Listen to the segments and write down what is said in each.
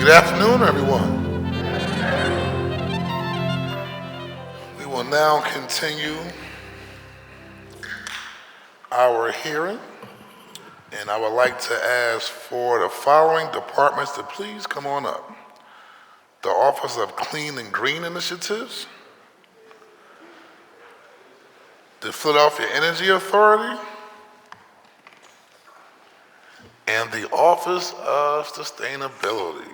Good afternoon, everyone. We will now continue our hearing, and I would like to ask for the following departments to please come on up. The Office of Clean and Green Initiatives, the Philadelphia Energy Authority, and the Office of Sustainability.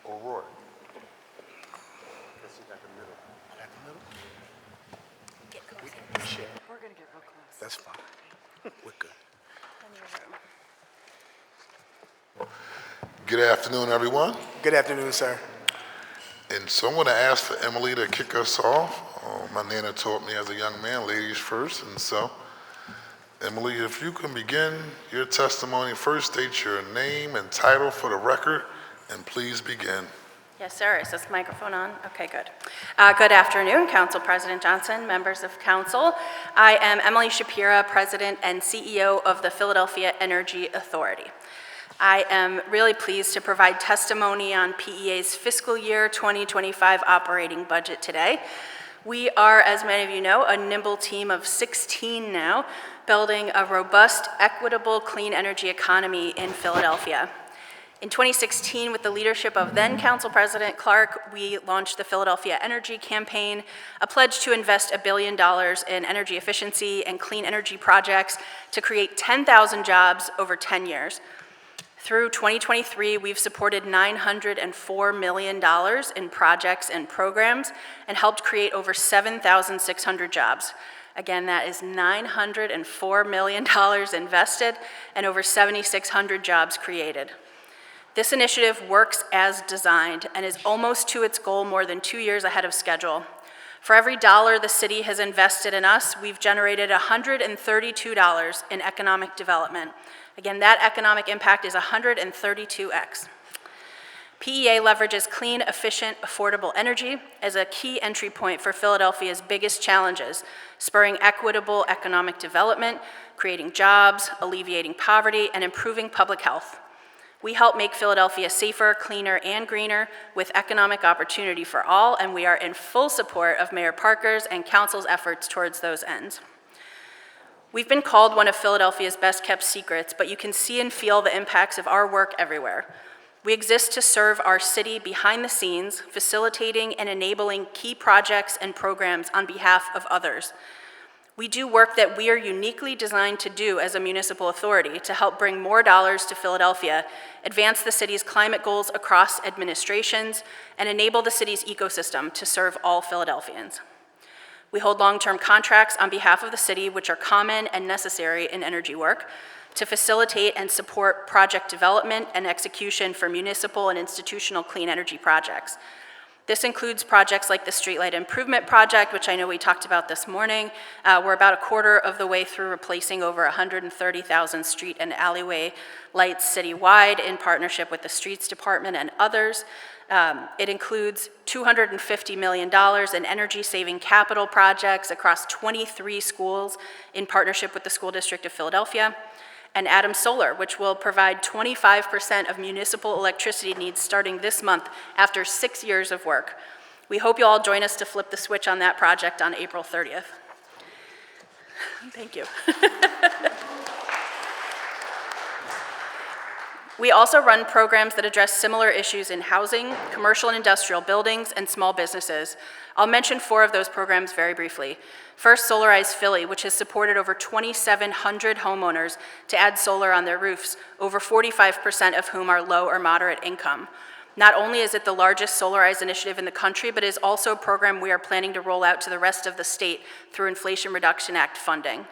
O'Rourke. We're going to get real close. That's fine. We're good. Good afternoon, everyone. Good afternoon, sir. And so I'm going to ask for Emily to kick us off. My Nana taught me as a young man, ladies first. And so, Emily, if you can begin your testimony, first state your name and title for the record, and please begin. Yes, sir. Is this microphone on? Okay, good. Good afternoon, Council President Johnson, members of Council. I am Emily Shapira, President and CEO of the Philadelphia Energy Authority. I am really pleased to provide testimony on PEA's fiscal year 2025 operating budget today. We are, as many of you know, a nimble team of 16 now, building a robust, equitable, clean energy economy in Philadelphia. In 2016, with the leadership of then Council President Clark, we launched the Philadelphia Energy Campaign, a pledge to invest $1 billion in energy efficiency and clean energy projects to create 10,000 jobs over 10 years. Through 2023, we've supported $904 million in projects and programs and helped create over 7,600 jobs. Again, that is $904 million invested and over 7,600 jobs created. This initiative works as designed and is almost to its goal more than 2 years ahead of schedule. For every dollar the city has invested in us, we've generated $132 in economic development. Again, that economic impact is 132x. PEA leverages clean, efficient, affordable energy as a key entry point for Philadelphia's biggest challenges, spurring equitable economic development, creating jobs, alleviating poverty, and improving public health. We help make Philadelphia safer, cleaner, and greener with economic opportunity for all, and we are in full support of Mayor Parker's and Council's efforts towards those ends. We've been called one of Philadelphia's best-kept secrets, but you can see and feel the impacts of our work everywhere. We exist to serve our city behind the scenes, facilitating and enabling key projects and programs on behalf of others. We do work that we are uniquely designed to do as a municipal authority to help bring more dollars to Philadelphia, advance the city's climate goals across administrations, and enable the city's ecosystem to serve all Philadelphians. We hold long-term contracts on behalf of the city, which are common and necessary in energy work, to facilitate and support project development and execution for municipal and institutional clean energy projects. This includes projects like the Streetlight Improvement Project, which I know we talked about this morning. We're about a quarter of the way through replacing over 130,000 street and alleyway lights citywide in partnership with the Streets Department and others. It includes $250 million in energy-saving capital projects across 23 schools in partnership with the School District of Philadelphia, and Adams Solar, which will provide 25% of municipal electricity needs starting this month after 6 years of work. We hope you all join us to flip the switch on that project on April 30th. Thank you. We also run programs that address similar issues in housing, commercial and industrial buildings, and small businesses. I'll mention 4 of those programs very briefly. First, Solarize Philly, which has supported over 2,700 homeowners to add solar on their roofs, over 45% of whom are low or moderate income. Not only is it the largest Solarize initiative in the country, but is also a program we are planning to roll out to the rest of the state through Inflation Reduction Act funding.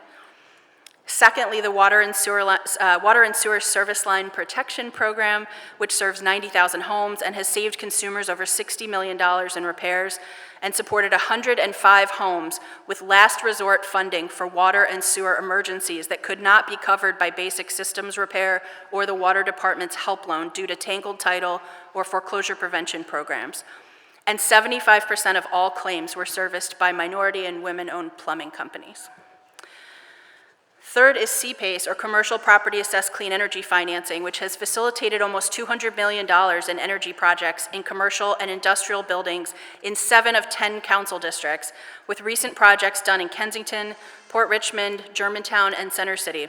Secondly, the Water and Sewer Service Line Protection Program, which serves 90,000 homes and has saved consumers over $60 million in repairs and supported 105 homes with last resort funding for water and sewer emergencies that could not be covered by basic systems repair or the Water Department's help loan due to tangled title or foreclosure prevention programs. And 75% of all claims were serviced by minority and women-owned plumbing companies. Third is CPACE, or Commercial Property Assessed Clean Energy Financing, which has facilitated almost $200 million in energy projects in commercial and industrial buildings in 7 of 10 council districts, with recent projects done in Kensington, Port Richmond, Germantown, and Center City.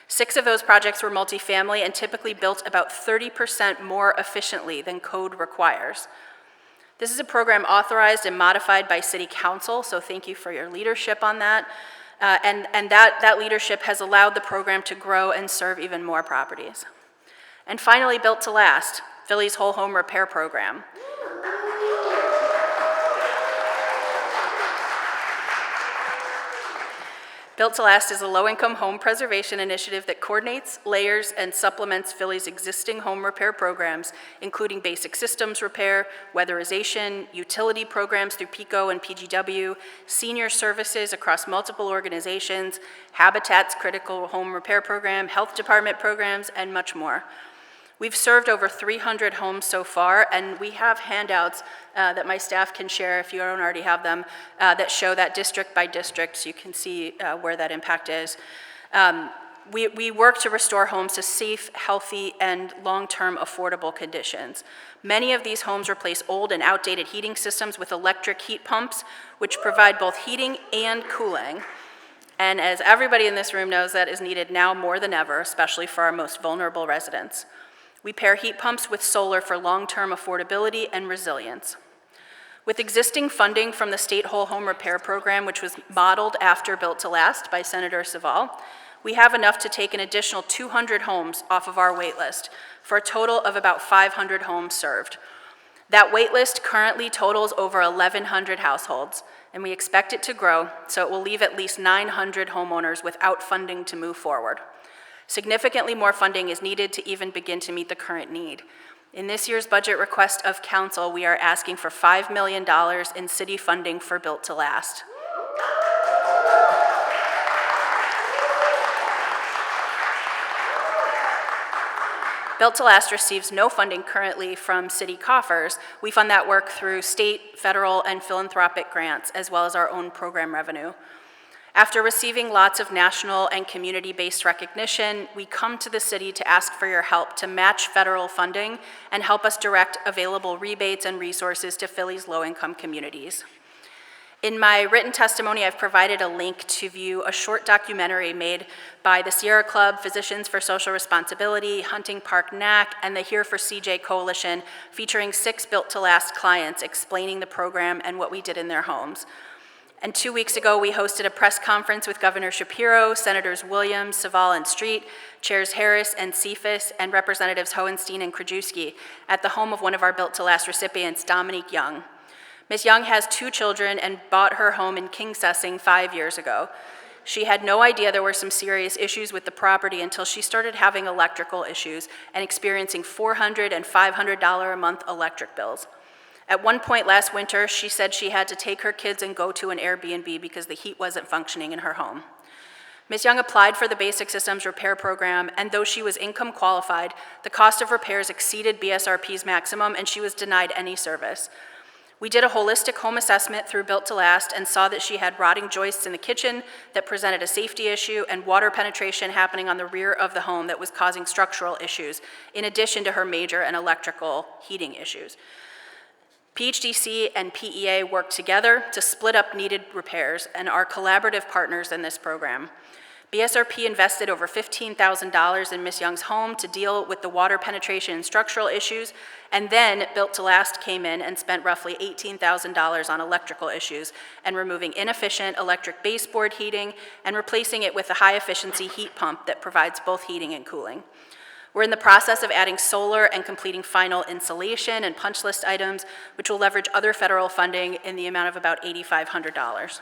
6 of those projects were multifamily and typically built about 30% more efficiently than code requires. This is a program authorized and modified by City Council, so thank you for your leadership on that. And that leadership has allowed the program to grow and serve even more properties. And finally, Built to Last, Philly's whole home repair program. Built to Last is a low-income home preservation initiative that coordinates, layers, and supplements Philly's existing home repair programs, including basic systems repair, weatherization, utility programs through PECO and PGW, senior services across multiple organizations, Habitat's critical home repair program, health department programs, and much more. We've served over 300 homes so far, and we have handouts that my staff can share if you don't already have them that show that district by district so you can see where that impact is. We work to restore homes to safe, healthy, and long-term affordable conditions. Many of these homes replace old and outdated heating systems with electric heat pumps, which provide both heating and cooling. And as everybody in this room knows, that is needed now more than ever, especially for our most vulnerable residents. We pair heat pumps with solar for long-term affordability and resilience. With existing funding from the State Whole Home Repair Program, which was modeled after Built to Last by Senator Saval, we have enough to take an additional 200 homes off of our wait list for a total of about 500 homes served. That wait list currently totals over 1,100 households, and we expect it to grow, so it will leave at least 900 homeowners without funding to move forward. Significantly more funding is needed to even begin to meet the current need. In this year's budget request of council, we are asking for $5 million in city funding for Built to Last. Built to Last receives no funding currently from city coffers. We fund that work through state, federal, and philanthropic grants, as well as our own program revenue. After receiving lots of national and community-based recognition, we come to the city to ask for your help to match federal funding and help us direct available rebates and resources to Philly's low-income communities. In my written testimony, I've provided a link to view a short documentary made by the Sierra Club, Physicians for Social Responsibility, Hunting Park NAC, and the Here for CJ Coalition, featuring 6 Built to Last clients explaining the program and what we did in their homes. And 2 weeks ago, we hosted a press conference with Governor Shapiro, Senators Williams, Saval, and Street, Chairs Harris and Cephas, and Representatives Hohenstein and Krajewski at the home of one of our Built to Last recipients, Dominique Young. Ms. Young has 2 children and bought her home in King Sessing 5 years ago. She had no idea there were some serious issues with the property until she started having electrical issues and experiencing $400 and $500 a month electric bills. At one point last winter, she said she had to take her kids and go to an Airbnb because the heat wasn't functioning in her home. Ms. Young applied for the Basic Systems Repair Program, and though she was income qualified, the cost of repairs exceeded BSRP's maximum, and she was denied any service. We did a holistic home assessment through Built to Last and saw that she had rotting joists in the kitchen that presented a safety issue and water penetration happening on the rear of the home that was causing structural issues, in addition to her major and electrical heating issues. PHDC and PEA worked together to split up needed repairs and are collaborative partners in this program. BSRP invested over $15,000 in Ms. Young's home to deal with the water penetration and structural issues, and then Built to Last came in and spent roughly $18,000 on electrical issues and removing inefficient electric baseboard heating and replacing it with a high-efficiency heat pump that provides both heating and cooling. We're in the process of adding solar and completing final insulation and punch list items, which will leverage other federal funding in the amount of about $8,500.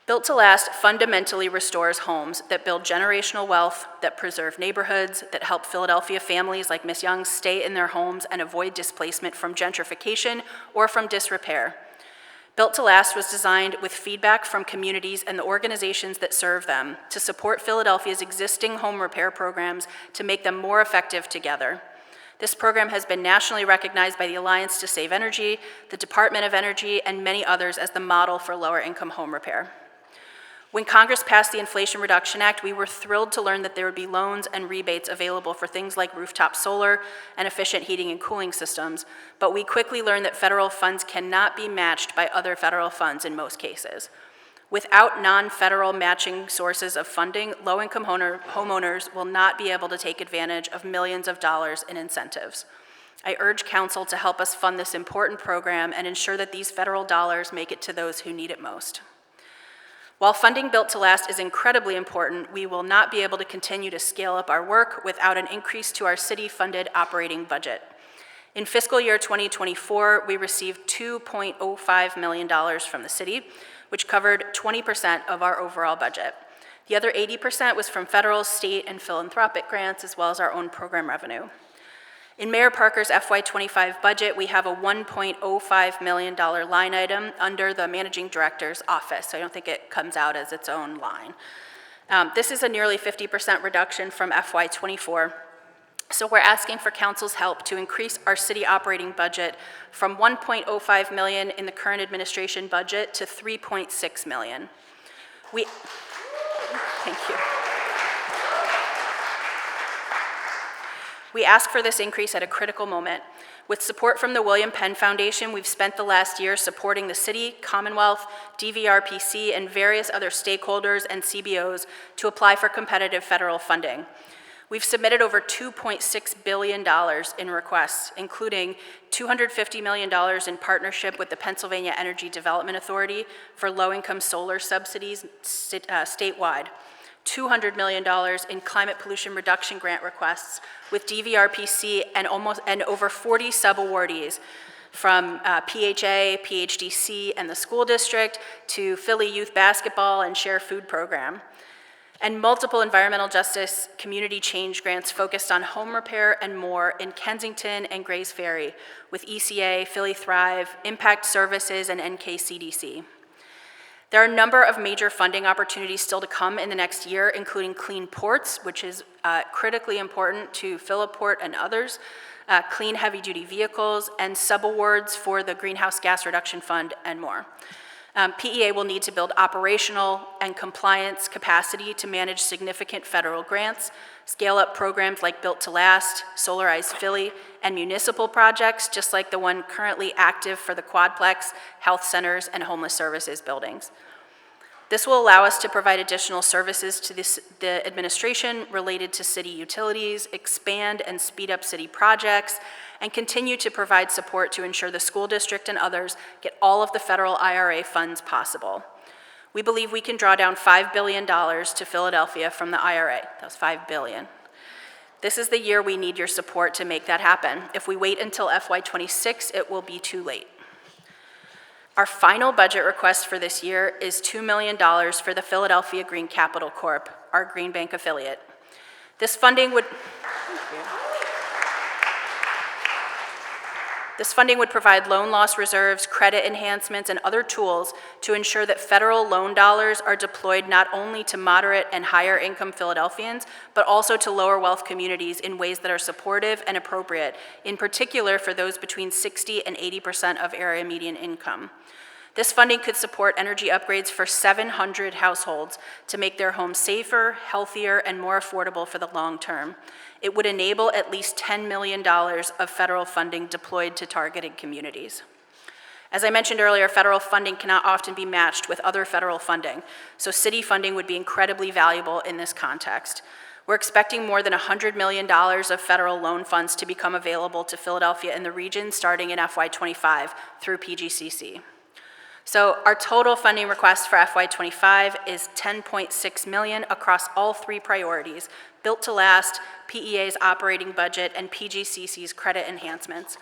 Built to Last fundamentally restores homes that build generational wealth, that preserve neighborhoods, that help Philadelphia families like Ms. Young stay in their homes and avoid displacement from gentrification or from disrepair. Built to Last was designed with feedback from communities and the organizations that serve them to support Philadelphia's existing home repair programs to make them more effective together. This program has been nationally recognized by the Alliance to Save Energy, the Department of Energy, and many others as the model for lower-income home repair. When Congress passed the Inflation Reduction Act, we were thrilled to learn that there would be loans and rebates available for things like rooftop solar and efficient heating and cooling systems, but we quickly learned that federal funds cannot be matched by other federal funds in most cases. Without non-federal matching sources of funding, low-income homeowners will not be able to take advantage of millions of dollars in incentives. I urge Council to help us fund this important program and ensure that these federal dollars make it to those who need it most. While funding Built to Last is incredibly important, we will not be able to continue to scale up our work without an increase to our city-funded operating budget. In fiscal year 2024, we received $2.05 million from the city, which covered 20% of our overall budget. The other 80% was from federal, state, and philanthropic grants, as well as our own program revenue. In Mayor Parker's FY25 budget, we have a $1.05 million line item under the Managing Director's office, so I don't think it comes out as its own line. This is a nearly 50% reduction from FY24, so we're asking for Council's help to increase our city operating budget from $1.05 million in the current administration budget to $3.6 million. Thank you. We ask for this increase at a critical moment. With support from the William Penn Foundation, we've spent the last year supporting the city, Commonwealth, DVRPC, and various other stakeholders and CBOs to apply for competitive federal funding. We've submitted over $2.6 billion in requests, including $250 million in partnership with the Pennsylvania Energy Development Authority for low-income solar subsidies statewide, $200 million in climate pollution reduction grant requests with DVRPC and over 40 sub-awardees from PHA, PHDC, and the school district to Philly Youth Basketball and Share Food Program, and multiple environmental justice community change grants focused on home repair and more in Kensington and Grays Ferry with ECA, Philly Thrive, Impact Services, and NKCDC. There are a number of major funding opportunities still to come in the next year, including Clean Ports, which is critically important to Philipport and others, clean heavy-duty vehicles, and subawards for the Greenhouse Gas Reduction Fund, and more. PEA will need to build operational and compliance capacity to manage significant federal grants, scale up programs like Built to Last, Solarize Philly, and municipal projects, just like the one currently active for the Quadplex, health centers, and homeless services buildings. This will allow us to provide additional services to the administration related to city utilities, expand and speed up city projects, and continue to provide support to ensure the school district and others get all of the federal IRA funds possible. We believe we can draw down $5 billion to Philadelphia from the IRA. That was $5 billion. This is the year we need your support to make that happen. If we wait until FY26, it will be too late. Our final budget request for this year is $2 million for the Philadelphia Green Capital Corp., our Green Bank affiliate. This funding would provide loan loss reserves, credit enhancements, and other tools to ensure that federal loan dollars are deployed not only to moderate and higher income Philadelphians, but also to lower wealth communities in ways that are supportive and appropriate, in particular for those between 60% and 80% of area median income. This funding could support energy upgrades for 700 households to make their homes safer, healthier, and more affordable for the long term. It would enable at least $10 million of federal funding deployed to targeted communities. As I mentioned earlier, federal funding cannot often be matched with other federal funding, so city funding would be incredibly valuable in this context. We're expecting more than $100 million of federal loan funds to become available to Philadelphia and the region starting in FY25 through PGCC. So our total funding request for FY25 is $10.6 million across all three priorities: Built to Last, PEA's operating budget, and PGCC's credit enhancements.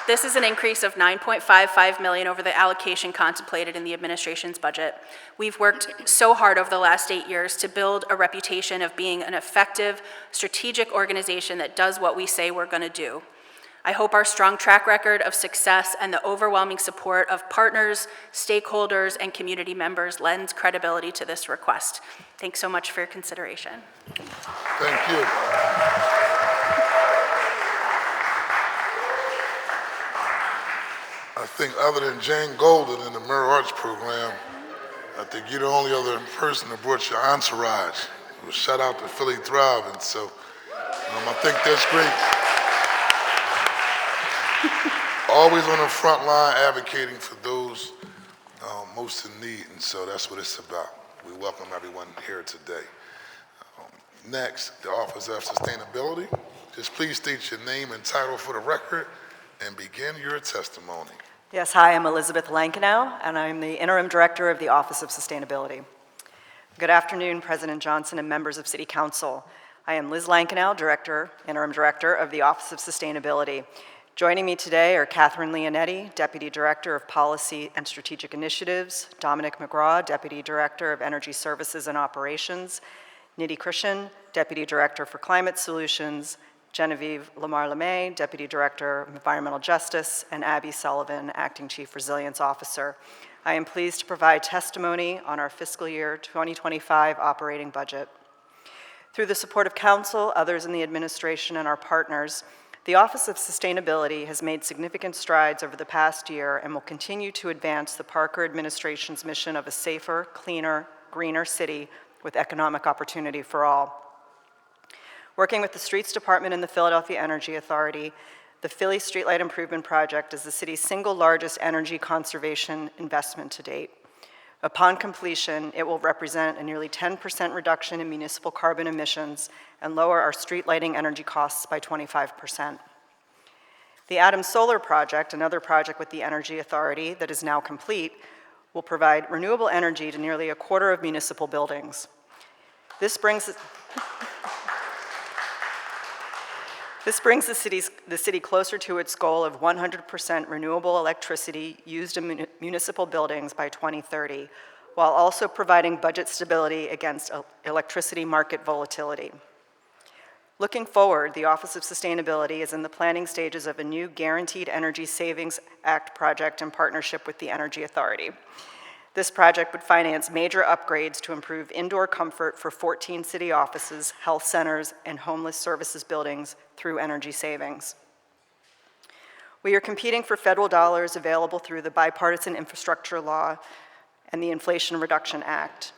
This is an increase of $9.55 million over the allocation contemplated in the administration's budget. We've worked so hard over the last 8 years to build a reputation of being an effective, strategic organization that does what we say we're going to do. I hope our strong track record of success and the overwhelming support of partners, stakeholders, and community members lends credibility to this request. Thanks so much for your consideration. Thank you. I think other than Jane Golden in the Mirror Arts program, I think you're the only other person that brought your entourage. Well, shout out to Philly Thrive, and so I think that's great. Always on the front line advocating for those most in need, and so that's what it's about. We welcome everyone here today. Next, the Office of Sustainability. Just please state your name and title for the record and begin your testimony. Yes, hi, I'm Elizabeth Lankenow, and I'm the Interim Director of the Office of Sustainability. Good afternoon, President Johnson and members of City Council. I am Liz Lankenow, Interim Director of the Office of Sustainability. Joining me today are Catherine Leonetti, Deputy Director of Policy and Strategic Initiatives, Dominic McGraw, Deputy Director of Energy Services and Operations, Nidhi Krishan, Deputy Director for Climate Solutions, Genevieve Lamar-Lemay, Deputy Director of Environmental Justice, and Abby Sullivan, Acting Chief Resilience Officer. I am pleased to provide testimony on our fiscal year 2025 operating budget. Through the support of Council, others in the administration, and our partners, the Office of Sustainability has made significant strides over the past year and will continue to advance the Parker administration's mission of a safer, cleaner, greener city with economic opportunity for all. Working with the Streets Department and the Philadelphia Energy Authority, the Philly Streetlight Improvement Project is the city's single largest energy conservation investment to date. Upon completion, it will represent a nearly 10% reduction in municipal carbon emissions and lower our street lighting energy costs by 25%. The Adams Solar Project, another project with the Energy Authority that is now complete, will provide renewable energy to nearly a quarter of municipal buildings. This brings the city closer to its goal of 100% renewable electricity used in municipal buildings by 2030, while also providing budget stability against electricity market volatility. Looking forward, the Office of Sustainability is in the planning stages of a new Guaranteed Energy Savings Act project in partnership with the Energy Authority. This project would finance major upgrades to improve indoor comfort for 14 city offices, health centers, and homeless services buildings through energy savings. We are competing for federal dollars available through the Bipartisan Infrastructure Law and the Inflation Reduction Act.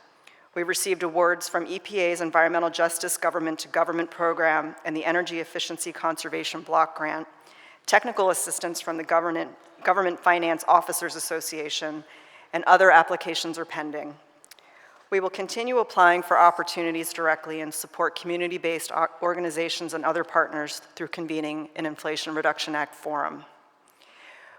We received awards from EPA's Environmental Justice Government-to-Government Program and the Energy Efficiency Conservation Block Grant, technical assistance from the Government Finance Officers Association, and other applications are pending. We will continue applying for opportunities directly and support community-based organizations and other partners through convening an Inflation Reduction Act forum.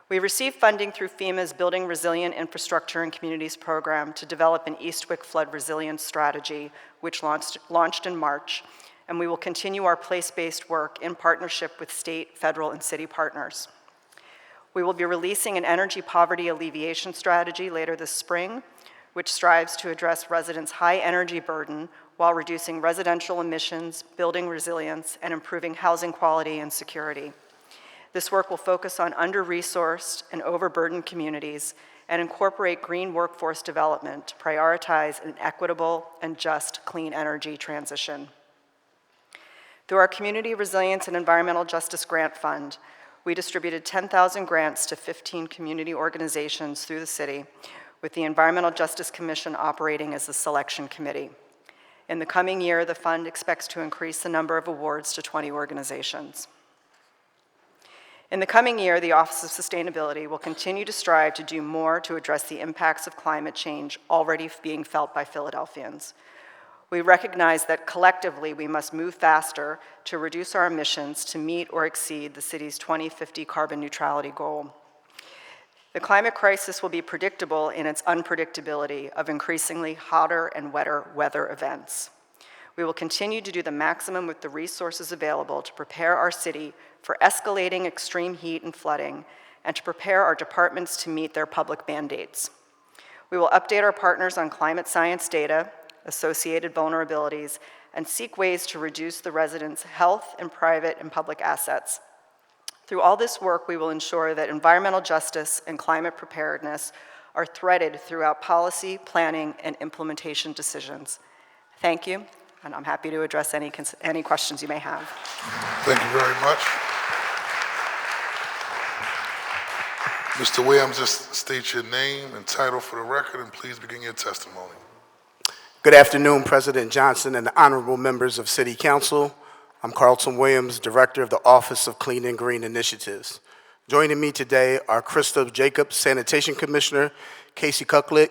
We received funding through FEMA's Building Resilient Infrastructure and Communities program to develop an Eastwick flood resilience strategy, which launched in March, and we will continue our place-based work in partnership with state, federal, and city partners. We will be releasing an energy poverty alleviation strategy later this spring, which strives to address residents' high energy burden while reducing residential emissions, building resilience, and improving housing quality and security. This work will focus on under-resourced and overburdened communities and incorporate green workforce development to prioritize an equitable and just clean energy transition. Through our Community Resilience and Environmental Justice Grant Fund, we distributed 10,000 grants to 15 community organizations through the city, with the Environmental Justice Commission operating as the selection committee. In the coming year, the fund expects to increase the number of awards to 20 organizations. In the coming year, the Office of Sustainability will continue to strive to do more to address the impacts of climate change already being felt by Philadelphians. We recognize that collectively we must move faster to reduce our emissions to meet or exceed the city's 2050 carbon neutrality goal. The climate crisis will be predictable in its unpredictability of increasingly hotter and wetter weather events. We will continue to do the maximum with the resources available to prepare our city for escalating extreme heat and flooding, and to prepare our departments to meet their public mandates. We will update our partners on climate science data, associated vulnerabilities, and seek ways to reduce the residents' health and private and public assets. Through all this work, we will ensure that environmental justice and climate preparedness are threaded throughout policy, planning, and implementation decisions. Thank you, and I'm happy to address any questions you may have. Thank you very much. Mr. Williams, just state your name and title for the record, and please begin your testimony. Good afternoon, President Johnson and the honorable members of City Council. I'm Carlton Williams, Director of the Office of Clean and Green Initiatives. Joining me today are Krista Jacobs, Sanitation Commissioner, Casey Kucklick,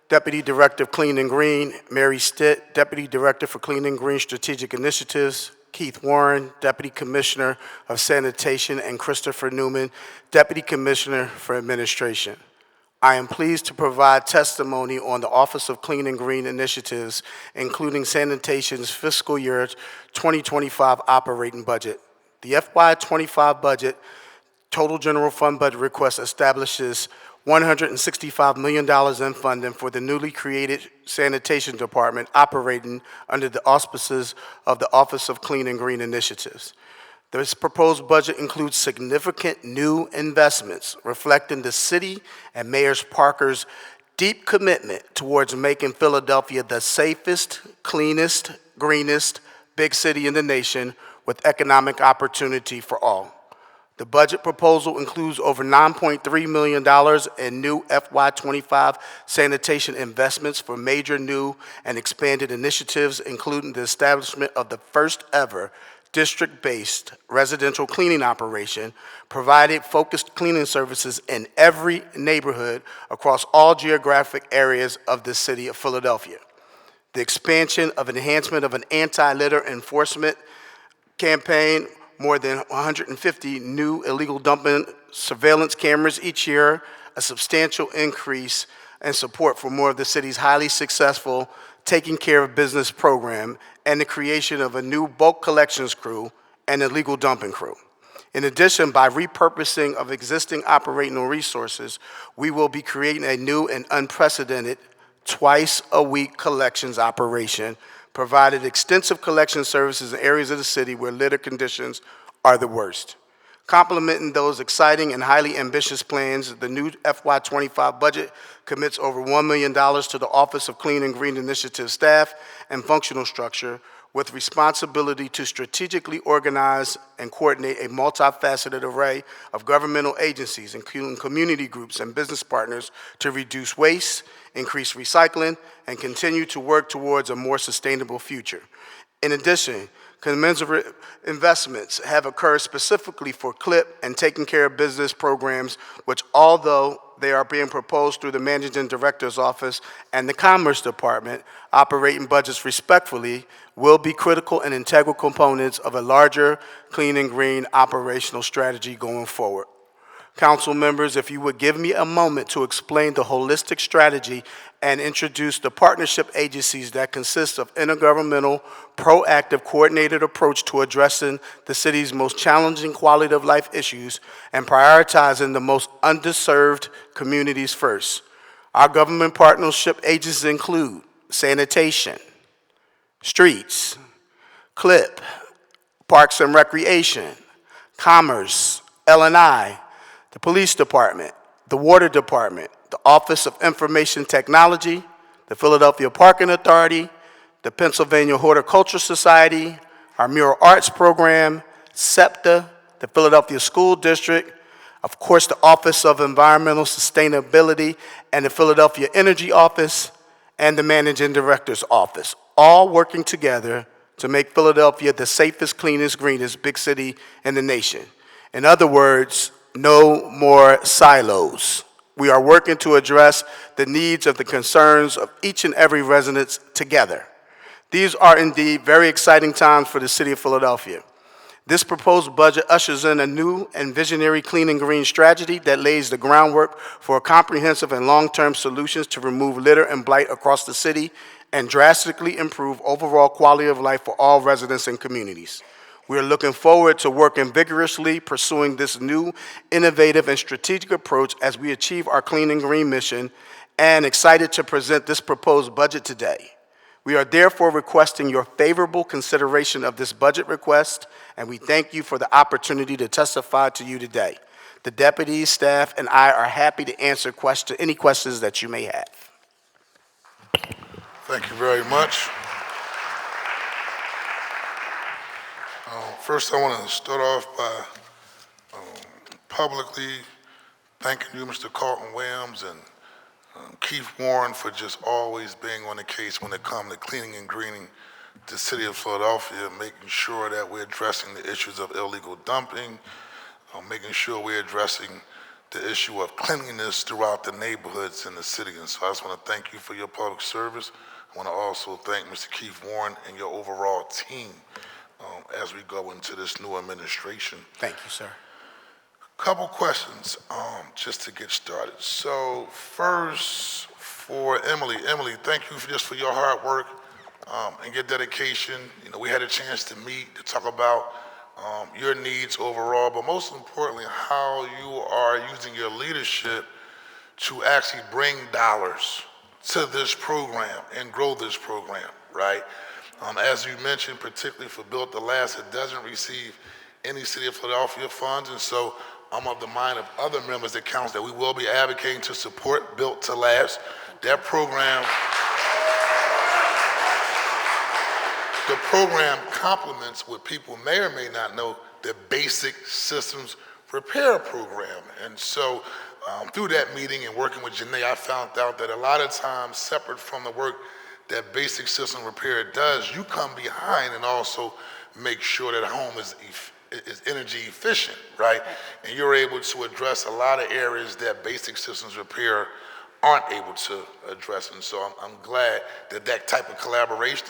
Deputy Director of Clean and Green, Mary Stitt, Deputy Director for Clean and Green Strategic Initiatives, Keith Warren, Deputy Commissioner of Sanitation, and Christopher Newman, Deputy Commissioner for Administration. I am pleased to provide testimony on the Office of Clean and Green Initiatives, including sanitation's fiscal year 2025 operating budget. The FY25 budget, total general fund budget request establishes $165 million in funding for the newly created Sanitation Department operating under the auspices of the Office of Clean and Green Initiatives. This proposed budget includes significant new investments reflecting the City and Mayor Parker's deep commitment towards making Philadelphia the safest, cleanest, greenest big city in the nation with economic opportunity for all. The budget proposal includes over $9.3 million in new FY25 sanitation investments for major new and expanded initiatives, including the establishment of the first ever district-based residential cleaning operation, provided focused cleaning services in every neighborhood across all geographic areas of the city of Philadelphia. The expansion of enhancement of an anti-litter enforcement campaign, more than 150 new illegal dumping surveillance cameras each year, a substantial increase in support for more of the city's highly successful Taking Care of Business program, and the creation of a new bulk collections crew and illegal dumping crew. In addition, by repurposing of existing operational resources, we will be creating a new and unprecedented twice-a-week collections operation, provided extensive collection services in areas of the city where litter conditions are the worst. Complementing those exciting and highly ambitious plans, the new FY25 budget commits over $1 million to the Office of Clean and Green Initiative staff and functional structure, with responsibility to strategically organize and coordinate a multifaceted array of governmental agencies, including community groups and business partners, to reduce waste, increase recycling, and continue to work towards a more sustainable future. In addition, commensurate investments have occurred specifically for CLIP and Taking Care of Business programs, which, although they are being proposed through the Managing Director's Office and the Commerce Department, operating budgets respectfully, will be critical and integral components of a larger clean and green operational strategy going forward. Council members, if you would give me a moment to explain the holistic strategy and introduce the partnership agencies that consist of intergovernmental, proactive, coordinated approach to addressing the city's most challenging quality of life issues and prioritizing the most underserved communities first. Our government partnership agencies include sanitation, streets, CLIP, Parks and Recreation, Commerce, L&I, the Police Department, the Water Department, the Office of Information Technology, the Philadelphia Parking Authority, the Pennsylvania Horticultural Society, our Mural Arts Program, SEPTA, the Philadelphia School District, of course the Office of Environmental Sustainability and the Philadelphia Energy Office, and the Managing Director's Office, all working together to make Philadelphia the safest, cleanest, greenest big city in the nation. In other words, no more silos. We are working to address the needs of the concerns of each and every resident together. These are indeed very exciting times for the city of Philadelphia. This proposed budget ushers in a new and visionary clean and green strategy that lays the groundwork for comprehensive and long-term solutions to remove litter and blight across the city and drastically improve overall quality of life for all residents and communities. We are looking forward to working vigorously, pursuing this new, innovative, and strategic approach as we achieve our clean and green mission, and excited to present this proposed budget today. We are therefore requesting your favorable consideration of this budget request, and we thank you for the opportunity to testify to you today. The deputies, staff, and I are happy to answer any questions that you may have. Thank you very much. First, I want to start off by publicly thanking you, Mr. Carlton Williams, and Keith Warren for just always being on the case when it comes to cleaning and greening the city of Philadelphia, making sure that we're addressing the issues of illegal dumping, making sure we're addressing the issue of cleanliness throughout the neighborhoods in the city. And so I just want to thank you for your public service. I want to also thank Mr. Keith Warren and your overall team as we go into this new administration. Thank you, sir. Couple questions just to get started. So first, for Emily. Emily, thank you for your hard work and your dedication. You know, we had a chance to meet to talk about your needs overall, but most importantly, how you are using your leadership to actually bring dollars to this program and grow this program, right? As you mentioned, particularly for Built to Last, it doesn't receive any City of Philadelphia funds, and so I'm of the mind of other members of council that we will be advocating to support Built to Last. That program, the program complements what people may or may not know, the Basic Systems Repair Program. And so through that meeting and working with Janae, I found out that a lot of times, separate from the work that Basic System Repair does, you come behind and also make sure that a home is energy efficient, right? And you're able to address a lot of areas that Basic Systems Repair aren't able to address. And so I'm glad that that type of collaboration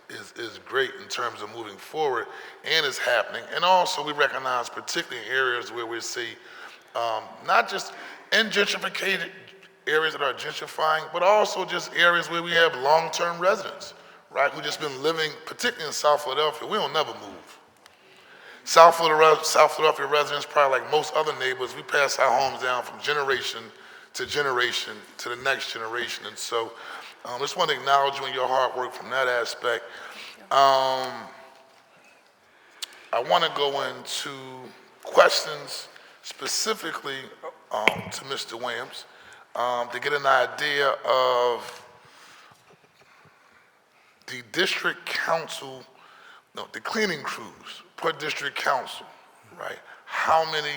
is great in terms of moving forward and is happening. And also we recognize particularly in areas where we see not just in gentrificated areas that are gentrifying, but also just areas where we have long-term residents, right, who just been living, particularly in South Philadelphia. We don't never move. South Philadelphia residents, probably like most other neighborhoods, we pass our homes down from generation to the next generation. And so I just want to acknowledge you and your hard work from that aspect. I want to go into questions specifically to Mr. Williams to get an idea of the district council, no, the cleaning crews per district council, right? How many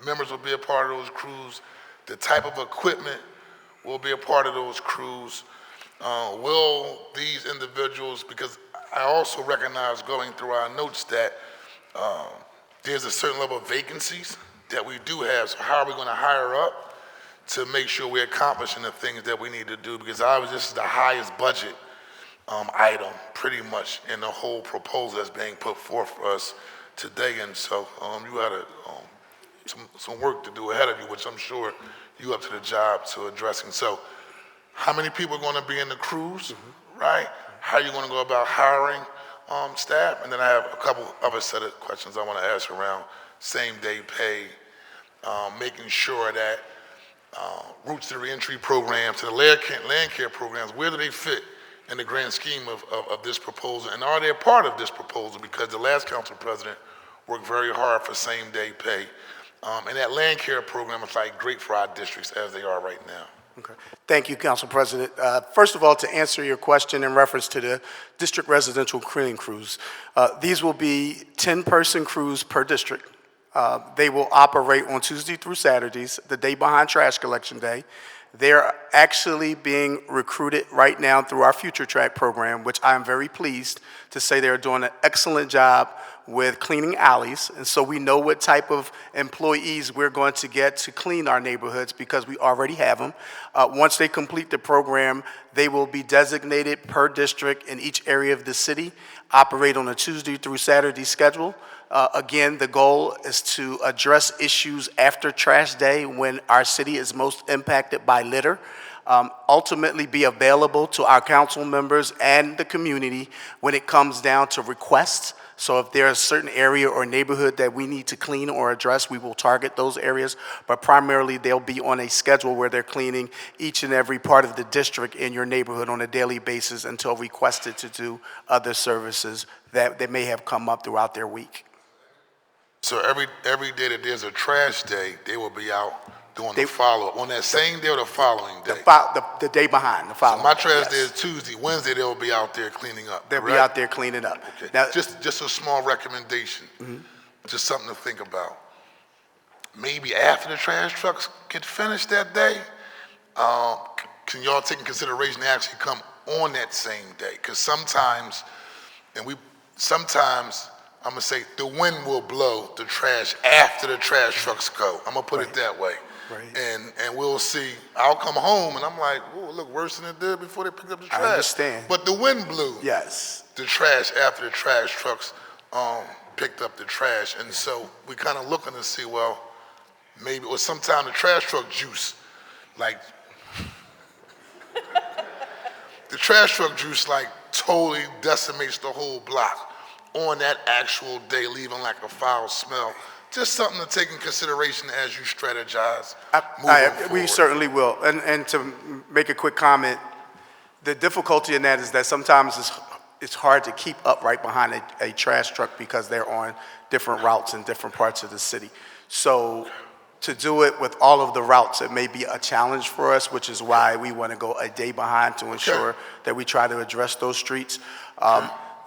members will be a part of those crews? The type of equipment will be a part of those crews. Will these individuals, because I also recognize going through our notes that there's a certain level of vacancies that we do have, so how are we going to hire up to make sure we're accomplishing the things that we need to do? Because obviously this is the highest budget item pretty much in the whole proposal that's being put forth for us today. And so you had some work to do ahead of you, which I'm sure you up to the job to addressing. So how many people are going to be in the crews, right? How are you going to go about hiring staff? And then I have a couple other set of questions I want to ask around same-day pay, making sure that routes to reentry programs, to the land care programs, where do they fit in the grand scheme of this proposal? And are they a part of this proposal? Because the last council president worked very hard for same-day pay. And that land care program is like great for our districts as they are right now. Okay. Thank you, Council President. First of all, to answer your question in reference to the district residential cleaning crews, these will be 10-person crews per district. They will operate on Tuesday through Saturdays, the day behind trash collection day. They're actually being recruited right now through our Future Track program, which I am very pleased to say they're doing an excellent job with cleaning alleys. And so we know what type of employees we're going to get to clean our neighborhoods because we already have them. Once they complete the program, they will be designated per district in each area of the city, operate on a Tuesday through Saturday schedule. Again, the goal is to address issues after trash day when our city is most impacted by litter. Ultimately be available to our council members and the community when it comes down to requests. So if there's a certain area or neighborhood that we need to clean or address, we will target those areas. But primarily, they'll be on a schedule where they're cleaning each and every part of the district in your neighborhood on a daily basis until requested to do other services that may have come up throughout their week. So every day that there's a trash day, they will be out doing the follow-up on that same day or the following day? The day behind, the following. So my trash yes. day is Tuesday. Wednesday, they'll be out there cleaning up. They'll correct? be out there cleaning up. Okay. Now, Just a small recommendation, just something to think about. maybe after the trash trucks get finished that day, can y'all take in consideration to actually come on that same day? Because sometimes, sometimes I'm gonna say the wind will blow the trash after the trash trucks go. I'm gonna put it that way. Right. And we'll see. I'll come home and I'm like, oh, it look worse than it did before they picked up the trash. I understand. But the wind blew Yes. the trash after the trash trucks picked up the trash. And so we kind of looking to see, well, maybe, or sometime the trash truck juice, like, the trash truck juice like totally decimates the whole block on that actual day, leaving like a foul smell. Just something to take in consideration as you strategize moving We forward. certainly will. And to make a quick comment, the difficulty in that is that sometimes it's hard to keep up right behind a trash truck because they're on different routes in different parts of the city. So to do it with all of the routes, it may be a challenge for us, which is why we want to go a day behind to ensure that we try to address those streets.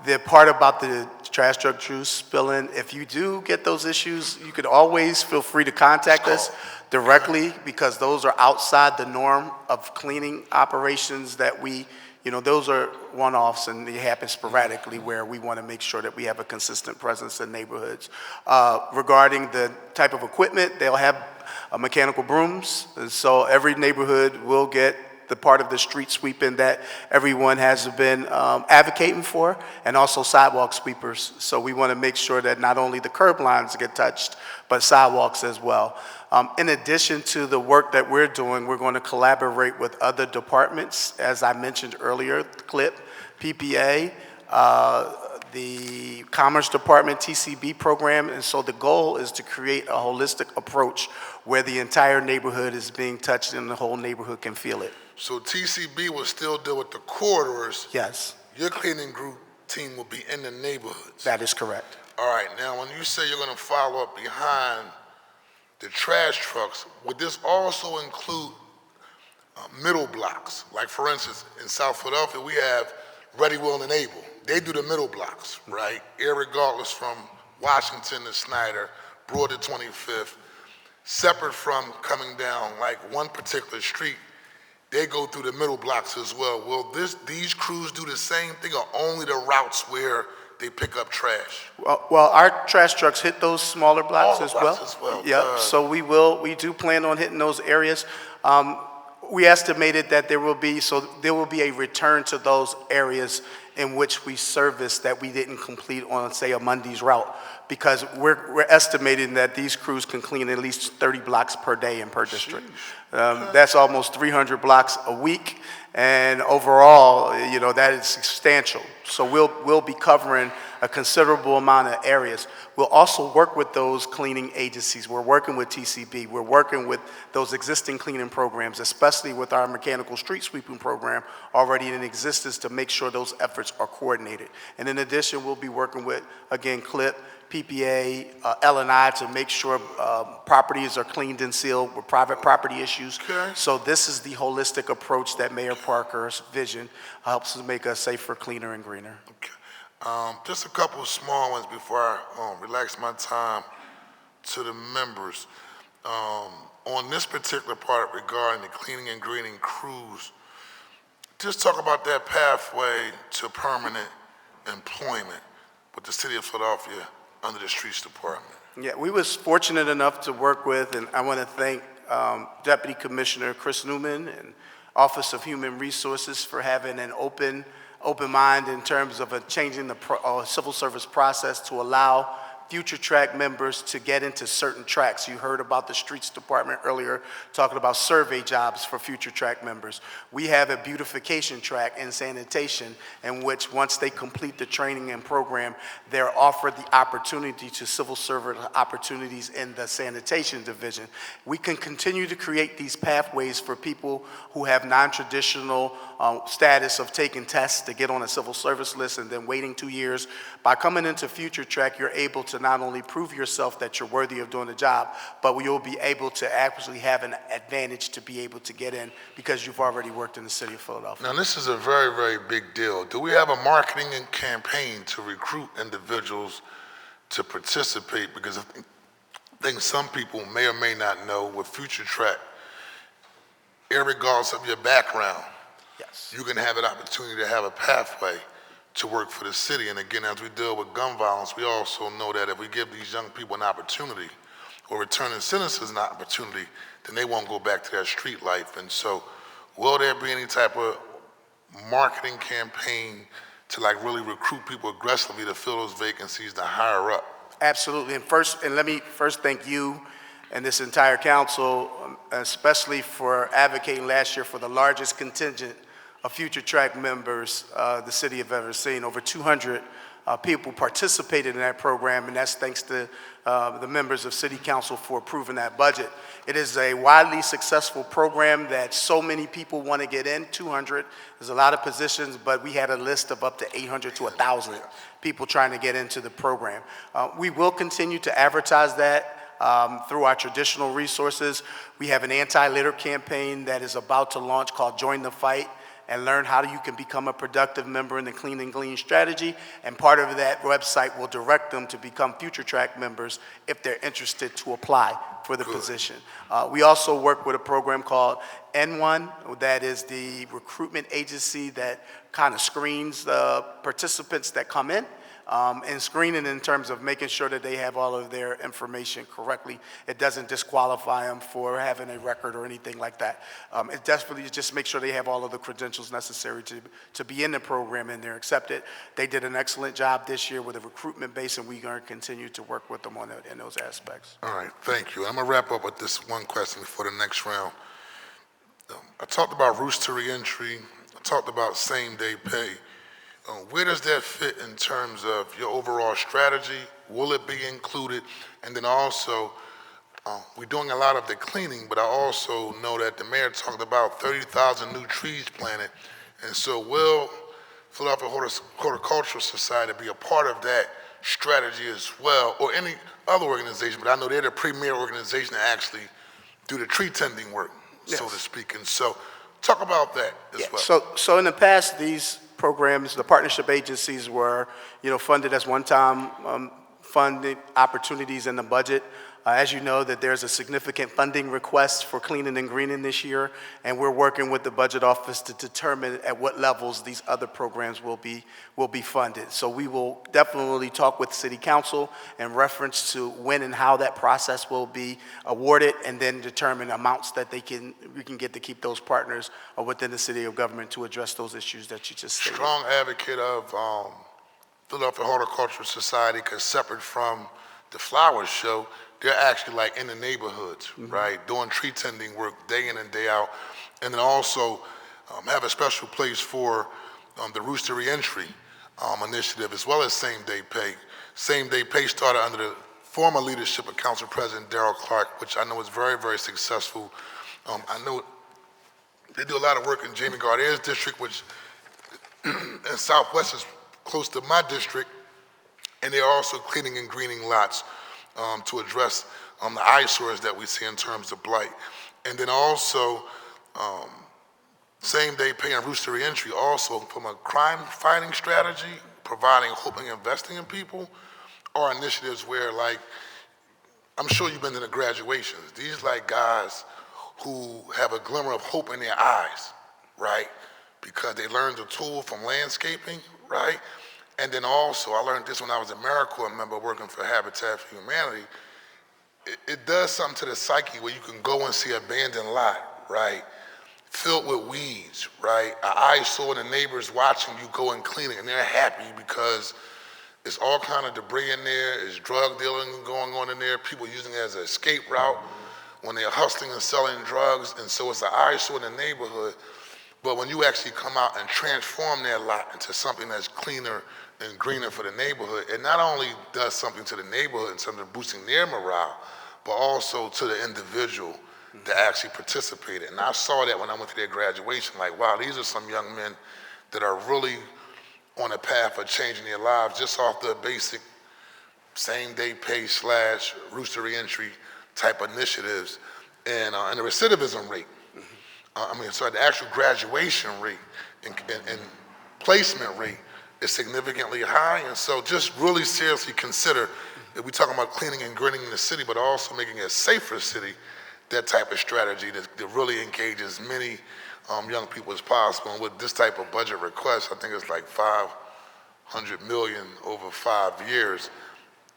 The part about the trash truck juice spilling, if you do get those issues, you could always feel free to contact us directly because those are outside the norm of cleaning operations that we, those are one-offs and they happen sporadically where we want to make sure that we have a consistent presence in neighborhoods. Regarding the type of equipment, they'll have mechanical brooms, and so every neighborhood will get the part of the street sweeping that everyone has been advocating for, and also sidewalk sweepers. So we want to make sure that not only the curb lines get touched, but sidewalks as well. In addition to the work that we're doing, we're going to collaborate with other departments, as I mentioned earlier, CLIP, PPA, the Commerce Department TCB program, and so the goal is to create a holistic approach where the entire neighborhood is being touched and the whole neighborhood can feel it. So TCB will still deal with the corridors. Yes, Your cleaning group team will be in the neighborhoods. that is correct. All right, now when you say you're gonna follow up behind the trash trucks, would this also include middle blocks? Like for instance, in South Philadelphia, we have Ready, Willing, and Able. They do the middle blocks, right? Irregardless from Washington to Snyder, Broad to 25th, separate from coming down like one particular street, they go through the middle blocks as well. Will these crews do the same thing or only the routes where they pick up trash? Well, our trash trucks hit those smaller blocks All the as blocks well. as well. Yep, Good. so we do plan on hitting those areas. We estimated that there will be a return to those areas in which we service that we didn't complete on, say, a Monday's route, because we're estimating that these crews can clean at least 30 blocks per day in per district. That's almost 300 blocks a week, and overall, that is substantial. So we'll be covering a considerable amount of areas. We'll also work with those cleaning agencies. We're working with TCB. We're working with those existing cleaning programs, especially with our mechanical street sweeping program already in existence, to make sure those efforts are coordinated. And in addition, we'll be working with, again, CLIP, PPA, L&I to make sure properties are cleaned and sealed with private property issues. Okay. So this is the holistic approach that Mayor Parker's vision helps us make us safer, cleaner, and greener. Okay. Just a couple of small ones before I relax my time to the members. On this particular part regarding the cleaning and greening crews, just talk about that pathway to permanent employment with the city of Philadelphia under the streets department. Yeah, we was fortunate enough to work with, and I want to thank Deputy Commissioner Chris Newman and Office of Human Resources for having an open mind in terms of changing the civil service process to allow future track members to get into certain tracks. You heard about the streets department earlier talking about survey jobs for future track members. We have a beautification track in sanitation in which once they complete the training and program, they're offered the opportunity to civil servant opportunities in the sanitation division. We can continue to create these pathways for people who have non-traditional status of taking tests to get on a civil service list and then waiting 2 years. By coming into future track, you're able to not only prove yourself that you're worthy of doing the job, but you'll be able to actually have an advantage to be able to get in because you've already worked in the city of Philadelphia. Now, this is a very, very big deal. Do we have a marketing and campaign to recruit individuals to participate? Because thing some people may or may not know with Future Track, irregardless of your background, Yes. you can have an opportunity to have a pathway to work for the city. And again, as we deal with gun violence, we also know that if we give these young people an opportunity or returning citizens an opportunity, then they won't go back to their street life. And so will there be any type of marketing campaign to like really recruit people aggressively to fill those vacancies to hire up? Absolutely. And let me first thank you and this entire council, especially for advocating last year for the largest contingent of Future Track members the city have ever seen. Over 200 people participated in that program, and that's thanks to the members of City Council for approving that budget. It is a widely successful program that so many people want to get in, 200. There's a lot of positions, but we had a list of up to 800 to 1,000 people trying to get into the program. We will continue to advertise that through our traditional resources. We have an anti-litter campaign that is about to launch called Join the Fight, and learn how you can become a productive member in the Clean and Glean strategy. And part of that website will direct them to become Future Track members if they're interested to apply for the position. We also work with a program called N1, that is the recruitment agency that kind of screens the participants that come in. And screening in terms of making sure that they have all of their information correctly. It doesn't disqualify them for having a record or anything like that. It definitely just makes sure they have all of the credentials necessary to be in the program and they're accepted. They did an excellent job this year with a recruitment base, and we're going to continue to work with them on that, in those aspects. All right, thank you. I'm gonna wrap up with this one question before the next round. I talked about routes to reentry. I talked about same-day pay. Where does that fit in terms of your overall strategy? Will it be included? And then also, we're doing a lot of the cleaning, but I also know that the mayor talked about 30,000 new trees planted. And so will Philadelphia Horticultural Society be a part of that strategy as well, or any other organization? But I know they're the premier organization to actually do the tree tending work, so Yes. to speak. And so talk about that as well. So in the past, these programs, the partnership agencies were, funded as one-time funding opportunities in the budget. As you know, that there's a significant funding request for cleaning and greening this year, and we're working with the budget office to determine at what levels these other programs will be funded. So we will definitely talk with City Council in reference to when and how that process will be awarded, and then determine amounts that we can get to keep those partners within the city of government to address those issues that you just stated. Strong advocate of Philadelphia Horticultural Society, because separate from the flowers show, they're actually like in the neighborhoods, right? Doing tree tending work day in and day out. And then also have a special place for the Routes to Reentry initiative, as well as same-day pay. Same-day pay started under the former leadership of Council President Darrell Clark, which I know is very, very successful. I know they do a lot of work in Jamie Gardner's district, which in Southwest is close to my district, and they're also cleaning and greening lots to address the eyesores that we see in terms of blight. And then also, same-day pay and routes to reentry, also from a crime-fighting strategy, providing hope and investing in people, are initiatives where, like, I'm sure you've been to the graduations. These, like, guys who have a glimmer of hope in their eyes, right? Because they learned the tool from landscaping, right? And then also, I learned this when I was in AmeriCorps, I remember working for Habitat for Humanity. It does something to the psyche where you can go and see an abandoned lot, right? Filled with weeds, right? An eyesore, the neighbors watching you go and clean it, and they're happy because it's all kind of debris in there, there's drug dealing going on in there, people using it as an escape route when they're hustling and selling drugs, and so it's an eyesore in the neighborhood. But when you actually come out and transform their lot into something that's cleaner and greener for the neighborhood, it not only does something to the neighborhood in terms of boosting their morale, but also to the individual that actually participated. And I saw that when I went to their graduation, like, wow, these are some young men that are really on a path of changing their lives just off the basic same-day pay / routes to reentry type initiatives. And the recidivism rate, the actual graduation rate and placement rate is significantly high. And so just really seriously consider, if we're talking about cleaning and greening the city, but also making it a safer city, that type of strategy that really engages many young people as possible. And with this type of budget request, I think it's like 500 million over 5 years.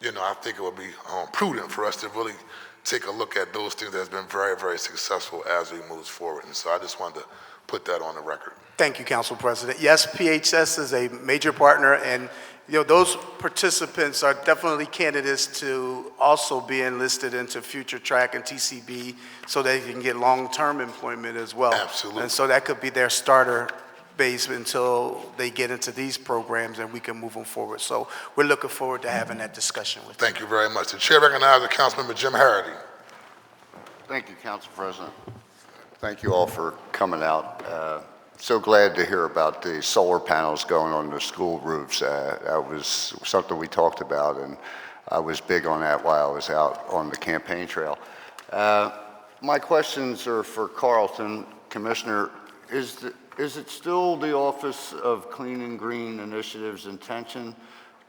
I think it would be prudent for us to really take a look at those things that's been very, very successful as we move forward. And so I just wanted to put that on the record. Thank you, Council President. Yes, PHS is a major partner, and those participants are definitely candidates to also be enlisted into future track and TCB so they can get long-term employment as well. Absolutely. And so that could be their starter base until they get into these programs and we can move them forward. So we're looking forward to having that discussion with you. Thank you very much. The chair recognizes Councilmember Jim Harity. Thank you, Council President. Thank you all for coming out. So glad to hear about the solar panels going on the school roofs. That was something we talked about, and I was big on that while I was out on the campaign trail. My questions are for Carlton. Commissioner, is it still the Office of Clean and Green Initiative's intention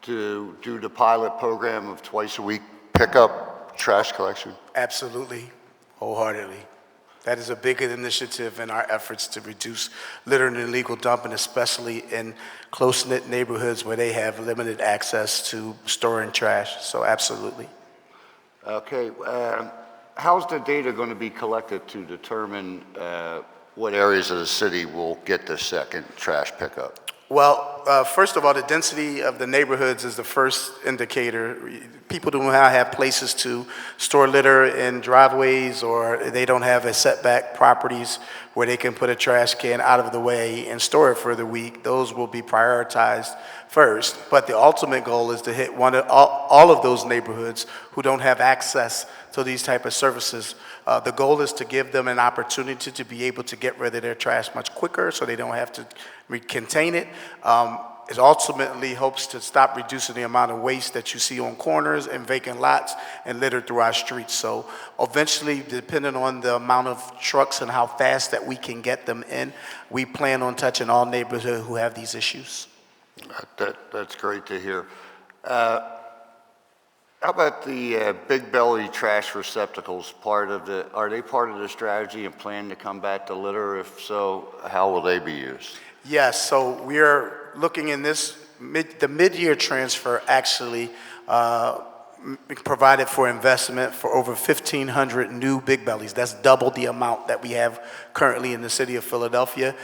to do the pilot program of twice-a-week pickup trash collection? Absolutely, wholeheartedly. That is a big initiative in our efforts to reduce litter and illegal dumping, especially in close-knit neighborhoods where they have limited access to storing trash. So absolutely. Okay, how's the data going to be collected to determine what areas of the city will get the second trash pickup? Well, first of all, the density of the neighborhoods is the first indicator. People do not have places to store litter in driveways, or they don't have a setback properties where they can put a trash can out of the way and store it for the week. Those will be prioritized first. But the ultimate goal is to hit all of those neighborhoods who don't have access to these type of services. The goal is to give them an opportunity to be able to get rid of their trash much quicker so they don't have to contain it. It ultimately hopes to stop reducing the amount of waste that you see on corners and vacant lots and litter through our streets. So eventually, depending on the amount of trucks and how fast that we can get them in, we plan on touching all neighborhoods who have these issues. That's great to hear. How about the big belly trash receptacles? Are they part of the strategy and plan to combat the litter? If so, how will they be used? Yes, so we are looking in this, the mid-year transfer actually provided for investment for over 1,500 new big bellies. That's double the amount that we have currently in the city of Philadelphia.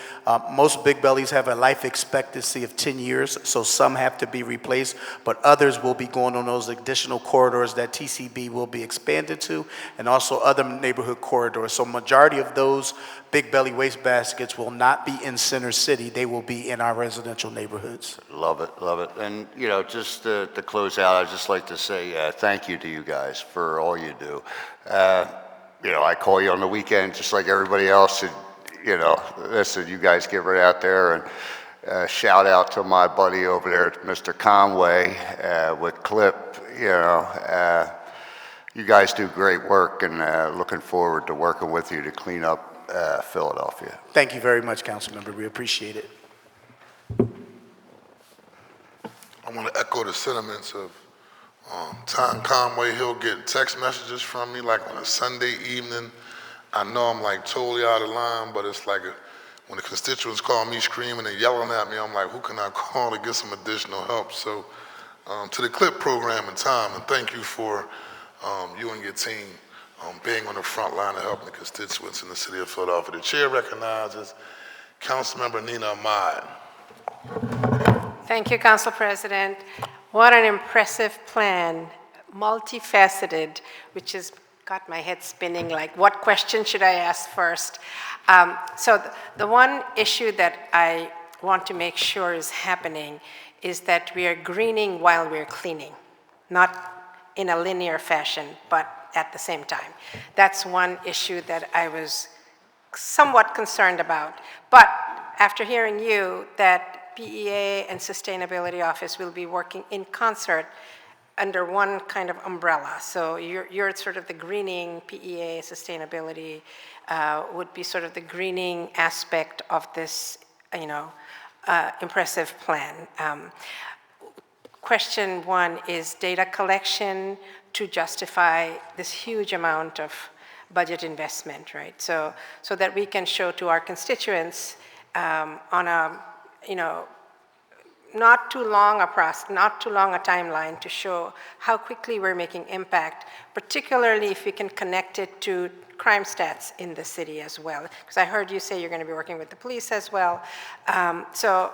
Most big bellies have a life expectancy of 10 years, so some have to be replaced, but others will be going on those additional corridors that TCB will be expanded to, and also other neighborhood corridors. So majority of those big belly waste baskets will not be in Center City. They will be in our residential neighborhoods. Love it, love it. And, just to close out, I'd just like to say thank you to you guys for all you do. I call you on the weekend just like everybody else. And, listen, you guys get right out there. And shout out to my buddy over there, Mr. Conway with Clip. You guys do great work, and looking forward to working with you to clean up Philadelphia. Thank you very much, Councilmember. We appreciate it. I want to echo the sentiments of Tom Conway. He'll get text messages from me like on a Sunday evening. I know I'm like totally out of line, but it's like when the constituents call me screaming and yelling at me, I'm like, who can I call to get some additional help? So to the CLIP program and Tom, and thank you for you and your team being on the front line of helping the constituents in the city of Philadelphia. The chair recognizes Councilmember Nina Ahmad. Thank you, Council President. What an impressive plan, multifaceted, which has got my head spinning like, what question should I ask first? So the one issue that I want to make sure is happening is that we are greening while we're cleaning, not in a linear fashion, but at the same time. That's one issue that I was somewhat concerned about. But after hearing you, that PEA and Sustainability Office will be working in concert under one kind of umbrella. So you're sort of the greening, PEA, sustainability would be sort of the greening aspect of this, impressive plan. Question one is data collection to justify this huge amount of budget investment, right? So that we can show to our constituents on a, not too long a timeline to show how quickly we're making impact, particularly if we can connect it to crime stats in the city as well. Because I heard you say you're going to be working with the police as well. So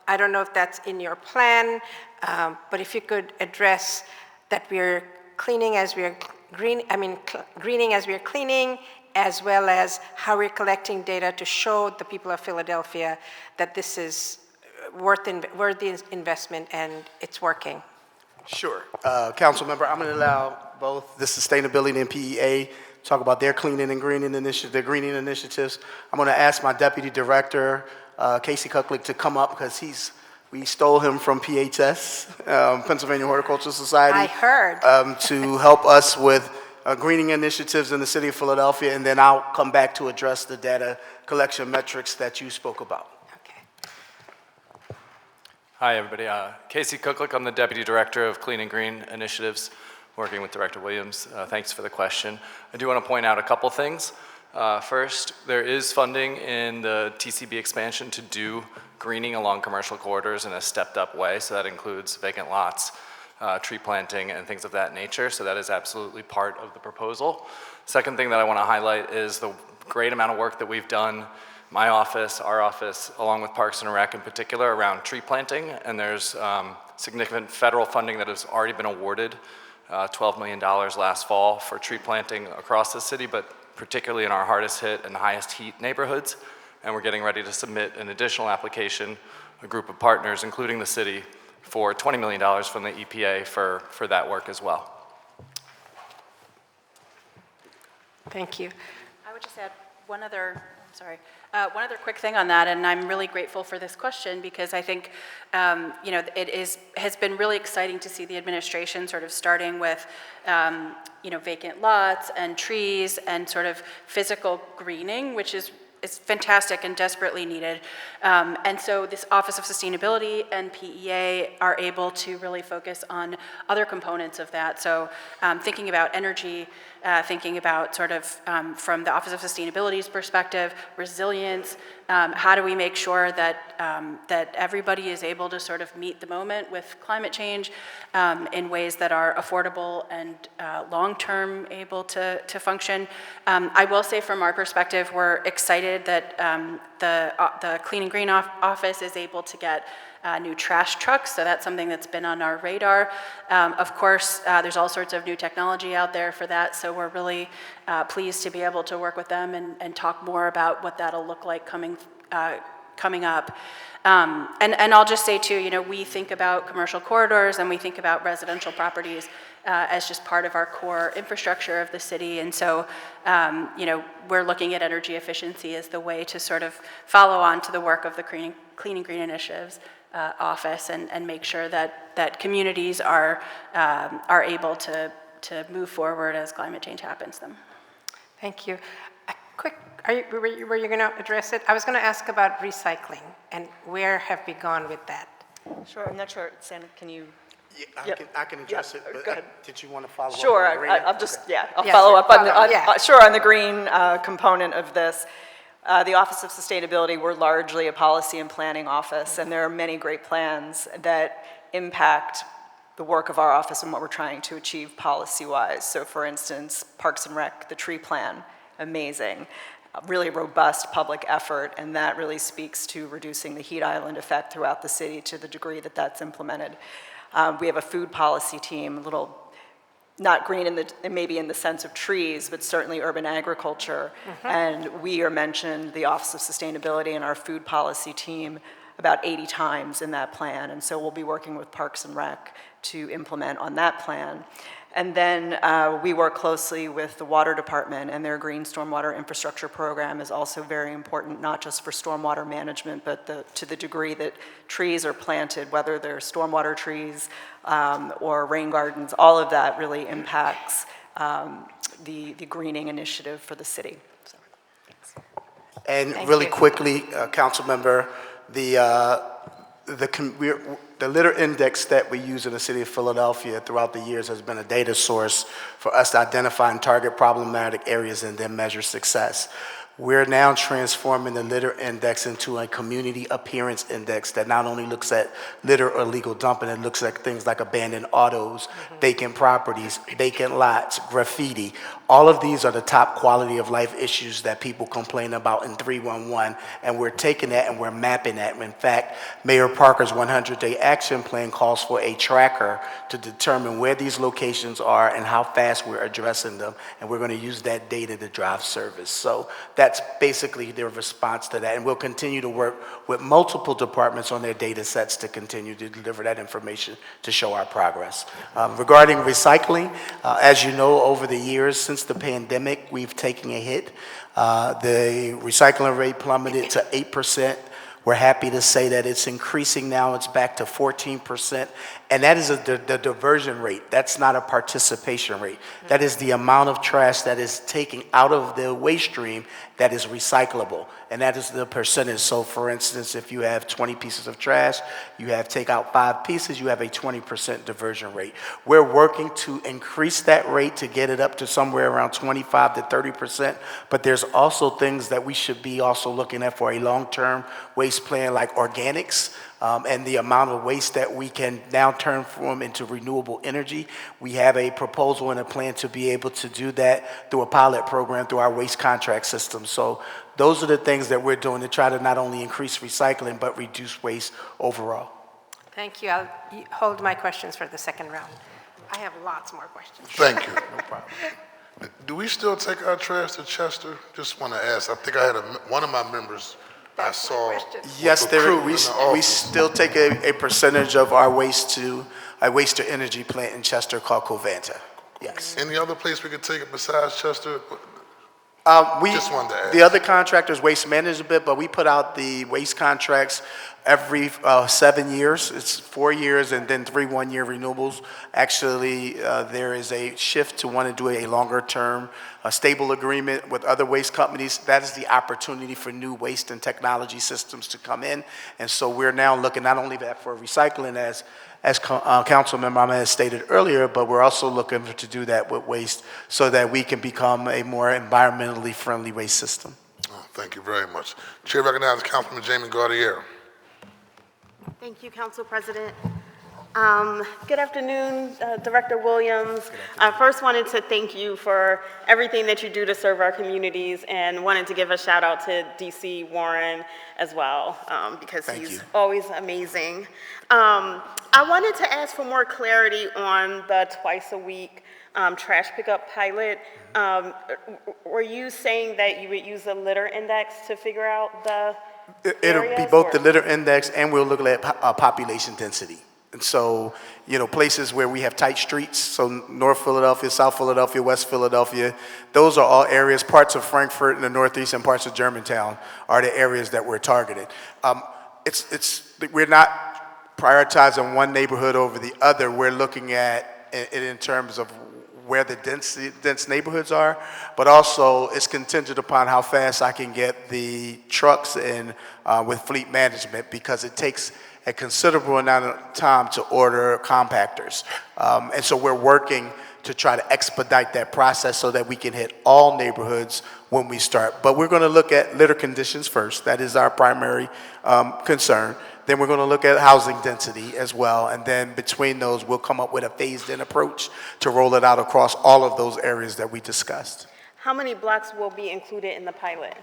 I don't know if that's in your plan, but if you could address that we're cleaning as we're greening as we're cleaning, as well as how we're collecting data to show the people of Philadelphia that this is worthy investment and it's working. Sure. Council member, I'm going to allow both the sustainability and PEA talk about their cleaning and greening initiative, their greening initiatives. I'm going to ask my deputy director, Casey Kucklick, to come up because we stole him from PHS, Pennsylvania Horticultural Society. I heard. To help us with greening initiatives in the city of Philadelphia, and then I'll come back to address the data collection metrics that you spoke about. Okay. Hi, everybody. Casey Kucklick. I'm the Deputy Director of Clean and Green Initiatives, working with Director Williams. Thanks for the question. I do want to point out a couple things. First, there is funding in the TCB expansion to do greening along commercial corridors in a stepped-up way, so that includes vacant lots, tree planting, and things of that nature, so that is absolutely part of the proposal. Second thing that I want to highlight is the great amount of work that we've done, my office, our office, along with Parks and Rec in particular, around tree planting, and there's significant federal funding that has already been awarded, $12 million last fall for tree planting across the city, but particularly in our hardest hit and highest heat neighborhoods, and we're getting ready to submit an additional application, a group of partners, including the city, for $20 million from the EPA for that work as well. Thank you. I would just add one other quick thing on that, and I'm really grateful for this question because I think, has been really exciting to see the administration sort of starting with, vacant lots and trees and sort of physical greening, which is fantastic and desperately needed. And so this Office of Sustainability and PEA are able to really focus on other components of that. So thinking about energy, thinking about sort of from the Office of Sustainability's perspective, resilience, how do we make sure that that everybody is able to sort of meet the moment with climate change in ways that are affordable and long-term able to function. I will say from our perspective, we're excited that the Clean and Green Office is able to get new trash trucks, so that's something that's been on our radar. Of course, there's all sorts of new technology out there for that, so we're really pleased to be able to work with them and talk more about what that'll look like coming up. And I'll just say too, we think about commercial corridors and we think about residential properties as just part of our core infrastructure of the city. And so, we're looking at energy efficiency as the way to sort of follow on to the work of the Clean and Green Initiatives office and make sure that communities are able to move forward as climate change happens to them. Thank you. A quick, were you going to address it? I was going to ask about recycling and where have we gone with that? Sure, I'm not sure, Santa, can you? Yeah, I can address it, but go ahead. did you want to follow up? Sure, on the green? I'll just, I'll Yes, follow up on yeah. on the green component of this. The Office of Sustainability, we're largely a policy and planning office, and there are many great plans that impact the work of our office and what we're trying to achieve policy-wise. So for instance, Parks and Rec, the tree plan, amazing. A really robust public effort, and that really speaks to reducing the heat island effect throughout the city to the degree that that's implemented. We have a food policy team, a little not green maybe in the sense of trees, but certainly urban agriculture. And we are mentioned, the Office of Sustainability and our food policy team, about 80 times in that plan. And so we'll be working with Parks and Rec to implement on that plan. And then we work closely with the Water Department, and their Green Stormwater Infrastructure Program is also very important, not just for stormwater management, but to the degree that trees are planted, whether they're stormwater trees or rain gardens, all of that really impacts the greening initiative for the city. So, thanks. And Thank really you. quickly, Councilmember the litter index that we use in the city of Philadelphia throughout the years has been a data source for us to identify and target problematic areas and then measure success. We're now transforming the litter index into a community appearance index that not only looks at litter or illegal dumping, it looks at things like abandoned autos, vacant properties, vacant lots, graffiti. All of these are the top quality of life issues that people complain about in 311, and we're taking that and we're mapping that. In fact, Mayor Parker's 100-day action plan calls for a tracker to determine where these locations are and how fast we're addressing them, and we're going to use that data to drive service. So that's basically their response to that, and we'll continue to work with multiple departments on their data sets to continue to deliver that information to show our progress. Regarding recycling, as you know, over the years since the pandemic, we've taken a hit. The recycling rate plummeted to 8%. We're happy to say that it's increasing now. It's back to 14%. And that is the diversion rate. That's not a participation rate. That is the amount of trash that is taken out of the waste stream that is recyclable. And that is the percentage. So for instance, if you have 20 pieces of trash, you take out 5 pieces, you have a 20% diversion rate. We're working to increase that rate to get it up to somewhere around 25 to 30%. But there's also things that we should be also looking at for a long-term waste plan like organics. And the amount of waste that we can now turn from into renewable energy. We have a proposal and a plan to be able to do that through a pilot program through our waste contract system. So those are the things that we're doing to try to not only increase recycling, but reduce waste overall. Thank you. I'll hold my questions for the second round. I have lots more questions. Thank you. No problem. Do we still take our trash to Chester? Just want to ask. I think I had one of my members I saw. Yes, with the crew in the we office. still take a percentage of our waste to a waste-to-energy plant in Chester called Covanta. Yes. Any other place we could take it besides Chester? We Just wanted to ask. The other contractors, Waste Management, but we put out the waste contracts every 7 years. It's 4 years and then 3 one-year renewables. Actually, there is a shift to want to do a longer-term, stable agreement with other waste companies. That is the opportunity for new waste and technology systems to come in. And so we're now looking not only for recycling as Councilmember Ahmed has stated earlier, but we're also looking to do that with waste so that we can become a more environmentally friendly waste system. Oh, thank you very much. Chair recognizes Councilman Jamie Gaudier. Thank you, Council President. Good afternoon, Director Williams. I first wanted to thank you for everything that you do to serve our communities and wanted to give a shout out to DC Warren as well because he's always amazing. I wanted to ask for more clarity on the twice a week trash pickup pilot. Were you saying that you would use a litter index to figure out the It'll be areas, both or? the litter index and we'll look at population density. And so, places where we have tight streets, so North Philadelphia, South Philadelphia, West Philadelphia, those are all areas, parts of Frankfurt in the Northeast and parts of Germantown are the areas that we're targeting. We're not prioritizing one neighborhood over the other. We're looking at it in terms of where the dense neighborhoods are, but also it's contingent upon how fast I can get the trucks in with fleet management because it takes a considerable amount of time to order compactors. And so we're working to try to expedite that process so that we can hit all neighborhoods when we start. But we're going to look at litter conditions first. That is our primary concern. Then we're going to look at housing density as well. And then between those, we'll come up with a phased-in approach to roll it out across all of those areas that we discussed. How many blocks will be included in the pilot?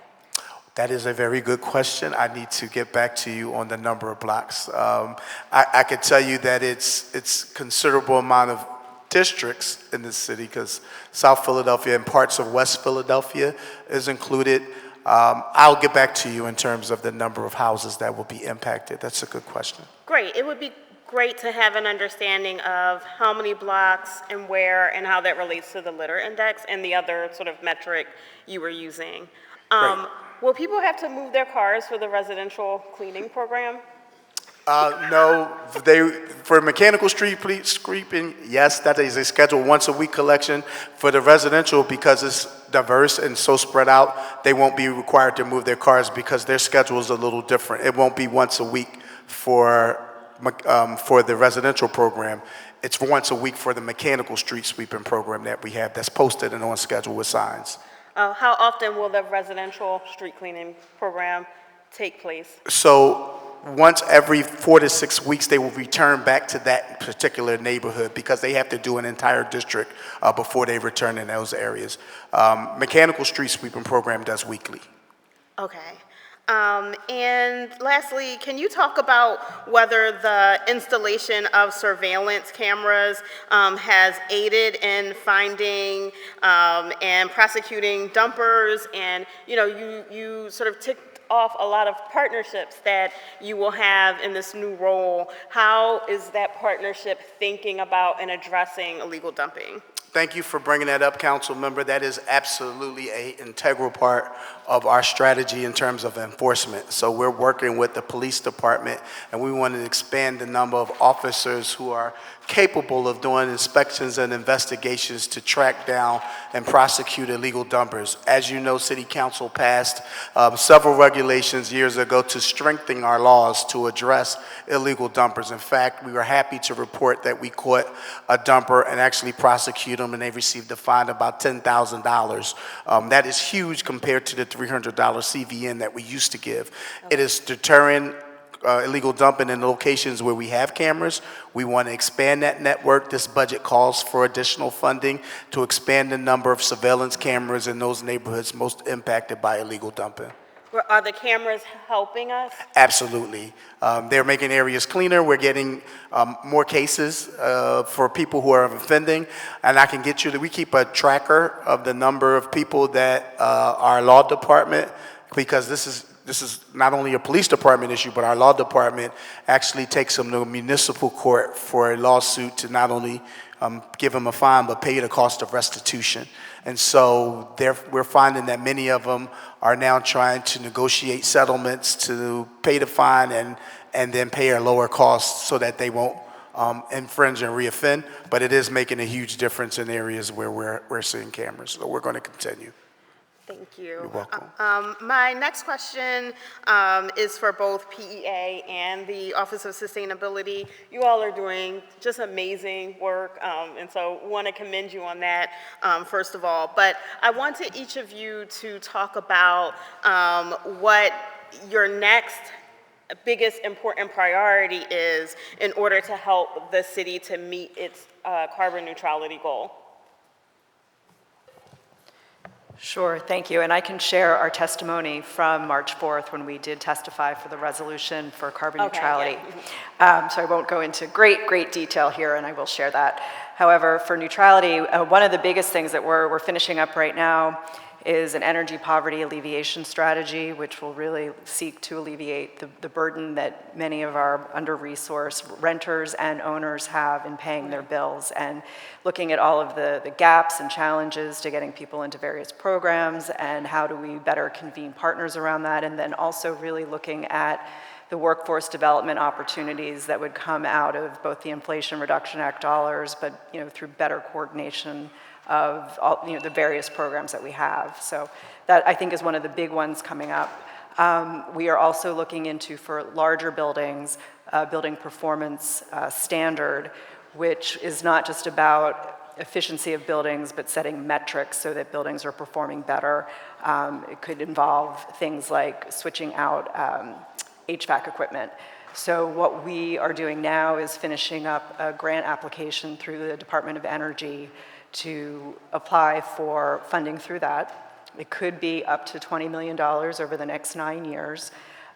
That is a very good question. I need to get back to you on the number of blocks. I can tell you that it's considerable amount of districts in the city because South Philadelphia and parts of West Philadelphia is included. I'll get back to you in terms of the number of houses that will be impacted. That's a good question. Great. It would be great to have an understanding of how many blocks and where and how that relates to the litter index and the other sort of metric you were using. Great. Will people have to move their cars for the residential cleaning program? No, for mechanical street sweeping, yes, that is a scheduled once a week collection. For the residential, because it's diverse and so spread out, they won't be required to move their cars because their schedule is a little different. It won't be once a week for the residential program. It's once a week for the mechanical street sweeping program that we have that's posted and on schedule with signs. How often will the residential street cleaning program take place? So once every 4 to 6 weeks, they will return back to that particular neighborhood because they have to do an entire district before they return in those areas. Mechanical street sweeping program does weekly. Okay. And lastly, can you talk about whether the installation of surveillance cameras has aided in finding and prosecuting dumpers? And, you know, you sort of ticked off a lot of partnerships that you will have in this new role. How is that partnership thinking about and addressing illegal dumping? Thank you for bringing that up, council member. That is absolutely an integral part of our strategy in terms of enforcement. So we're working with the police department, and we want to expand the number of officers who are capable of doing inspections and investigations to track down and prosecute illegal dumpers. As you know, City Council passed several regulations years ago to strengthen our laws to address illegal dumpers. In fact, we were happy to report that we caught a dumper and actually prosecuted them, and they received a fine of about $10,000. That is huge compared to the $300 CVN that we used to give. It is deterring illegal dumping in locations where we have cameras. We want to expand that network. This budget calls for additional funding to expand the number of surveillance cameras in those neighborhoods most impacted by illegal dumping. Are the cameras helping us? Absolutely. They're making areas cleaner. We're getting more cases for people who are offending. And I can get you that we keep a tracker of the number of people that our law department, because this is not only a police department issue, but our law department actually takes them to municipal court for a lawsuit to not only give them a fine, but pay the cost of restitution. And so we're finding that many of them are now trying to negotiate settlements to pay the fine and then pay a lower cost so that they won't infringe and reoffend. But it is making a huge difference in areas where we're seeing cameras. So we're going to continue. Thank you. You're welcome. My next question is for both PEA and the Office of Sustainability. You all are doing just amazing work, and so want to commend you on that, first of all. But I wanted each of you to talk about what your next biggest important priority is in order to help the city to meet its carbon neutrality goal. Sure, thank you. And I can share our testimony from March 4th when we did testify for the resolution for carbon neutrality. Yeah. So I won't go into great detail here, and I will share that. However, for neutrality, one of the biggest things that we're finishing up right now is an energy poverty alleviation strategy, which will really seek to alleviate the burden that many of our under-resourced renters and owners have in paying their bills, and looking at all of the gaps and challenges to getting people into various programs, and how do we better convene partners around that, and then also really looking at the workforce development opportunities that would come out of both the Inflation Reduction Act dollars, but through better coordination of all, the various programs that we have. So that, I think, is one of the big ones coming up. We are also looking into, for larger buildings, building performance standard, which is not just about efficiency of buildings, but setting metrics so that buildings are performing better. It could involve things like switching out HVAC equipment. So what we are doing now is finishing up a grant application through the Department of Energy to apply for funding through that. It could be up to $20 million over the next 9 years.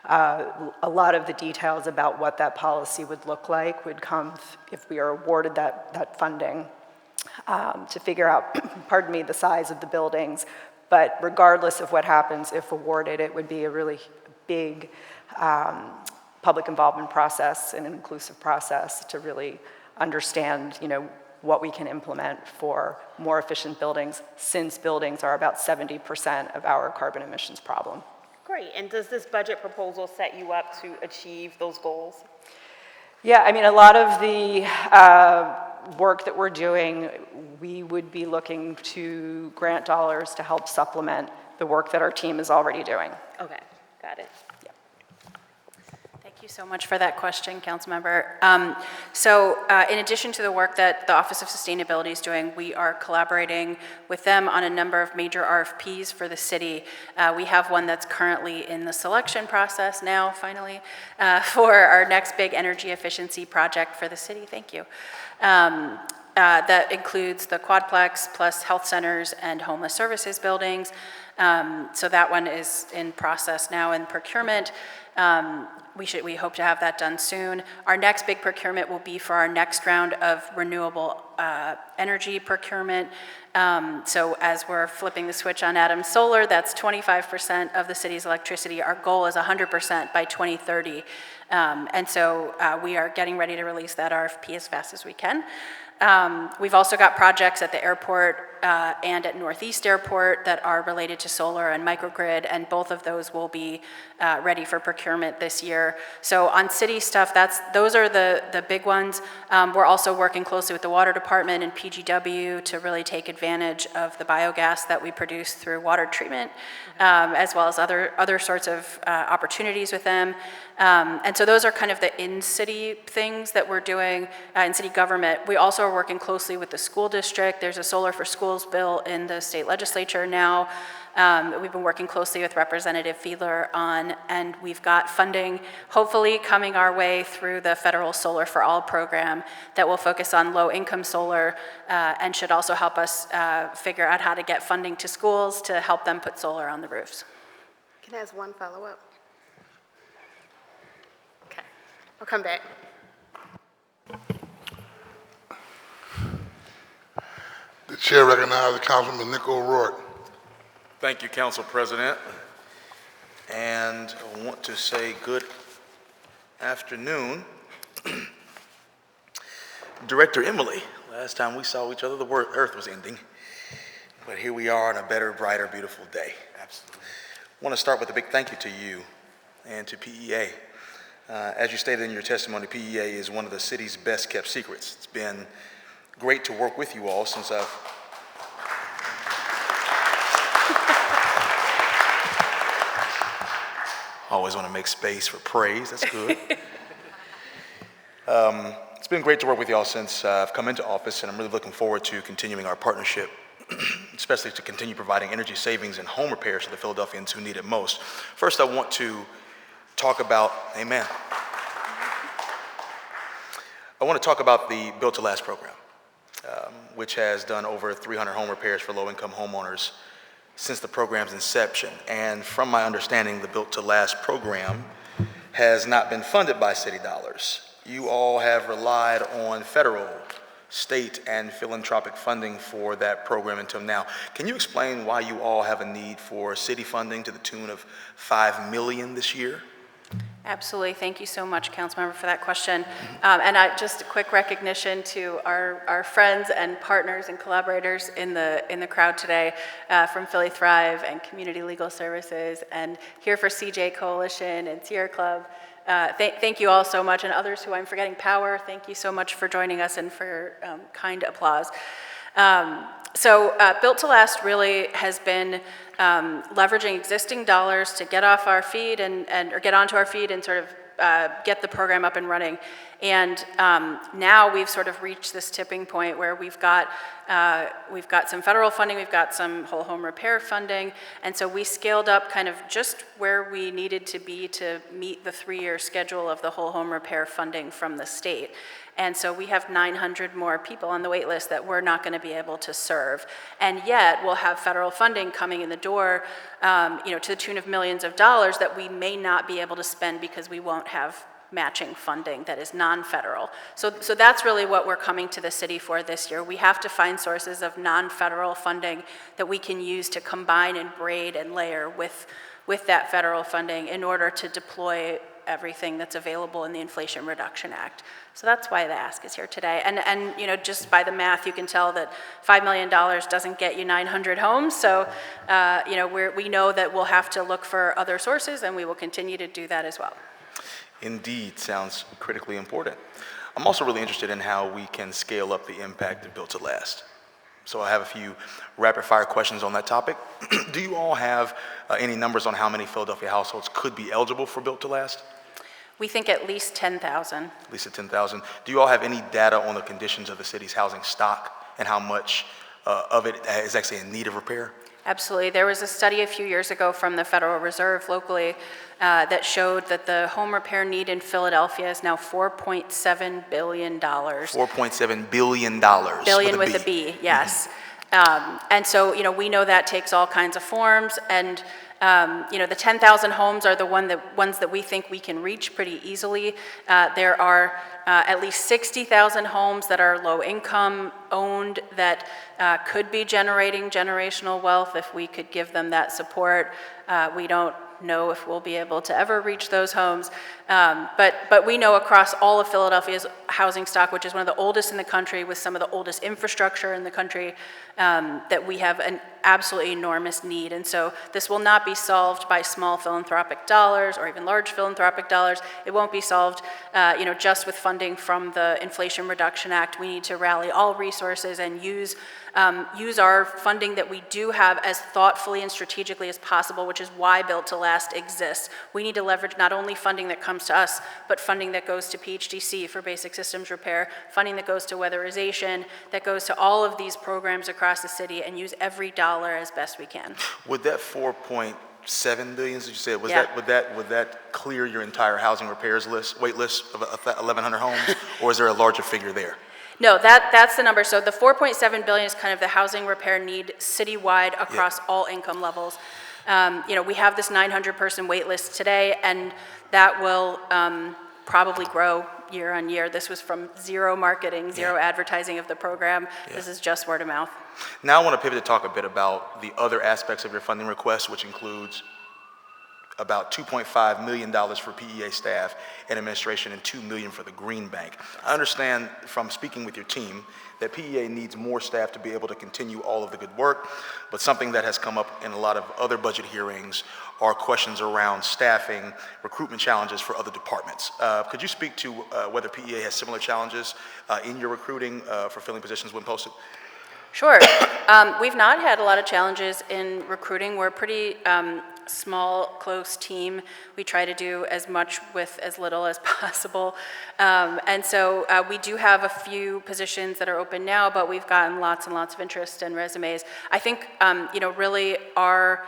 A lot of the details about what that policy would look like would come if we are awarded that funding to figure out, pardon me, the size of the buildings. But regardless of what happens, if awarded, it would be a really big public involvement process and an inclusive process to really understand, what we can implement for more efficient buildings, since buildings are about 70% of our carbon emissions problem. Great. And does this budget proposal set you up to achieve those goals? Yeah, I mean, a lot of the work that we're doing, we would be looking to grant dollars to help supplement the work that our team is already doing. Okay, got it. Thank you so much for that question, Councilmember. In addition to the work that the Office of Sustainability is doing, we are collaborating with them on a number of major RFPs for the city. We have one that's currently in the selection process now, finally, for our next big energy efficiency project for the city. Thank you. That includes the Quadplex plus health centers and homeless services buildings. So that one is in process now in procurement. We hope to have that done soon. Our next big procurement will be for our next round of renewable energy procurement. So as we're flipping the switch on Adams Solar, that's 25% of the city's electricity. Our goal is 100% by 2030. We are getting ready to release that RFP as fast as we can. We've also got projects at the airport and at Northeast Airport that are related to solar and microgrid, and both of those will be ready for procurement this year. So on city stuff, those are the big ones. We're also working closely with the water department and PGW to really take advantage of the biogas that we produce through water treatment, as well as other sorts of opportunities with them. And so those are kind of the in-city things that we're doing in city government. We also are working closely with the school district. There's a Solar for Schools bill in the state legislature now. We've been working closely with Representative Fiedler on, and we've got funding hopefully coming our way through the federal Solar for All program that will focus on low-income solar and should also help us figure out how to get funding to schools to help them put solar on the roofs. Can I ask one follow-up? Okay, I'll come back. The chair recognizes Councilman Nick O'Rourke. Thank you, Council President. And I want to say good afternoon. Director Emily, last time we saw each other, the earth was ending. But here we are on a better, brighter, beautiful day. Absolutely. I want to start with a big thank you to you and to PEA. As you stated in your testimony, PEA is one of the city's best kept secrets. It's been great to work with you all since I've always want to make space for praise. That's good. It's been great to work with you all since I've come into office, and I'm really looking forward to continuing our partnership, especially to continue providing energy savings and home repairs to the Philadelphians who need it most. First, I want to talk about, amen. I want to talk about the Built to Last program, which has done over 300 home repairs for low-income homeowners since the program's inception. And from my understanding, the Built to Last program has not been funded by city dollars. You all have relied on federal, state, and philanthropic funding for that program until now. Can you explain why you all have a need for city funding to the tune of $5 million this year? Absolutely. Thank you so much, Councilmember, for that question. Just a quick recognition to our friends and partners and collaborators in the crowd today from Philly Thrive and Community Legal Services, and here for CJ Coalition and Sierra Club. Thank you all so much, and others who I'm forgetting, Power, thank you so much for joining us and for your kind applause. Built to Last really has been leveraging existing dollars to get off our feet or get onto our feet and sort of get the program up and running. And now we've sort of reached this tipping point where we've got some federal funding, we've got some whole home repair funding, and so we scaled up kind of just where we needed to be to meet the 3-year schedule of the whole home repair funding from the state. And so we have 900 more people on the wait list that we're not going to be able to serve. And yet we'll have federal funding coming in the door, to the tune of millions of dollars that we may not be able to spend because we won't have matching funding that is non-federal. So that's really what we're coming to the city for this year. We have to find sources of non-federal funding that we can use to combine and braid and layer with that federal funding in order to deploy everything that's available in the Inflation Reduction Act. So that's why the ask is here today. And you know, just by the math, you can tell that $5 million doesn't get you 900 homes. So, you know, we know that we'll have to look for other sources, and we will continue to do that as well. Indeed, sounds critically important. I'm also really interested in how we can scale up the impact of Built to Last. So I have a few rapid fire questions on that topic. Do you all have any numbers on how many Philadelphia households could be eligible for Built to Last? We think at least 10,000. At least at 10,000. Do you all have any data on the conditions of the city's housing stock and how much of it is actually in need of repair? Absolutely. There was a study a few years ago from the Federal Reserve locally that showed that the home repair need in Philadelphia is now $4.7 billion. $4.7 billion. Billion with a B, yes. And so, you know, we know that takes all kinds of forms, and you know, the 10,000 homes are the ones that we think we can reach pretty easily. There are at least 60,000 homes that are low income owned that could be generating generational wealth if we could give them that support. We don't know if we'll be able to ever reach those homes, but we know across all of Philadelphia's housing stock, which is one of the oldest in the country with some of the oldest infrastructure in the country, that we have an absolutely enormous need. And so this will not be solved by small philanthropic dollars or even large philanthropic dollars. It won't be solved you know, just with funding from the Inflation Reduction Act. We need to rally all resources and use our funding that we do have as thoughtfully and strategically as possible, which is why Built to Last exists. We need to leverage not only funding that comes to us, but funding that goes to PHDC for basic systems repair, funding that goes to weatherization, that goes to all of these programs across the city, and use every dollar as best we can. Would that 4.7 billion, as you said, would Yeah. that clear your entire housing repairs wait list of 1,100 homes, or is there a larger figure there? No, that's the number. So the 4.7 billion is kind of the housing repair need citywide across all income levels. You know, we have this 900-person wait list today, and that will probably grow year on year. This was from zero marketing, zero advertising of the program. This is just word of mouth. Now I want to pivot to talk a bit about the other aspects of your funding request, which includes about $2.5 million for PEA staff and administration and $2 million for the Green Bank. I understand from speaking with your team that PEA needs more staff to be able to continue all of the good work, but something that has come up in a lot of other budget hearings are questions around staffing, recruitment challenges for other departments. Could you speak to whether PEA has similar challenges in your recruiting for filling positions when posted? Sure. We've not had a lot of challenges in recruiting. We're a pretty small, close team. We try to do as much with as little as possible. And so we do have a few positions that are open now, but we've gotten lots and lots of interest and resumes. I think, you know, really our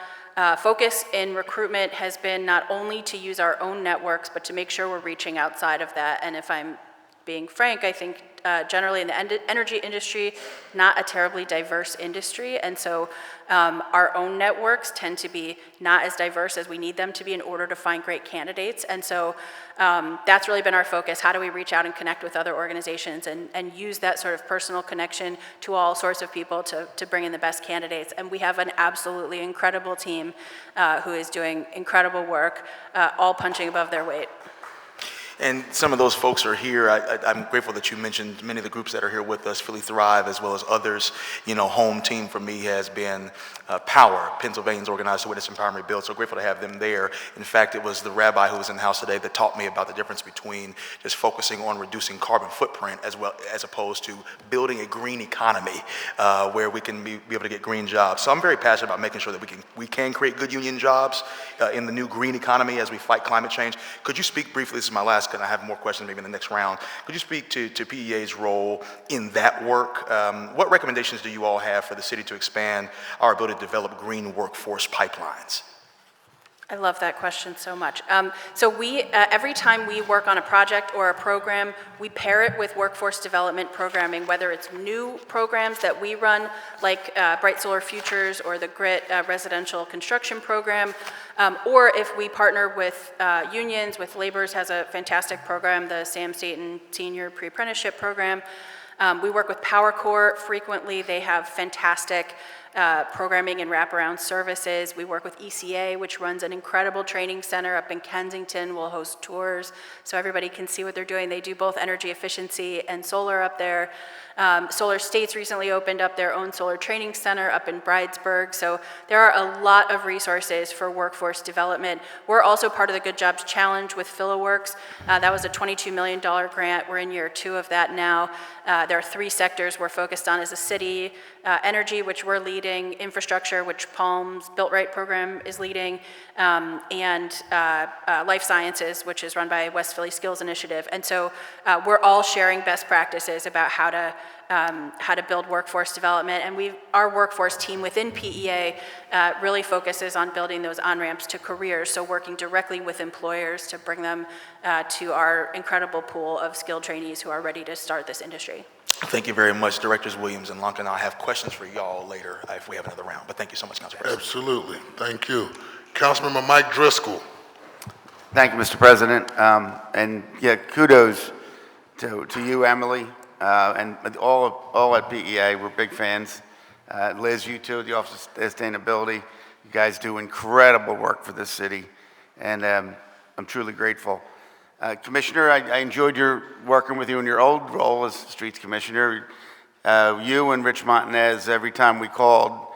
focus in recruitment has been not only to use our own networks, but to make sure we're reaching outside of that. And if I'm being frank, I think generally in the energy industry, not a terribly diverse industry, and so our own networks tend to be not as diverse as we need them to be in order to find great candidates, and so that's really been our focus. How do we reach out and connect with other organizations and use that sort of personal connection to all sorts of people to bring in the best candidates? And we have an absolutely incredible team who is doing incredible work, all punching above their weight. And some of those folks are here. I'm grateful that you mentioned many of the groups that are here with us, Philly Thrive, as well as others. You know, home team for me has been POWER, Pennsylvania's Organized to Witness Empower and Rebuild. So grateful to have them there. In fact, it was the rabbi who was in the house today that taught me about the difference between just focusing on reducing carbon footprint as opposed to building a green economy where we can be able to get green jobs. So I'm very passionate about making sure that we can create good union jobs in the new green economy as we fight climate change. Could you speak briefly, this is my last, and I have more questions maybe in the next round. Could you speak to PEA's role in that work? What recommendations do you all have for the city to expand our ability to develop green workforce pipelines? I love that question so much. So we, every time we work on a project or a program, we pair it with workforce development programming, whether it's new programs that we run, like Bright Solar Futures or the GRIT residential construction program, or if we partner with unions, with Labor's has a fantastic program, the Sam Staten Senior Pre-Apprenticeship Program. We work with PowerCorps frequently. They have fantastic programming and wraparound services. We work with ECA, which runs an incredible training center up in Kensington. We'll host tours so everybody can see what they're doing. They do both energy efficiency and solar up there. Solar States recently opened up their own solar training center up in Bridesburg. So there are a lot of resources for workforce development. We're also part of the Good Jobs Challenge with PhilaWorks. That was a $22 million grant. We're in year 2 of that now. There are 3 sectors we're focused on as a city: energy, which we're leading; infrastructure, which Palm's Built Right program is leading; and life sciences, which is run by West Philly Skills Initiative. And so we're all sharing best practices about how to build workforce development. And our workforce team within PEA really focuses on building those on-ramps to careers, so working directly with employers to bring them to our incredible pool of skilled trainees who are ready to start this industry. Thank you very much, Directors Williams and Lunkin. I'll have questions for y'all later if we have another round, but thank you so much, Council President. Absolutely. Thank you. Councilmember Mike Driscoll. Thank you, Mr. President. And yeah, kudos to you, Emily, and all at PEA. We're big fans. Liz, you too, the Office of Sustainability. You guys do incredible work for this city, and I'm truly grateful. Commissioner, I enjoyed working with you in your old role as Streets Commissioner. You and Rich Montanez, every time we called,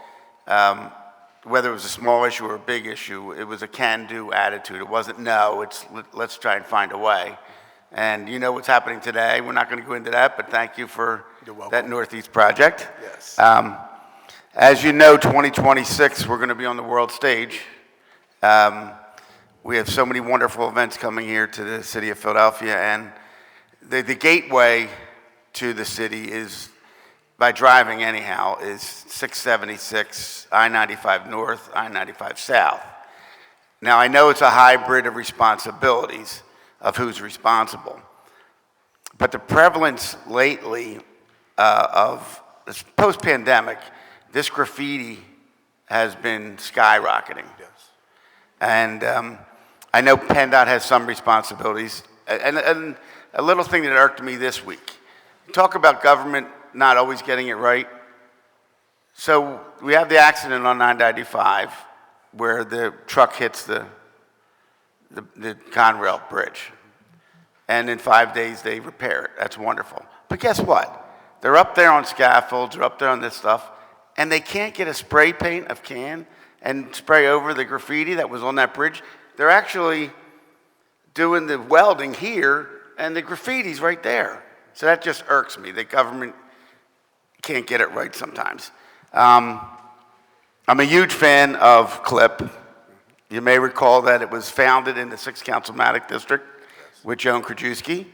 whether it was a small issue or a big issue, it was a can-do attitude. It wasn't no, it's let's try and find a way. And you know what's happening today. We're not going to go into that, but thank you for that Northeast project. Yes. As you know, 2026, we're going to be on the world stage. We have so many wonderful events coming here to the city of Philadelphia, and the gateway to the city is, by driving anyhow, is 676, I-95 North, I-95 South. Now, I know it's a hybrid of responsibilities of who's responsible, but the prevalence lately of this post-pandemic, this graffiti has been skyrocketing. Yes. And I know PennDOT has some responsibilities. And a little thing that irked me this week, talk about government not always getting it right. So we have the accident on 995 where the truck hits the Conrail bridge. And in 5 days they repair it. That's wonderful. But guess what? They're up there on scaffolds, they're up there on this stuff, and they can't get a spray paint of can and spray over the graffiti that was on that bridge. They're actually doing the welding here, and the graffiti's right there. So that just irks me. The government can't get it right sometimes. I'm a huge fan of CLIP. You may recall that it was founded in the 6th Councilmanic District with Joan Krajewski.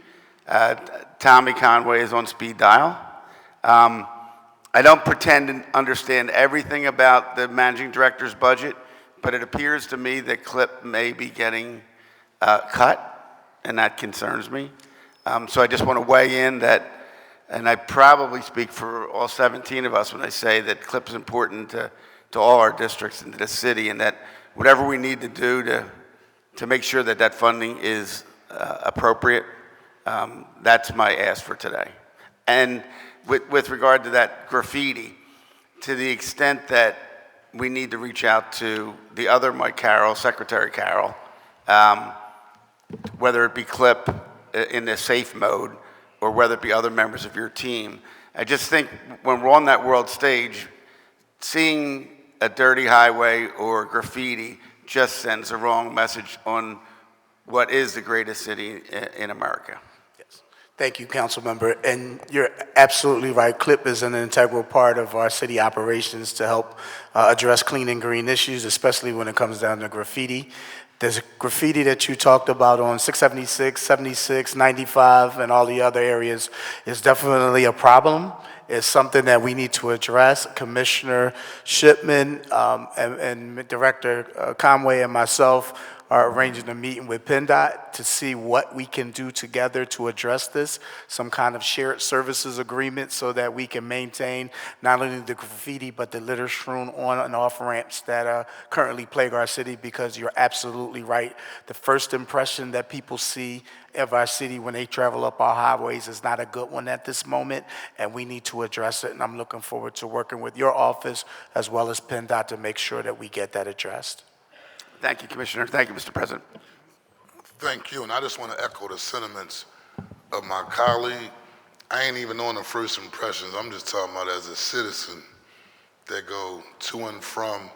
Tommy Conway is on speed dial. I don't pretend to understand everything about the managing director's budget, but it appears to me that CLIP may be getting cut, and that concerns me. So I just want to weigh in that, and I probably speak for all 17 of us when I say that CLIP is important to all our districts and to the city, and that whatever we need to do to make sure that that funding is appropriate, that's my ask for today. And with regard to that graffiti, to the extent that we need to reach out to the other Mike Carroll, Secretary Carroll, whether it be CLIP in the safe mode or whether it be other members of your team. I just think when we're on that world stage, seeing a dirty highway or graffiti just sends the wrong message on what is the greatest city in America. Yes. Thank you, Councilmember. And you're absolutely right. CLIP is an integral part of our city operations to help address clean and green issues, especially when it comes down to graffiti. There's graffiti that you talked about on 676, 76, 95, and all the other areas is definitely a problem. It's something that we need to address. Commissioner Shipman and Director Conway and myself are arranging a meeting with PennDOT to see what we can do together to address this, some kind of shared services agreement so that we can maintain not only the graffiti but the litter strewn on and off ramps that currently plague our city, because you're absolutely right. The first impression that people see of our city when they travel up our highways is not a good one at this moment, and we need to address it, and I'm looking forward to working with your office as well as PennDOT to make sure that we get that addressed. Thank you, Commissioner. Thank you, Mr. President. Thank you, and I just want to echo the sentiments of my colleague. I ain't even on the first impressions. I'm just talking about as a citizen that go to and from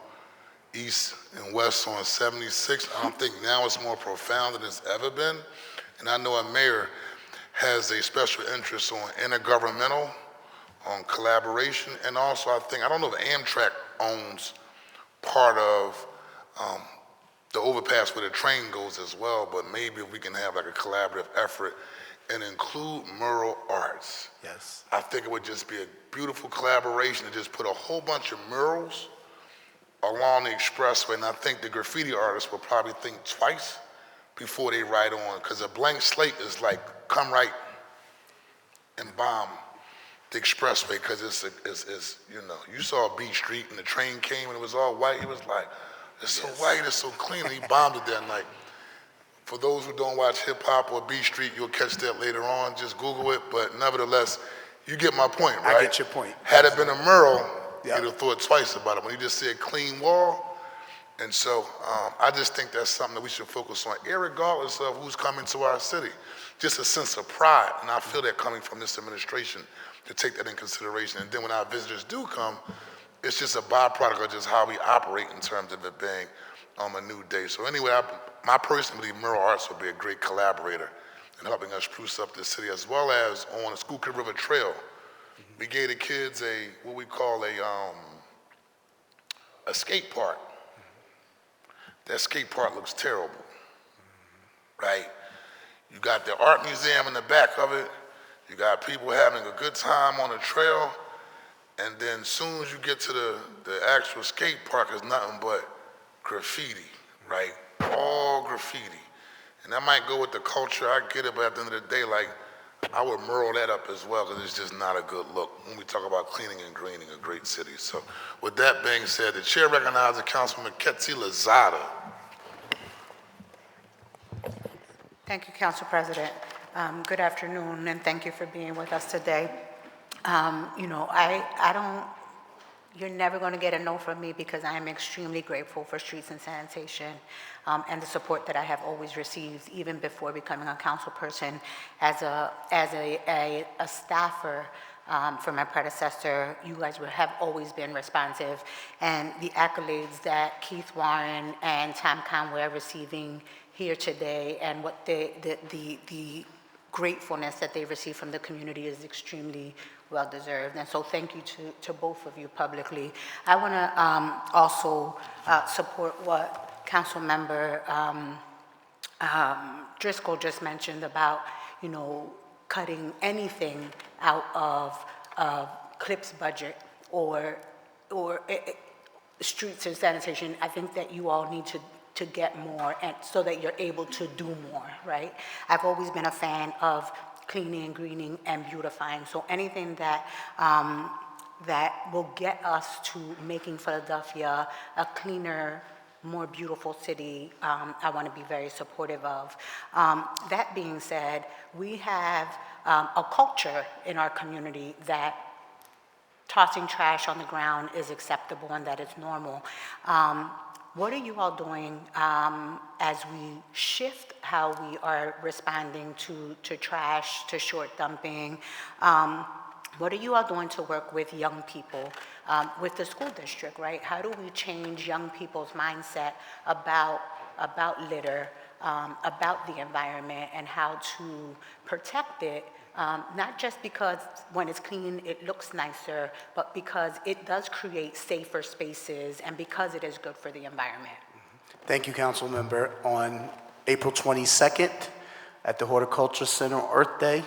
east and west on 76. I don't think now it's more profound than it's ever been. And I know a mayor has a special interest on intergovernmental, on collaboration, and also I don't know if Amtrak owns part of the overpass where the train goes as well, but maybe if we can have like a collaborative effort and include mural arts. Yes. I think it would just be a beautiful collaboration to just put a whole bunch of murals along the expressway, and I think the graffiti artists will probably think twice before they write on, because a blank slate is like, come right and bomb the expressway, because it's, you know, you saw B Street and the train came and it was all white. It was like, it's so white, it's so clean, and he bombed it that night. For those who don't watch hip hop or B Street, you'll catch that later on. Just Google it, but nevertheless, you get my point, right? I get your point. Had it been a mural, Yeah. you'd have thought twice about it. When you just said clean wall, and so I just think that's something that we should focus on, irregardless of who's coming to our city. Just a sense of pride, and I feel that coming from this administration to take that in consideration. And then when our visitors do come, it's just a byproduct of just how we operate in terms of it being a new day. So anyway, my personally believe mural arts will be a great collaborator in helping us spruce up the city, as well as on the Schuylkill River Trail. We gave the kids what we call a skate park. That skate park looks terrible, right? You got the art museum in the back of it. You got people having a good time on the trail. And then as soon as you get to the actual skate park, it's nothing but graffiti, right? All graffiti. And that might go with the culture, I get it, but at the end of the day, like, I would mural that up as well, because it's just not a good look when we talk about cleaning and greening a great city. So with that being said, the chair recognizes Councilman Ketsi Lozada. Thank you, Council President. Good afternoon, and thank you for being with us today. You know, you're never going to get a no from me, because I am extremely grateful for Streets and Sanitation and the support that I have always received, even before becoming a council person. As a staffer for my predecessor, you guys have always been responsive, and the accolades that Keith Warren and Tom Conway are receiving here today, and what the gratefulness that they receive from the community is extremely well-deserved. And so thank you to both of you publicly. I want to also support what Council Member Driscoll just mentioned about, you know, cutting anything out of CLIP's budget or Streets and Sanitation. I think that you all need to get more, and so that you're able to do more, right? I've always been a fan of cleaning and greening and beautifying. So anything that that will get us to making Philadelphia a cleaner, more beautiful city, I want to be very supportive of. That being said, we have a culture in our community that tossing trash on the ground is acceptable and that it's normal. What are you all doing as we shift how we are responding to trash, to short dumping? What are you all doing to work with young people, with the school district, right? How do we change young people's mindset about litter, about the environment, and how to protect it? Not just because when it's clean, it looks nicer, but because it does create safer spaces and because it is good for the environment. Thank you, Council Member. On April 22nd at the Horticulture Center Earth Day,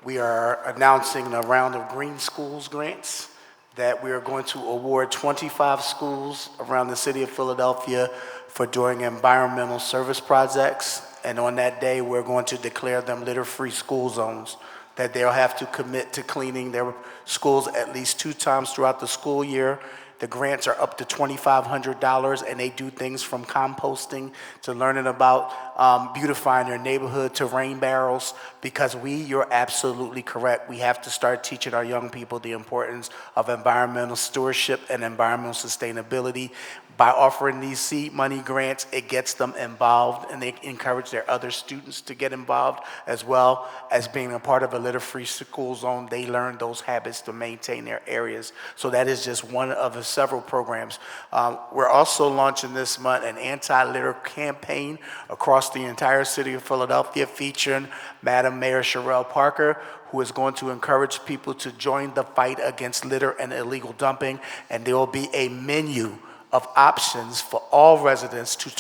we are announcing a round of Green Schools grants that we are going to award 25 schools around the city of Philadelphia for doing environmental service projects. And on that day, we're going to declare them litter-free school zones, that they'll have to commit to cleaning their schools at least 2 times throughout the school year. The grants are up to $2,500, and they do things from composting to learning about beautifying their neighborhood to rain barrels, because you're absolutely correct. We have to start teaching our young people the importance of environmental stewardship and environmental sustainability. By offering these seed money grants, it gets them involved, and they encourage their other students to get involved, as well as being a part of a litter-free school zone. They learn those habits to maintain their areas. So that is just one of the several programs. We're also launching this month an anti-litter campaign across the entire city of Philadelphia, featuring Madam Mayor Sherelle Parker, who is going to encourage people to join the fight against litter and illegal dumping. And there will be a menu of options for all residents to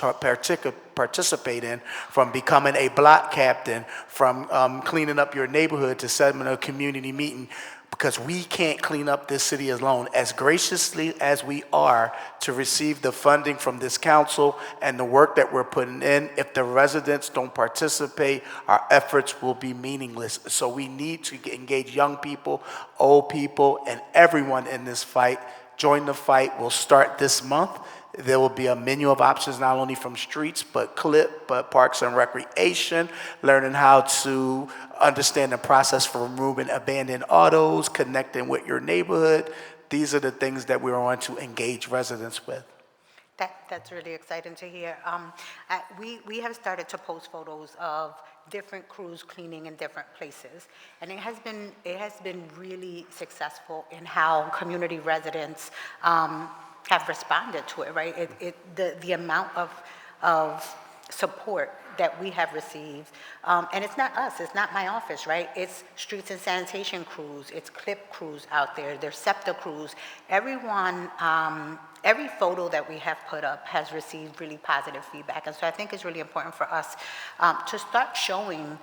participate in, from becoming a block captain, from cleaning up your neighborhood to setting a community meeting, because we can't clean up this city alone. As graciously as we are to receive the funding from this council and the work that we're putting in, if the residents don't participate, our efforts will be meaningless. So we need to engage young people, old people, and everyone in this fight. Join the fight. We'll start this month. There will be a menu of options, not only from streets, but CLIP, but Parks and Recreation, learning how to understand the process for removing abandoned autos, connecting with your neighborhood. These are the things that we want to engage residents with. That's really exciting to hear. We have started to post photos of different crews cleaning in different places, and it has been really successful in how community residents have responded to it. Right, the amount of support that we have received, and it's not us, it's not my office, right? It's streets and sanitation crews, it's CLIP crews out there, there's SEPTA crews. Everyone, every photo that we have put up has received really positive feedback, and so I think it's really important for us to start showing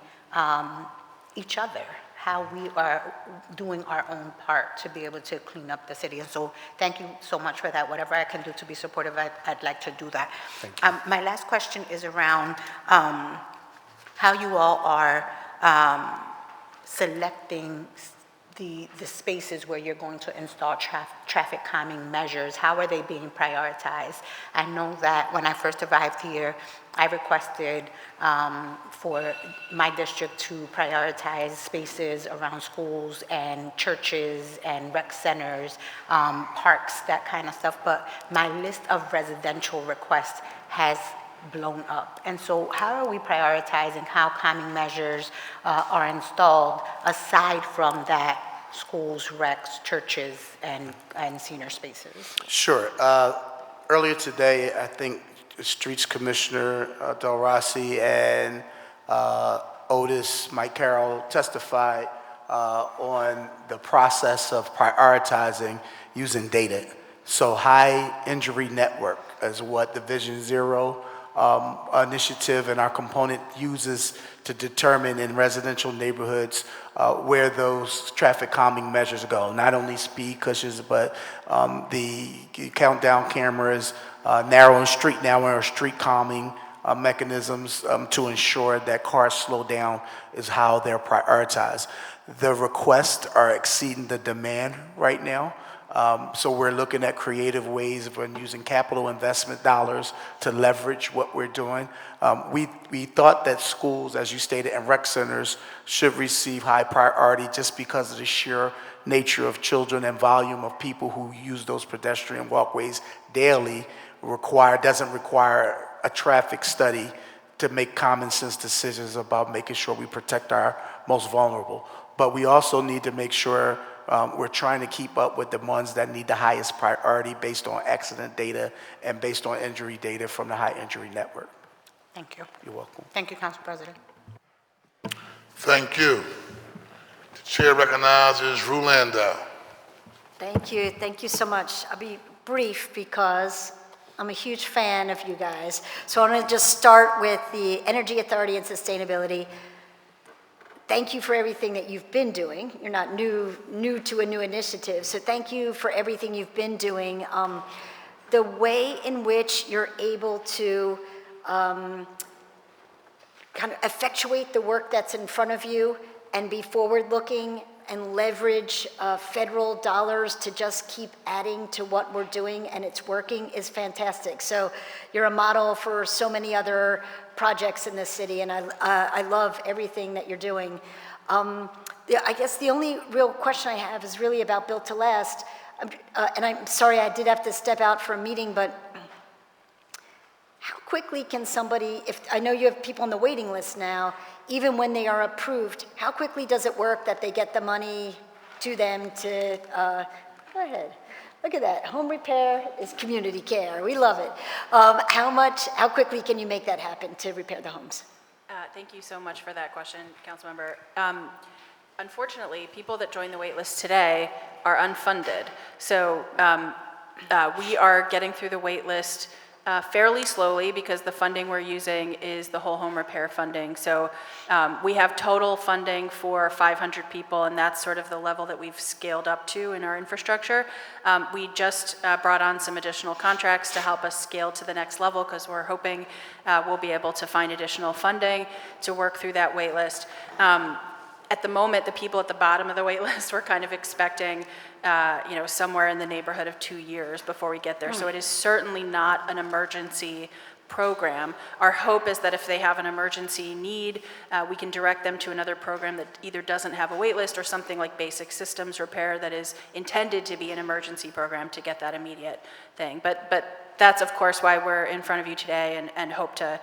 each other how we are doing our own part to be able to clean up the city. And so thank you so much for that. Whatever I can do to be supportive, I'd like to do that. My last question is around how you all are selecting the spaces where you're going to install traffic calming measures. How are they being prioritized? I know that when I first arrived here, I requested for my district to prioritize spaces around schools and churches and rec centers, parks, that kind of stuff. But my list of residential requests has blown up. And so how are we prioritizing how calming measures are installed aside from that schools, recs, churches, and senior spaces? Sure. Earlier today, I think Streets Commissioner Del Rossi and Otis, Mike Carroll testified on the process of prioritizing using data. So high injury network is what the Vision Zero initiative and our component uses to determine in residential neighborhoods where those traffic calming measures go. Not only speed cushions, but the countdown cameras, narrow street calming mechanisms to ensure that cars slow down is how they're prioritized. The requests are exceeding the demand right now. So we're looking at creative ways of using capital investment dollars to leverage what we're doing. We thought that schools, as you stated, and rec centers should receive high priority just because of the sheer nature of children and volume of people who use those pedestrian walkways daily. Doesn't require a traffic study to make common sense decisions about making sure we protect our most vulnerable. But we also need to make sure we're trying to keep up with the ones that need the highest priority based on accident data and based on injury data from the high injury network. Thank you. You're welcome. Thank you, Council President. Thank you. The chair recognizes Rue Landau. Thank you. Thank you so much. I'll be brief because I'm a huge fan of you guys. So I'm going to just start with the Energy Authority and sustainability. Thank you for everything that you've been doing. You're not new to a new initiative, so thank you for everything you've been doing. the way in which you're able to kind of effectuate the work that's in front of you and be forward-looking and leverage federal dollars to just keep adding to what we're doing and it's working is fantastic. So you're a model for so many other projects in this city, and I love everything that you're doing. I guess the only real question I have is really about Built to Last. And I'm sorry, I did have to step out for a meeting, but how quickly can somebody, if I know you have people on the waiting list now, even when they are approved, how quickly does it work that they get the money to them to, go ahead, look at that, home repair is community care, we love it. How quickly can you make that happen to repair the homes? Thank you so much for that question, Councilmember. Unfortunately, people that join the wait list today are unfunded. So we are getting through the wait list fairly slowly because the funding we're using is the whole home repair funding. So we have total funding for 500 people, and that's sort of the level that we've scaled up to in our infrastructure. We just brought on some additional contracts to help us scale to the next level because we're hoping we'll be able to find additional funding to work through that wait list. At the moment, the people at the bottom of the wait list, we're kind of expecting, somewhere in the neighborhood of 2 years before we get there. So it is certainly not an emergency program. Our hope is that if they have an emergency need, we can direct them to another program that either doesn't have a wait list or something like basic systems repair that is intended to be an emergency program to get that immediate thing. But that's, of course, why we're in front of you today and hope to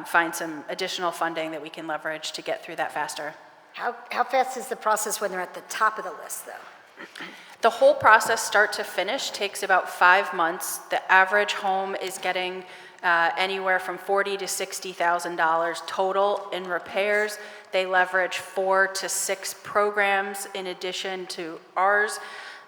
find some additional funding that we can leverage to get through that faster. How fast is the process when they're at the top of the list, though? The whole process, start to finish, takes about 5 months. The average home is getting anywhere from $40,000 to $60,000 total in repairs. They leverage 4 to 6 programs in addition to ours.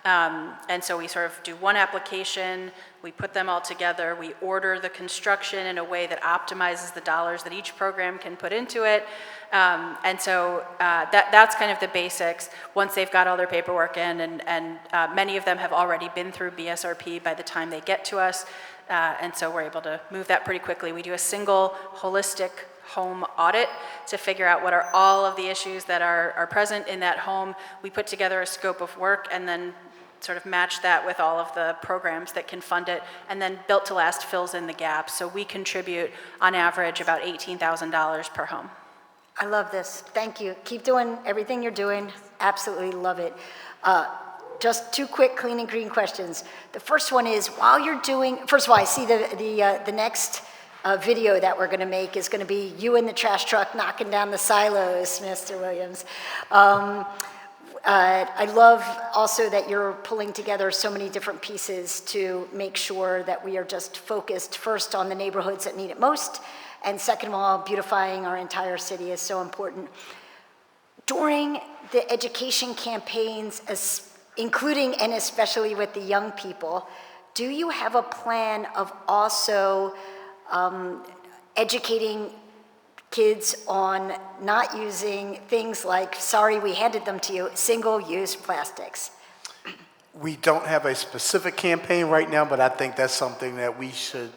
And so we sort of do one application, we put them all together, we order the construction in a way that optimizes the dollars that each program can put into it. And so that's kind of the basics. Once they've got all their paperwork in, and many of them have already been through BSRP by the time they get to us, and so we're able to move that pretty quickly. We do a single holistic home audit to figure out what are all of the issues that are present in that home. We put together a scope of work and then sort of match that with all of the programs that can fund it, and then Built to Last fills in the gaps. So we contribute, on average, about $18,000 per home. I love this. Thank you. Keep doing everything you're doing. Absolutely love it. Just 2 quick Clean and Green questions. The first one is, while you're doing, first of all, I see the next video that we're going to make is going to be you in the trash truck knocking down the silos, Mr. Williams. I love also that you're pulling together so many different pieces to make sure that we are just focused first on the neighborhoods that need it most, and second of all, beautifying our entire city is so important. During the education campaigns, including and especially with the young people, do you have a plan of also educating kids on not using things like, sorry, we handed them to you, single-use plastics? We don't have a specific campaign right now, but I think that's something that we should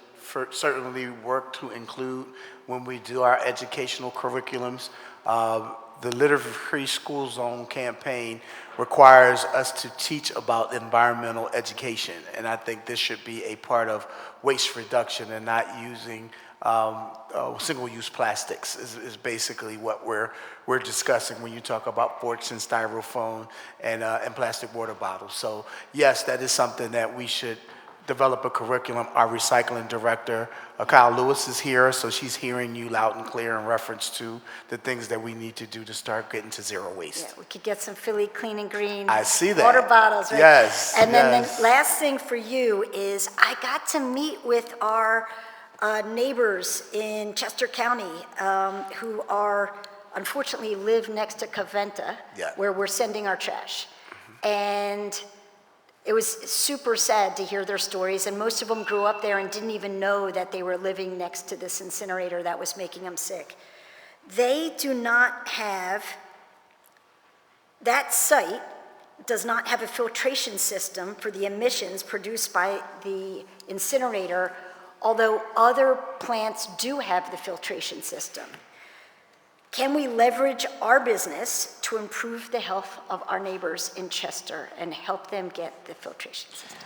certainly work to include when we do our educational curriculums. The Litter-Free School Zone campaign requires us to teach about environmental education, and I think this should be a part of waste reduction and not using single-use plastics is basically what we're discussing when you talk about forks and styrofoam and plastic water bottles. So yes, that is something that we should develop a curriculum. Our recycling director, Kyle Lewis, is here, so she's hearing you loud and clear in reference to the things that we need to do to start getting to zero waste. Yeah, we could get some Philly Clean and Green I see that. water bottles, right? Yes. And then yes. the last thing for you is I got to meet with our neighbors in Chester County who are, unfortunately, live next to Coventa, where we're sending our trash. And it was super sad to hear their stories, and most of them grew up there and didn't even know that they were living next to this incinerator that was making them sick. They do not have that site does not have a filtration system for the emissions produced by the incinerator, although other plants do have the filtration system. Can we leverage our business to improve the health of our neighbors in Chester and help them get the filtration system?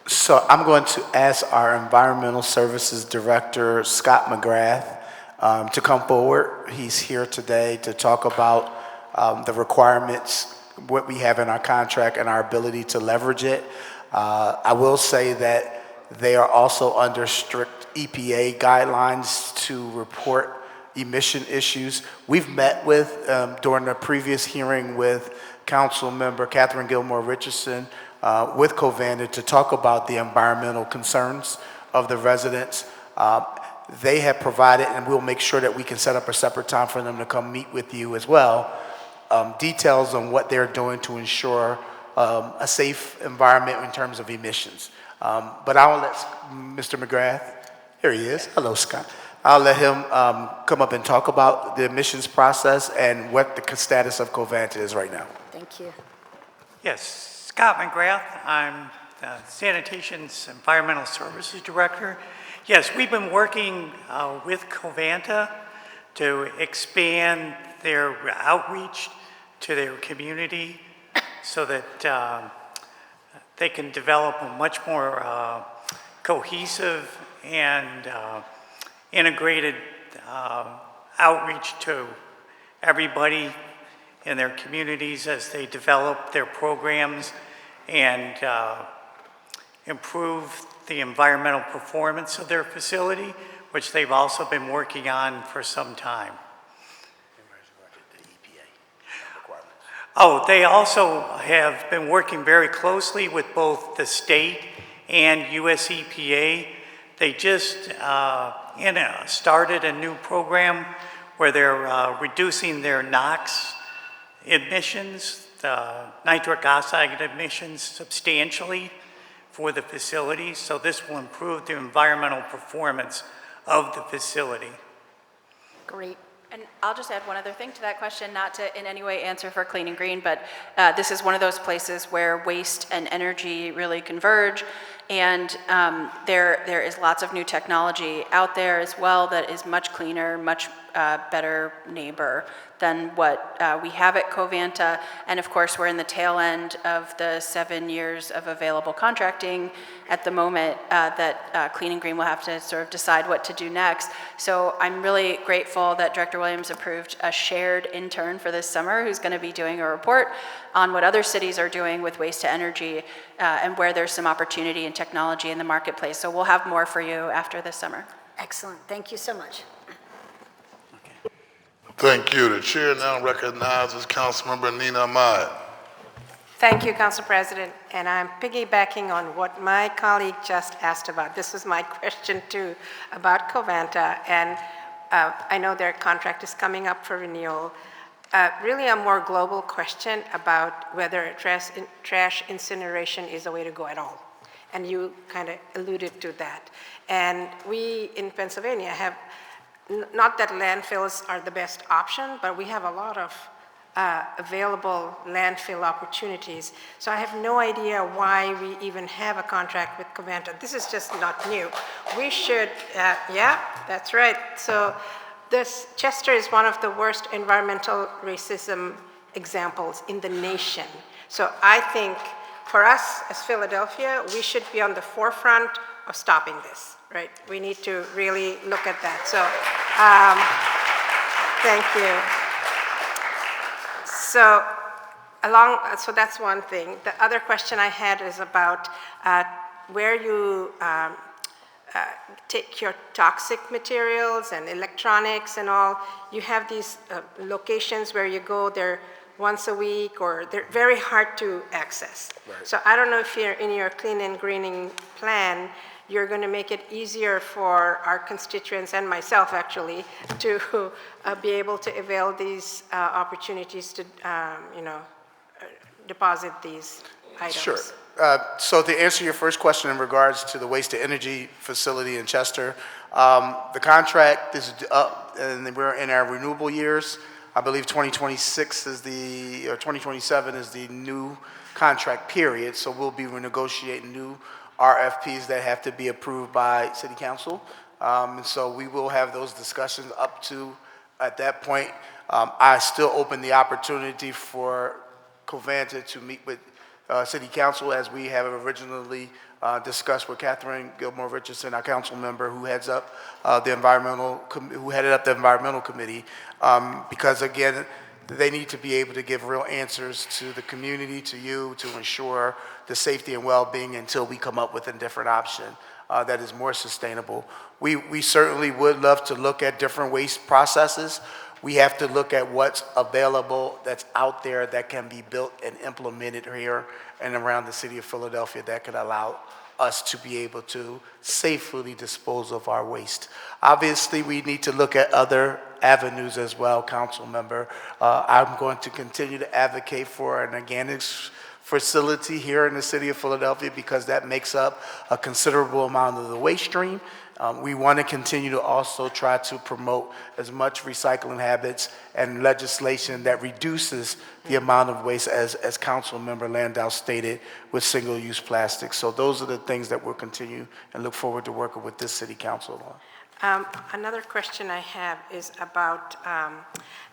So I'm going to ask our Environmental Services Director, Scott McGrath, to come forward. He's here today to talk about the requirements, what we have in our contract, and our ability to leverage it. I will say that they are also under strict EPA guidelines to report emission issues. We've met with, during the previous hearing with Council Member Catherine Gilmore Richardson, with Covanta to talk about the environmental concerns of the residents. They have provided, and we'll make sure that we can set up a separate time for them to come meet with you as well, details on what they're doing to ensure a safe environment in terms of emissions. But I'll let Mr. McGrath, here he is, hello Scott. I'll let him come up and talk about the emissions process and what the status of Covanta is right now. Thank you. Yes, Scott McGrath. I'm Sanitation's Environmental Services Director. Yes, we've been working with Covanta to expand their outreach to their community so that they can develop a much more cohesive and integrated outreach to everybody in their communities as they develop their programs and improve the environmental performance of their facility, which they've also been working on for some time. Oh, they also have been working very closely with both the state and US EPA. They just started a new program where they're reducing their NOx emissions, nitric oxide emissions, substantially for the facility. So this will improve the environmental performance of the facility. Great. And I'll just add one other thing to that question, not to in any way answer for Clean and Green, but this is one of those places where waste and energy really converge. And there is lots of new technology out there as well that is much cleaner, much better neighbor than what we have at Covanta. And of course, we're in the tail end of the 7 years of available contracting at the moment that Clean and Green will have to sort of decide what to do next. So I'm really grateful that Director Williams approved a shared intern for this summer who's going to be doing a report on what other cities are doing with waste to energy and where there's some opportunity and technology in the marketplace. So we'll have more for you after this summer. Excellent. Thank you so much. Thank you. The chair now recognizes Councilmember Nina Ahmad. Thank you, Council President. And I'm piggybacking on what my colleague just asked about. This was my question too about Covanta. And I know their contract is coming up for renewal. Really a more global question about whether trash incineration is the way to go at all. And you kind of alluded to that. And we in Pennsylvania have, not that landfills are the best option, but we have a lot of available landfill opportunities. So I have no idea why we even have a contract with Covanta. This is just not new. We should, yeah, that's right. So Chester is one of the worst environmental racism examples in the nation. So I think for us as Philadelphia, we should be on the forefront of stopping this, right? We need to really look at that. So thank you. So that's one thing. The other question I had is about where you take your toxic materials and electronics and all. You have these locations where you go there once a week, or they're very hard to access. Right. So I don't know if you're in your clean and greening plan, you're going to make it easier for our constituents and myself actually to be able to avail these opportunities to deposit these items. Sure. So to answer your first question in regards to the waste to energy facility in Chester, the contract is up and we're in our renewable years. I believe 2026 is or 2027 is the new contract period, so we'll be renegotiating new RFPs that have to be approved by City Council. And so we will have those discussions up to, at that point, I still open the opportunity for Covanta to meet with City Council as we have originally discussed with Catherine Gilmore Richardson, our council member who heads up who headed up the environmental committee, because again, they need to be able to give real answers to the community, to you, to ensure the safety and well-being until we come up with a different option that is more sustainable. We certainly would love to look at different waste processes. We have to look at what's available that's out there that can be built and implemented here and around the city of Philadelphia that could allow us to be able to safely dispose of our waste. Obviously, we need to look at other avenues as well, council member. I'm going to continue to advocate for an organics facility here in the city of Philadelphia because that makes up a considerable amount of the waste stream. We want to continue to also try to promote as much recycling habits and legislation that reduces the amount of waste as Council Member Landau stated with single-use plastics. So those are the things that we'll continue and look forward to working with this city council on. Another question I have is about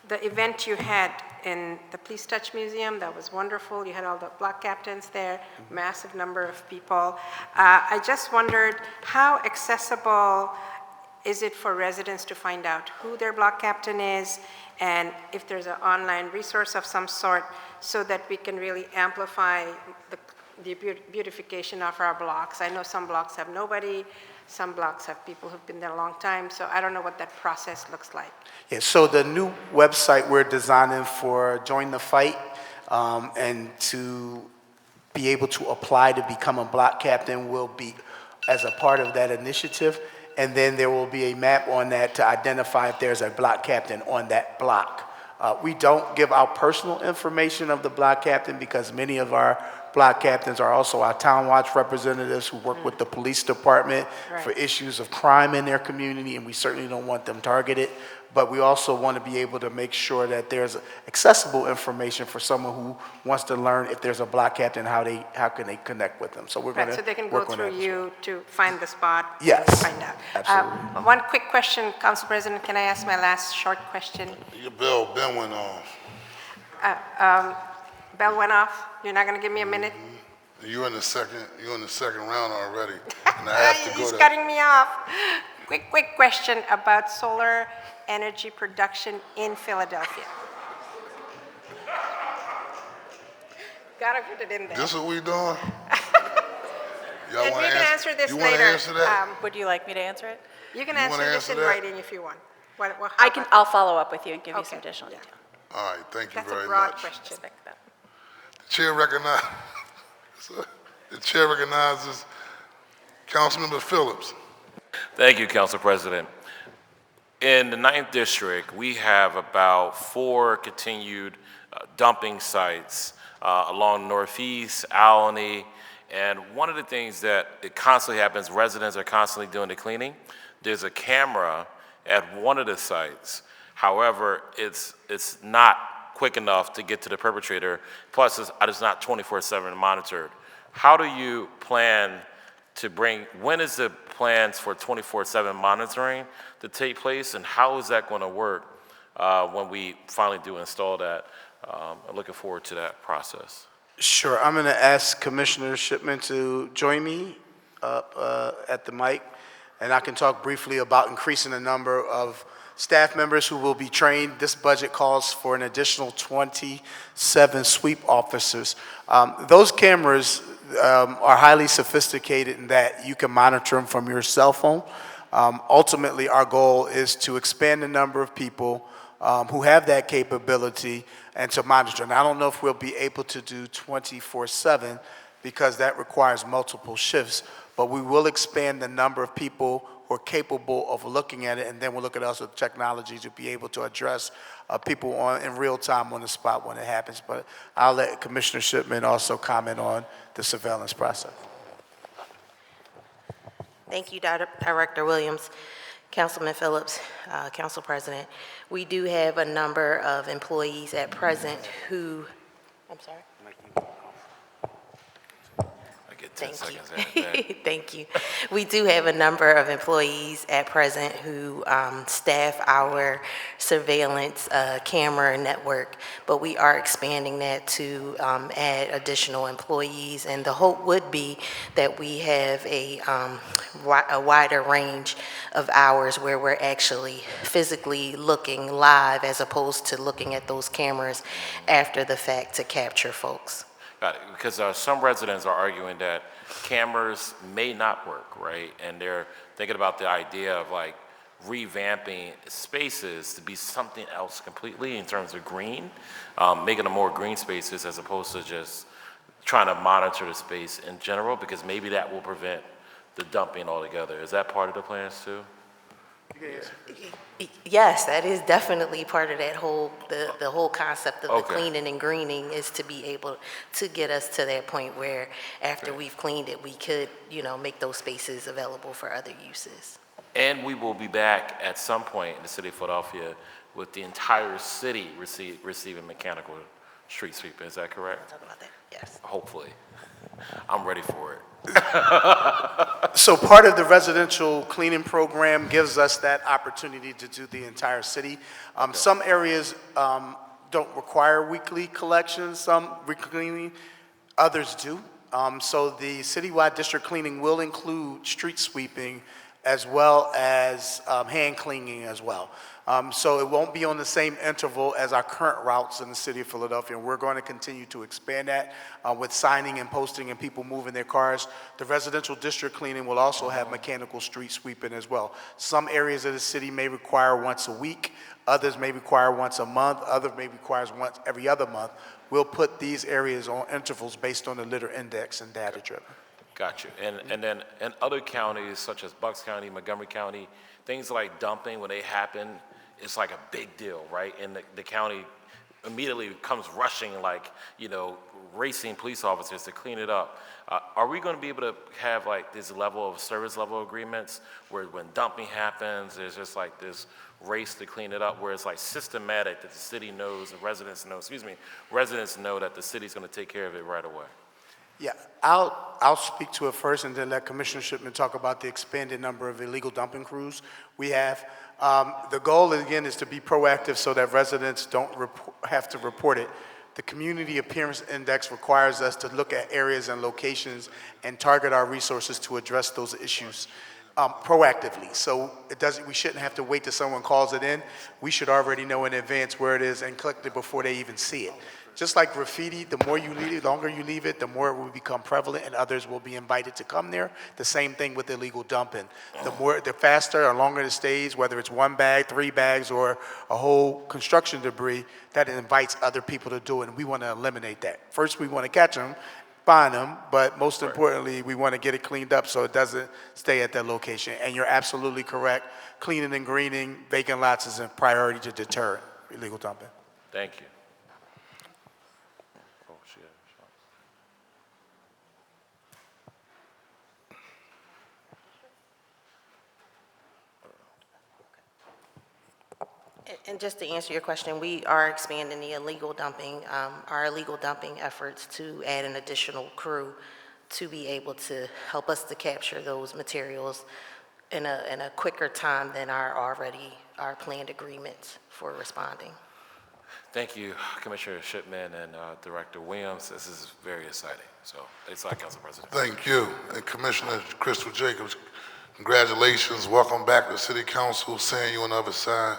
the event you had in the Please Touch Museum. That was wonderful. You had all the block captains there, massive number of people. I just wondered, how accessible is it for residents to find out who their block captain is, and if there's an online resource of some sort so that we can really amplify the beautification of our blocks? I know some blocks have nobody, some blocks have people who've been there a long time, so I don't know what that process looks like. Yeah, so the new website we're designing for Join the Fight and to be able to apply to become a block captain will be as a part of that initiative. And then there will be a map on that to identify if there's a block captain on that block. We don't give out personal information of the block captain because many of our block captains are also our Town Watch representatives who work with the police department for issues of crime in their community, and we certainly don't want them targeted. But we also want to be able to make sure that there's accessible information for someone who wants to learn if there's a block captain, how can they connect with them. So we're going to so they can go through you to find the spot. Yes, and find out. absolutely. One quick question, Council President. Can I ask my last short question? Your bell went off. Bell went off. You're not going to give me a minute? You're in the second round already. And I have to go He's to. cutting me off. Quick question about solar energy production in Philadelphia. Gotta put it in there. This what we doing? Y'all And wanna we can answer this you later. wanna answer that? Would you like me to answer it? You can You answer wanna this answer in that? writing if you want. How about- I'll follow up with you and give you some Okay, additional yeah. detail. All right, thank you That's a very broad much. question. Respect that. The chair recognizes Councilmember Phillips. Thank you, Council President. In the 9th District, we have about 4 continued dumping sites along Northeast, Alany, and one of the things that it constantly happens, residents are constantly doing the cleaning. There's a camera at one of the sites. However, it's not quick enough to get to the perpetrator. Plus, it's not 24/7 monitored. How do you plan to when is the plans for 24/7 monitoring to take place, and how is that going to work when we finally do install that? I'm looking forward to that process. Sure, I'm going to ask Commissioner Shipman to join me up at the mic, and I can talk briefly about increasing the number of staff members who will be trained. This budget calls for an additional 27 sweep officers. Those cameras are highly sophisticated in that you can monitor them from your cell phone. Ultimately, our goal is to expand the number of people who have that capability and to monitor. And I don't know if we'll be able to do 24/7 because that requires multiple shifts, but we will expand the number of people who are capable of looking at it, and then we'll look at also technology to be able to address people in real time on the spot when it happens. But I'll let Commissioner Shipman also comment on the surveillance process. Thank you, Director Williams. Councilman Phillips, Council President, we do have a number of employees at present who, I'm sorry? I get 10 Thank seconds after that. you. Thank you. We do have a number of employees at present who staff our surveillance camera network, but we are expanding that to add additional employees. And the hope would be that we have a wider range of hours where we're actually physically looking live as opposed to looking at those cameras after the fact to capture folks. Got it, because some residents are arguing that cameras may not work, right? And they're thinking about the idea of like revamping spaces to be something else completely in terms of green, making them more green spaces as opposed to just trying to monitor the space in general, because maybe that will prevent the dumping altogether. Is that part of the plans too? Yes, that is definitely part of that whole, the whole concept of the Okay. cleaning and greening is to be able to get us to that point where after Okay. we've cleaned it, we could, make those spaces available for other uses. And we will be back at some point in the city of Philadelphia with the entire city receiving mechanical street sweeping. Is that correct? Talk about that, yes. Hopefully. I'm ready for it. So part of the residential cleaning program gives us that opportunity to do the entire city. Some areas don't require weekly collections, some weekly cleaning, others do. So the citywide district cleaning will include street sweeping as well as hand cleaning as well. So it won't be on the same interval as our current routes in the city of Philadelphia, and we're going to continue to expand that with signing and posting and people moving their cars. The residential district cleaning will also have mechanical street sweeping as well. Some areas of the city may require once a week, others may require once a month, others may require once every other month. We'll put these areas on intervals based on the litter index and data driven. Got you. And then in other counties such as Bucks County, Montgomery County, things like dumping, when they happen, it's like a big deal, right? And the county immediately comes rushing, like, racing police officers to clean it up. Are we going to be able to have like this level of service level agreements where when dumping happens, there's just like this race to clean it up, where it's like systematic that the city knows, the residents know that the city's going to take care of it right away? Yeah, I'll speak to it first and then let Commissioner Shipman talk about the expanded number of illegal dumping crews we have. The goal, again, is to be proactive so that residents don't have to report it. The Community Appearance Index requires us to look at areas and locations and target our resources to address those issues proactively. So we shouldn't have to wait till someone calls it in. We should already know in advance where it is and collect it before they even see it. Just like graffiti, the more you leave it, the longer you leave it, the more it will become prevalent and others will be invited to come there. The same thing with illegal dumping. The faster or longer it stays, whether it's 1 bag, 3 bags, or a whole construction debris, that invites other people to do it, and we want to eliminate that. First, we want to catch them, find them, but most importantly, we want to get it cleaned up so it doesn't stay at that location. And you're absolutely correct. Cleaning and greening vacant lots is a priority to deter illegal dumping. Thank you. And just to answer your question, we are expanding the illegal dumping, our illegal dumping efforts to add an additional crew to be able to help us to capture those materials in a quicker time than our planned agreements for responding. Thank you, Commissioner Shipman and Director Williams. This is very exciting. So, it's like Council President. Thank you. And Commissioner Crystal Jacobs, congratulations. Welcome back to the City Council. Seeing you on the other side.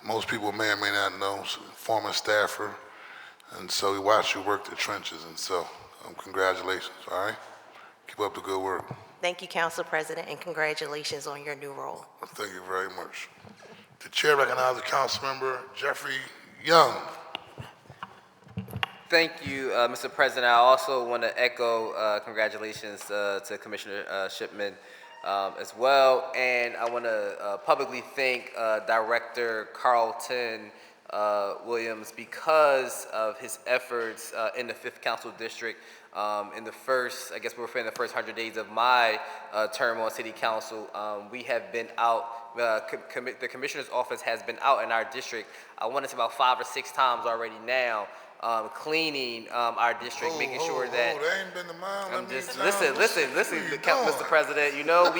Most people may or may not know, former staffer, and so we watch you work the trenches, and so congratulations, all right? Keep up the good work. Thank you, Council President, and congratulations on your new role. Thank you very much. The chair recognizes Councilmember Jeffrey Young. Thank you, Mr. President. I also want to echo congratulations to Commissioner Shipman as well, and I want to publicly thank Director Carlton Williams because of his efforts in the 5th Council District. In the first, I guess we're in the first 100 days of my term on City Council, we have been out, the Commissioner's Office has been out in our district, I want to say about 5 or 6 times already now, cleaning our district, making sure that... That ain't been the mile. I'm just, listen, Mr. President, you know,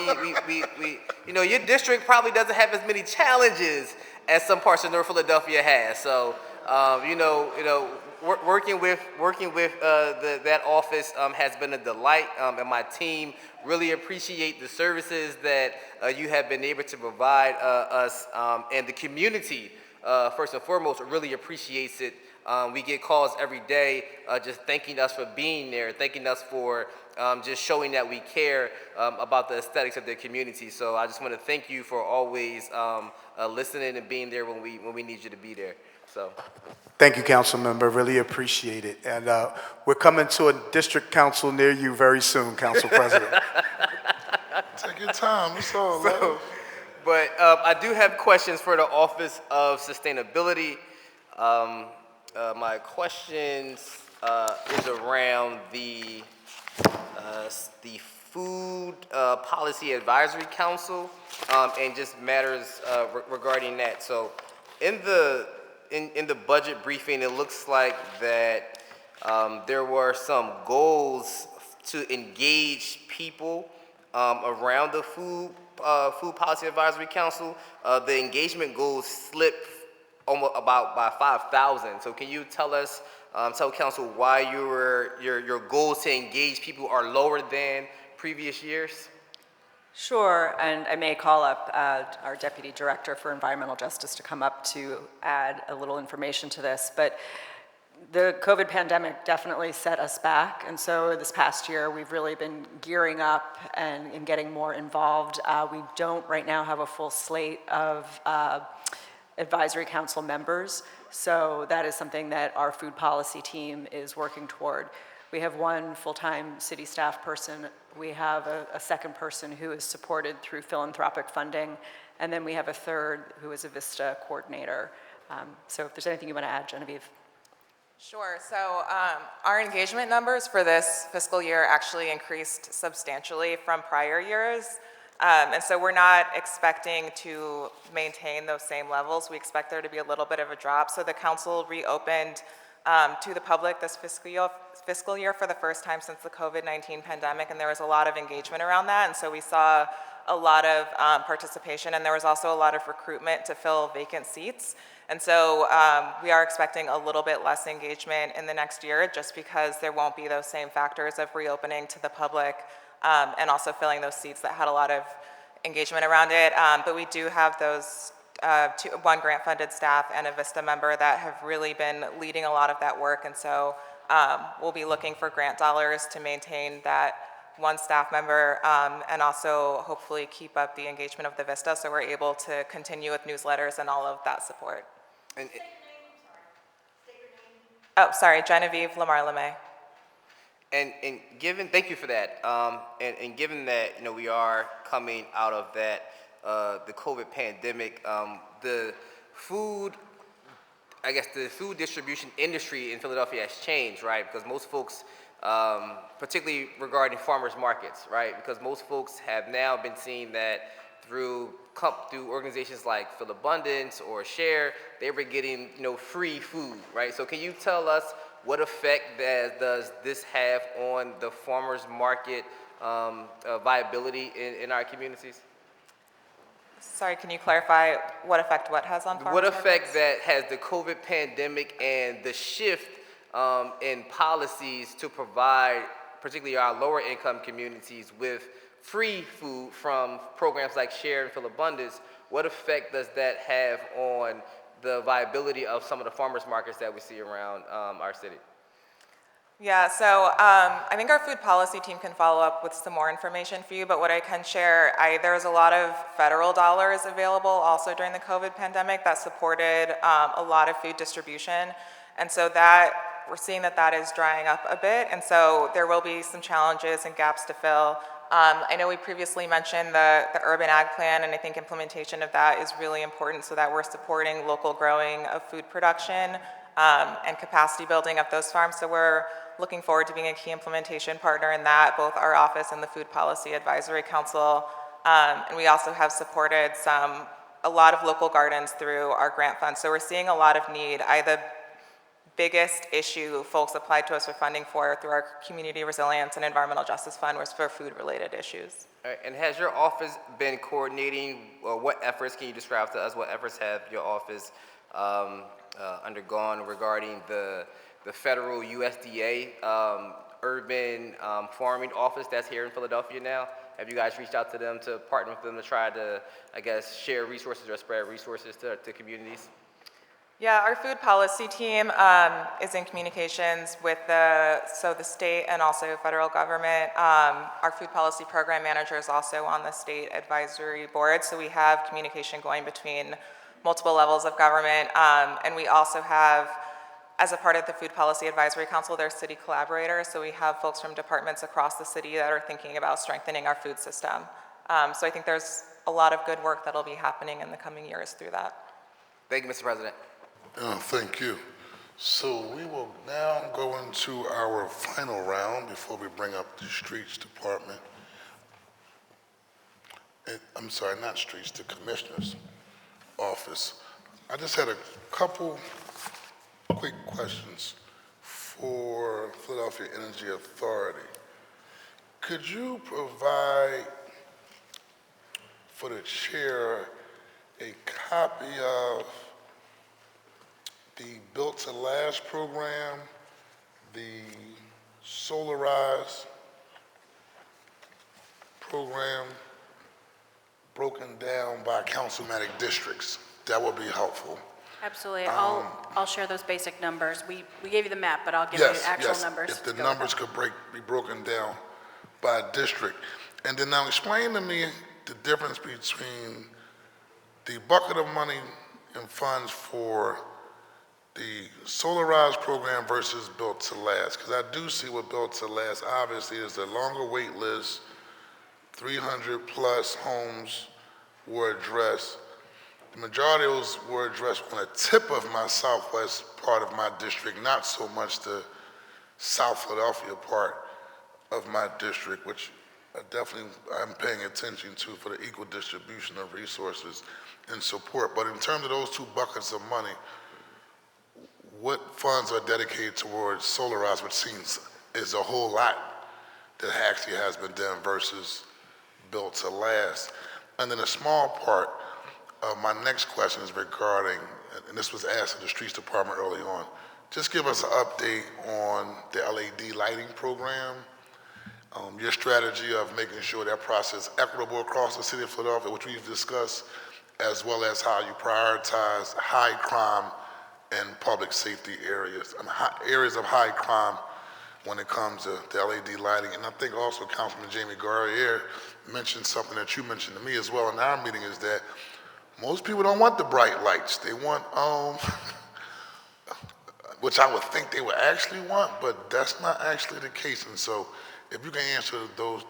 you know, your district probably doesn't have as many challenges as some parts of North Philadelphia has. So, you know, working with that office has been a delight, and my team really appreciate the services that you have been able to provide us, and the community, first and foremost, really appreciates it. We get calls every day just thanking us for being there, thanking us for just showing that we care about the aesthetics of their community. So I just want to thank you for always listening and being there when we need you to be there. So. Thank you, council member. Really appreciate it. And we're coming to a district council near you very soon, Council President. Take your time. It's all love. But I do have questions for the Office of Sustainability. My questions is around the Food Policy Advisory Council and just matters regarding that. So in the budget briefing, it looks like that there were some goals to engage people around the Food Policy Advisory Council. The engagement goals slipped almost by 5,000. So can you tell us, tell council why your goals to engage people are lower than previous years? Sure, and I may call up our Deputy Director for Environmental Justice to come up to add a little information to this, but the COVID pandemic definitely set us back, and so this past year we've really been gearing up and getting more involved. We don't right now have a full slate of advisory council members, so that is something that our food policy team is working toward. We have one full-time city staff person, we have a second person who is supported through philanthropic funding, and then we have a third who is a VISTA coordinator. So if there's anything you want to add, Genevieve. Sure, so our engagement numbers for this fiscal year actually increased substantially from prior years. And so we're not expecting to maintain those same levels. We expect there to be a little bit of a drop. So the council reopened to the public this fiscal year for the first time since the COVID-19 pandemic, and there was a lot of engagement around that. And so we saw a lot of participation, and there was also a lot of recruitment to fill vacant seats. And so we are expecting a little bit less engagement in the next year just because there won't be those same factors of reopening to the public and also filling those seats that had a lot of engagement around it. But we do have those one grant-funded staff and a VISTA member that have really been leading a lot of that work. And so we'll be looking for grant dollars to maintain that one staff member and also hopefully keep up the engagement of the VISTA so we're able to continue with newsletters and all of that support. And, oh, sorry, Genevieve Lamar LeMay. And given, thank you for that. And given that, you know, we are coming out of that, the COVID pandemic, the food distribution industry in Philadelphia has changed, right? Because most folks, particularly regarding farmers markets, right? Because most folks have now been seeing that through organizations like Philabundance or Share, they were getting, you know, free food, right? So can you tell us what effect does this have on the farmers market viability in our communities? Sorry, can you clarify what effect what has on farmers? What effect that has the COVID pandemic and the shift in policies to provide, particularly our lower income communities, with free food from programs like Share and Philabundance? What effect does that have on the viability of some of the farmers markets that we see around our city? Yeah, so I think our food policy team can follow up with some more information for you, but what I can share, there's a lot of federal dollars available also during the COVID pandemic that supported a lot of food distribution, and so that we're seeing that is drying up a bit, and so there will be some challenges and gaps to fill I know we previously mentioned the urban ag plan, and I think implementation of that is really important so that we're supporting local growing of food production and capacity building of those farms. So we're looking forward to being a key implementation partner in that, both our office and the Food Policy Advisory Council. And we also have supported a lot of local gardens through our grant fund. So we're seeing a lot of need. The biggest issue folks applied to us for funding for through our Community Resilience and Environmental Justice Fund was for food-related issues. All right, and has your office been coordinating, or what efforts, can you describe to us, what efforts have your office undergone regarding the federal USDA urban farming office that's here in Philadelphia now? Have you guys reached out to them to partner with them to try to, I guess, share resources or spread resources to communities? Yeah, our food policy team is in communications with the state and also federal government. Our food policy program manager is also on the state advisory board, so we have communication going between multiple levels of government. And we also have, as a part of the Food Policy Advisory Council, there's city collaborators, so we have folks from departments across the city that are thinking about strengthening our food system. So I think there's a lot of good work that'll be happening in the coming years through that. Thank you, Mr. President. Thank you. So we will now go into our final round before we bring up the Streets Department. I'm sorry, not Streets, the Commissioner's Office. I just had a couple quick questions for Philadelphia Energy Authority. Could you provide for the chair a copy of the Built to Last program, the Solarize program, broken down by councilmanic districts? That would be helpful. Absolutely. I'll share those basic numbers. We gave you the map, but I'll give you actual numbers. If the numbers could be broken down by district. And then now explain to me the difference between the bucket of money and funds for the Solarize program versus Built to Last. Because I do see what Built to Last obviously is a longer wait list, 300 plus homes were addressed. The majority of those were addressed on the tip of my southwest part of my district, not so much the South Philadelphia part of my district, which I'm paying attention to for the equal distribution of resources and support. But in terms of those two buckets of money, what funds are dedicated towards Solarize, which seems is a whole lot that actually has been done versus Built to Last? And then a small part of my next question is regarding, and this was asked in the Streets Department early on, just give us an update on the LED lighting program, your strategy of making sure that process is equitable across the city of Philadelphia, which we've discussed, as well as how you prioritize high crime and public safety areas, areas of high crime when it comes to the LED lighting. And I think also Councilman Jamie Garrier mentioned something that you mentioned to me as well in our meeting, is that most people don't want the bright lights. They want, which I would think they would actually want, but that's not actually the case. And so if you can answer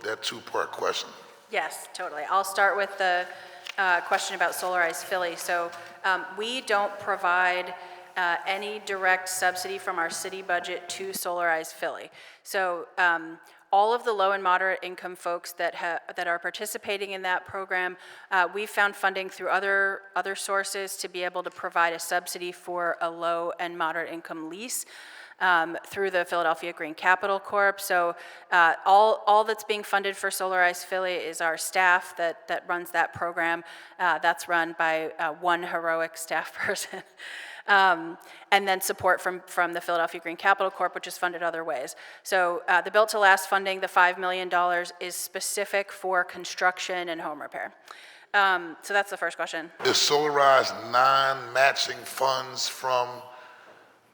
that two-part question. Yes, totally. I'll start with the question about Solarize Philly. So we don't provide any direct subsidy from our city budget to Solarize Philly. So all of the low and moderate income folks that are participating in that program, we found funding through other sources to be able to provide a subsidy for a low and moderate income lease through the Philadelphia Green Capital Corp. So all that's being funded for Solarize Philly is our staff that runs that program. That's run by one heroic staff person. And then support from the Philadelphia Green Capital Corp, which is funded other ways. So the Built to Last funding, the $5 million, is specific for construction and home repair. So that's the first question. Is Solarize non-matching funds from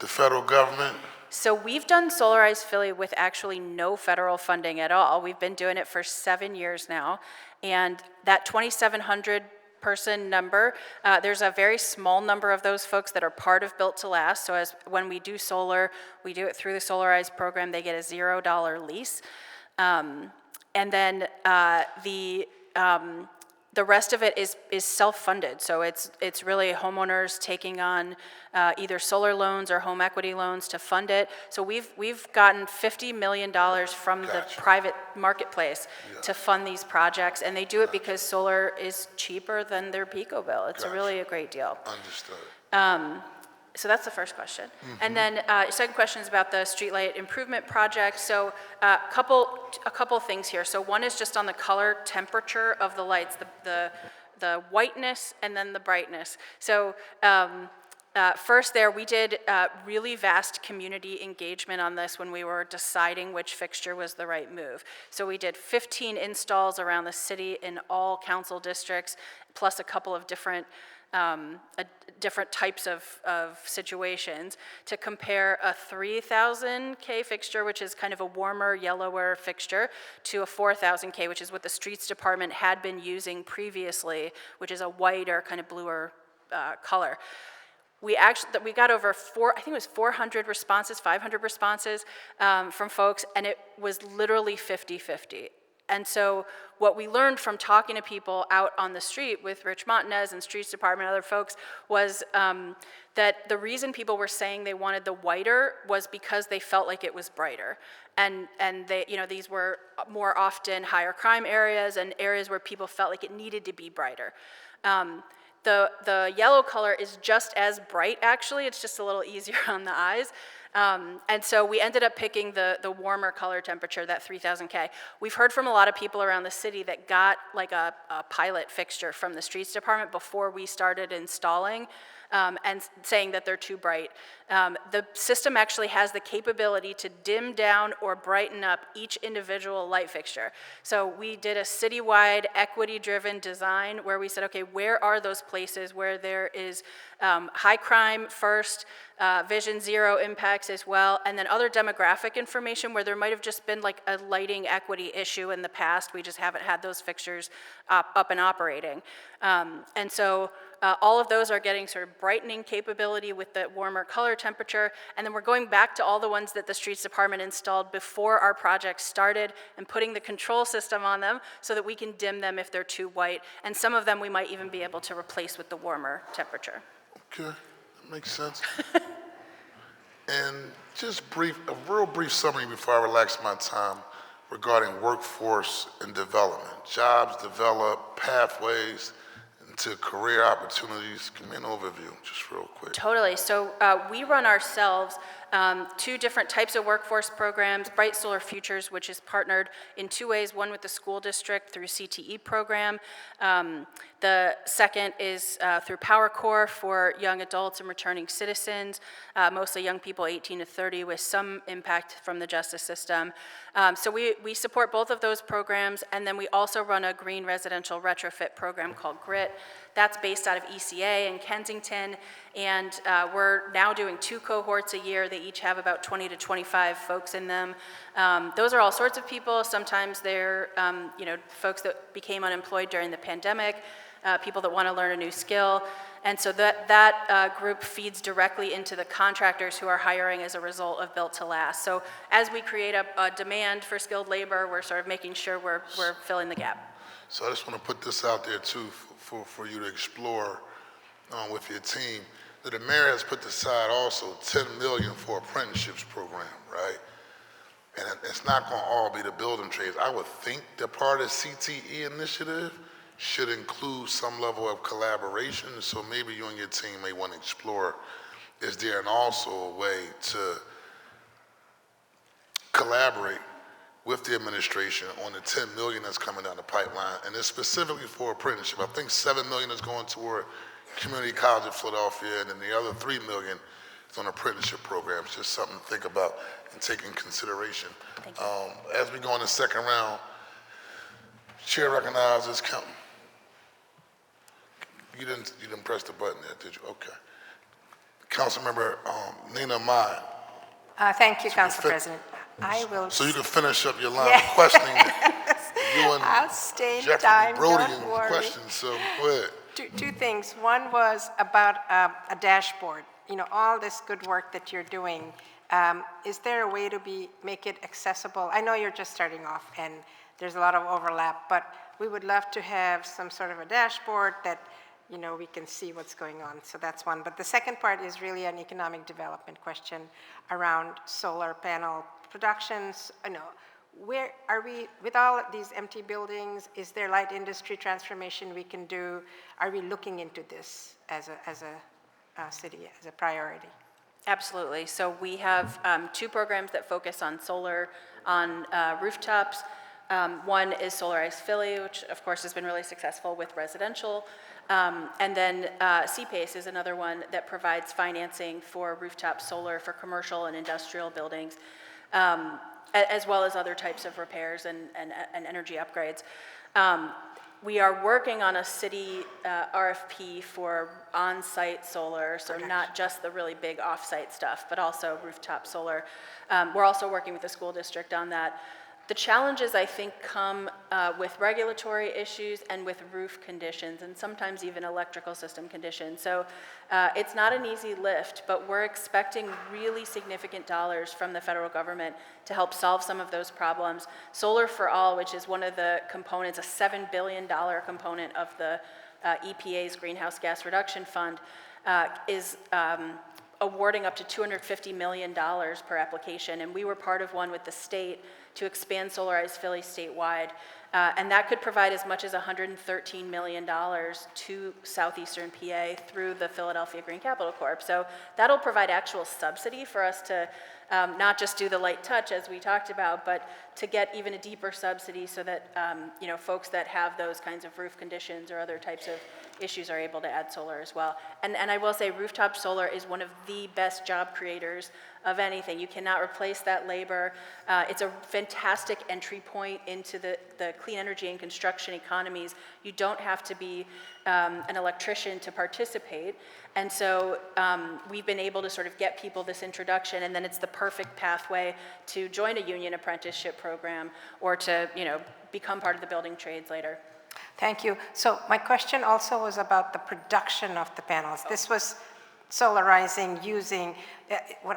the federal government? So we've done Solarize Philly with actually no federal funding at all. We've been doing it for 7 years now. And that 2,700 person number, there's a very small number of those folks that are part of Built to Last. So when we do solar, we do it through the Solarize program. They get a $0 lease. And then the rest of it is self-funded, so it's really homeowners taking on either solar loans or home equity loans to fund it. So we've gotten $50 million from the private marketplace to fund these projects, and they do it because solar is cheaper than their PICO bill. It's really a great deal. Understood. So that's the first question. And then second question is about the streetlight improvement project. So a couple things here. So one is just on the color temperature of the lights, the whiteness and then the brightness. So first there, we did really vast community engagement on this when we were deciding which fixture was the right move. So we did 15 installs around the city in all council districts, plus a couple of different types of situations to compare a 3,000 K fixture, which is kind of a warmer, yellower fixture, to a 4,000 K, which is what the streets department had been using previously, which is a whiter, kind of bluer color. We got over I think it was 400 responses, 500 responses from folks, and it was literally 50-50. And so what we learned from talking to people out on the street with Rich Montanez and Streets Department and other folks was that the reason people were saying they wanted the whiter was because they felt like it was brighter. And they, these were more often higher crime areas and areas where people felt like it needed to be brighter. The yellow color is just as bright, actually. It's just a little easier on the eyes. And so we ended up picking the warmer color temperature, that 3,000 K. We've heard from a lot of people around the city that got like a pilot fixture from the streets department before we started installing, and saying that they're too bright. The system actually has the capability to dim down or brighten up each individual light fixture. So we did a citywide equity-driven design where we said, okay, where are those places where there is high crime first, Vision Zero impacts as well, and then other demographic information where there might have just been like a lighting equity issue in the past. We just haven't had those fixtures up and operating. And so all of those are getting sort of brightening capability with the warmer color temperature, and then we're going back to all the ones that the streets department installed before our project started and putting the control system on them so that we can dim them if they're too white, and some of them we might even be able to replace with the warmer temperature. Okay, that makes sense. And just a real brief summary before I relax my time regarding workforce and development. Jobs develop, pathways into career opportunities. Give me an overview, just real quick. Totally. So we run ourselves two different types of workforce programs, Bright Solar Futures, which is partnered in two ways, one with the school district through CTE program. The second is through PowerCorps for young adults and returning citizens, mostly young people 18 to 30 with some impact from the justice system. So we support both of those programs, and then we also run a green residential retrofit program called GRIT. That's based out of ECA in Kensington, and we're now doing 2 cohorts a year. They each have about 20 to 25 folks in them. Those are all sorts of people. Sometimes they're folks that became unemployed during the pandemic, people that want to learn a new skill. And so that group feeds directly into the contractors who are hiring as a result of Built to Last. So as we create a demand for skilled labor, we're sort of making sure we're filling the gap. So I just want to put this out there too for you to explore with your team. That the mayor has put aside also $10 million for apprenticeships program, right? And it's not going to all be the building trades. I would think that part of the CTE initiative should include some level of collaboration. So maybe you and your team may want to explore, is there also a way to collaborate with the administration on the 10 million that's coming down the pipeline, and it's specifically for apprenticeship. I think 7 million is going toward Community College of Philadelphia, and then the other 3 million is on apprenticeship programs. Just something to think about and take in consideration. As we go in the second round, Chair recognizes Count. You didn't press the button there, did you? Okay. Councilmember Nina Mai. Thank you, Council President. I will. So you can finish up your line of questioning. You and I'll stay in Jeffrey time, Brody don't in worry. questions, so go ahead. Two things. One was about a dashboard. All this good work that you're doing. Is there a way to make it accessible? I know you're just starting off, and there's a lot of overlap, but we would love to have some sort of a dashboard that, you know, we can see what's going on. So that's one. But the second part is really an economic development question around solar panel productions. You know, where are we, with all of these empty buildings, is there light industry transformation we can do? Are we looking into this as a city, as a priority? Absolutely. So we have 2 programs that focus on solar on rooftops. One is Solarize Philly, which of course has been really successful with residential. And then CPACE is another one that provides financing for rooftop solar for commercial and industrial buildings, as well as other types of repairs and energy upgrades. We are working on a city RFP for on-site solar, so not just the really big off-site stuff, but also rooftop solar. We're also working with the school district on that. The challenges, I think, come with regulatory issues and with roof conditions, and sometimes even electrical system conditions. So it's not an easy lift, but we're expecting really significant dollars from the federal government to help solve some of those problems. Solar for All, which is one of the components, a $7 billion component of the EPA's Greenhouse Gas Reduction Fund, is awarding up to $250 million per application, and we were part of one with the state to expand Solarize Philly statewide, and that could provide as much as $113 million to southeastern PA through the Philadelphia Green Capital Corp. So that'll provide actual subsidy for us to not just do the light touch as we talked about, but to get even a deeper subsidy so that you know, folks that have those kinds of roof conditions or other types of issues are able to add solar as well. And I will say rooftop solar is one of the best job creators of anything. You cannot replace that labor. It's a fantastic entry point into the clean energy and construction economies. You don't have to be an electrician to participate. And so we've been able to sort of get people this introduction, and then it's the perfect pathway to join a union apprenticeship program or to, you know, become part of the building trades later. Thank you. So my question also was about the production of the panels. This was solarizing using,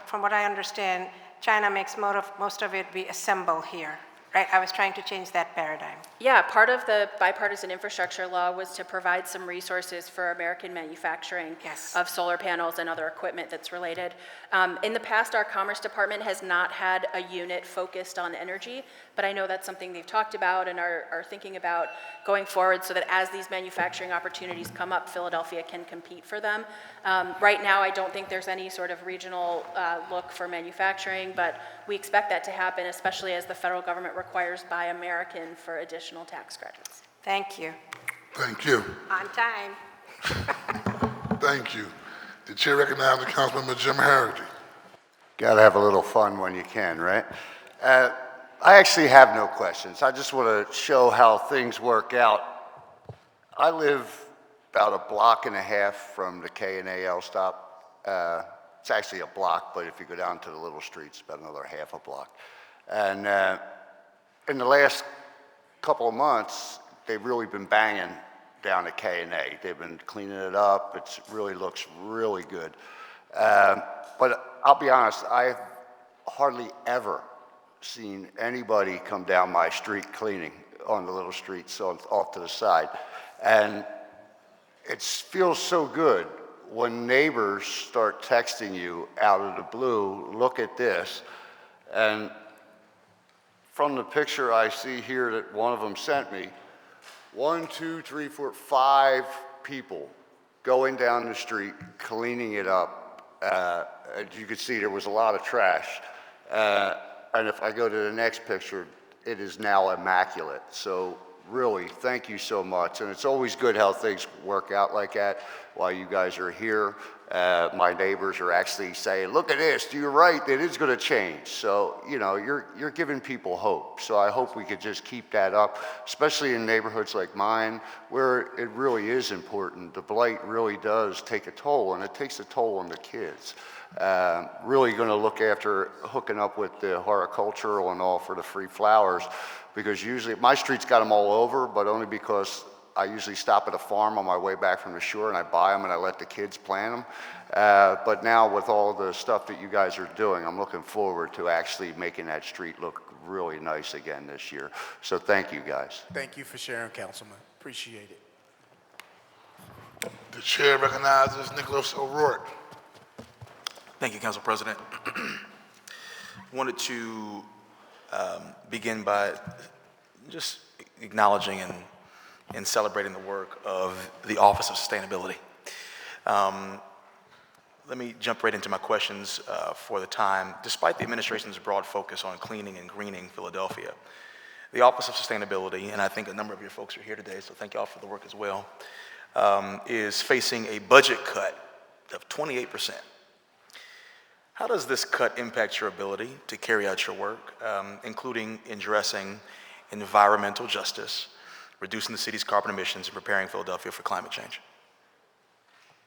from what I understand, China makes most of it, we assemble here, right? I was trying to change that paradigm. Yeah, part of the bipartisan infrastructure law was to provide some resources for American manufacturing of solar panels and other equipment that's related. In the past, our Commerce Department has not had a unit focused on energy, but I know that's something they've talked about and are thinking about going forward so that as these manufacturing opportunities come up, Philadelphia can compete for them. Right now, I don't think there's any sort of regional look for manufacturing, but we expect that to happen, especially as the federal government requires Buy American for additional tax credits. Thank you. Thank you. On time. Thank you. The chair recognizes Councilmember Jim Harrigy. Got to have a little fun when you can, right? I actually have no questions. I just want to show how things work out. I live about a block and a half from the K&A stop. It's actually a block, but if you go down to the little street, it's about another half a block. And in the last couple of months, they've really been banging down at K&A. They've been cleaning it up. It really looks really good. But I'll be honest, I've hardly ever seen anybody come down my street cleaning on the little streets off to the side. And it feels so good when neighbors start texting you out of the blue, look at this. And from the picture I see here that one of them sent me, 1, 2, 3, 4, 5 people going down the street, cleaning it up. As you can see, there was a lot of trash. And if I go to the next picture, it is now immaculate. So really, thank you so much. And it's always good how things work out like that while you guys are here. My neighbors are actually saying, look at this, you're right, it is gonna change. So, you know, you're giving people hope. So I hope we could just keep that up, especially in neighborhoods like mine, where it really is important. The blight really does take a toll, and it takes a toll on the kids. Really gonna look after hooking up with the horticultural and all for the free flowers, because usually, my street's got them all over, but only because I usually stop at a farm on my way back from the shore and I buy them and I let the kids plant them. But now with all the stuff that you guys are doing, I'm looking forward to actually making that street look really nice again this year. So thank you, guys. Thank you for sharing, Councilman. Appreciate it. The chair recognizes Nicholas O'Rourke. Thank you, Council President. Wanted to begin by just acknowledging and celebrating the work of the Office of Sustainability. Let me jump right into my questions for the time. Despite the administration's broad focus on cleaning and greening Philadelphia, the Office of Sustainability, and I think a number of your folks are here today, so thank you all for the work as well, is facing a budget cut of 28%. How does this cut impact your ability to carry out your work, including addressing environmental justice, reducing the city's carbon emissions, and preparing Philadelphia for climate change?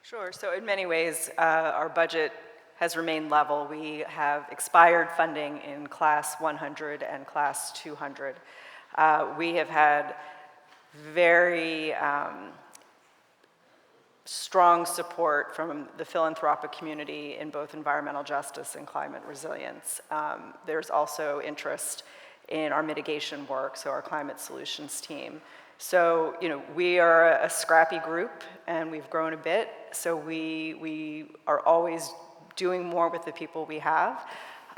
Sure. So in many ways, our budget has remained level. We have expired funding in Class 100 and Class 200. We have had very strong support from the philanthropic community in both environmental justice and climate resilience. There's also interest in our mitigation work, so our climate solutions team. So, we are a scrappy group and we've grown a bit, so we are always doing more with the people we have.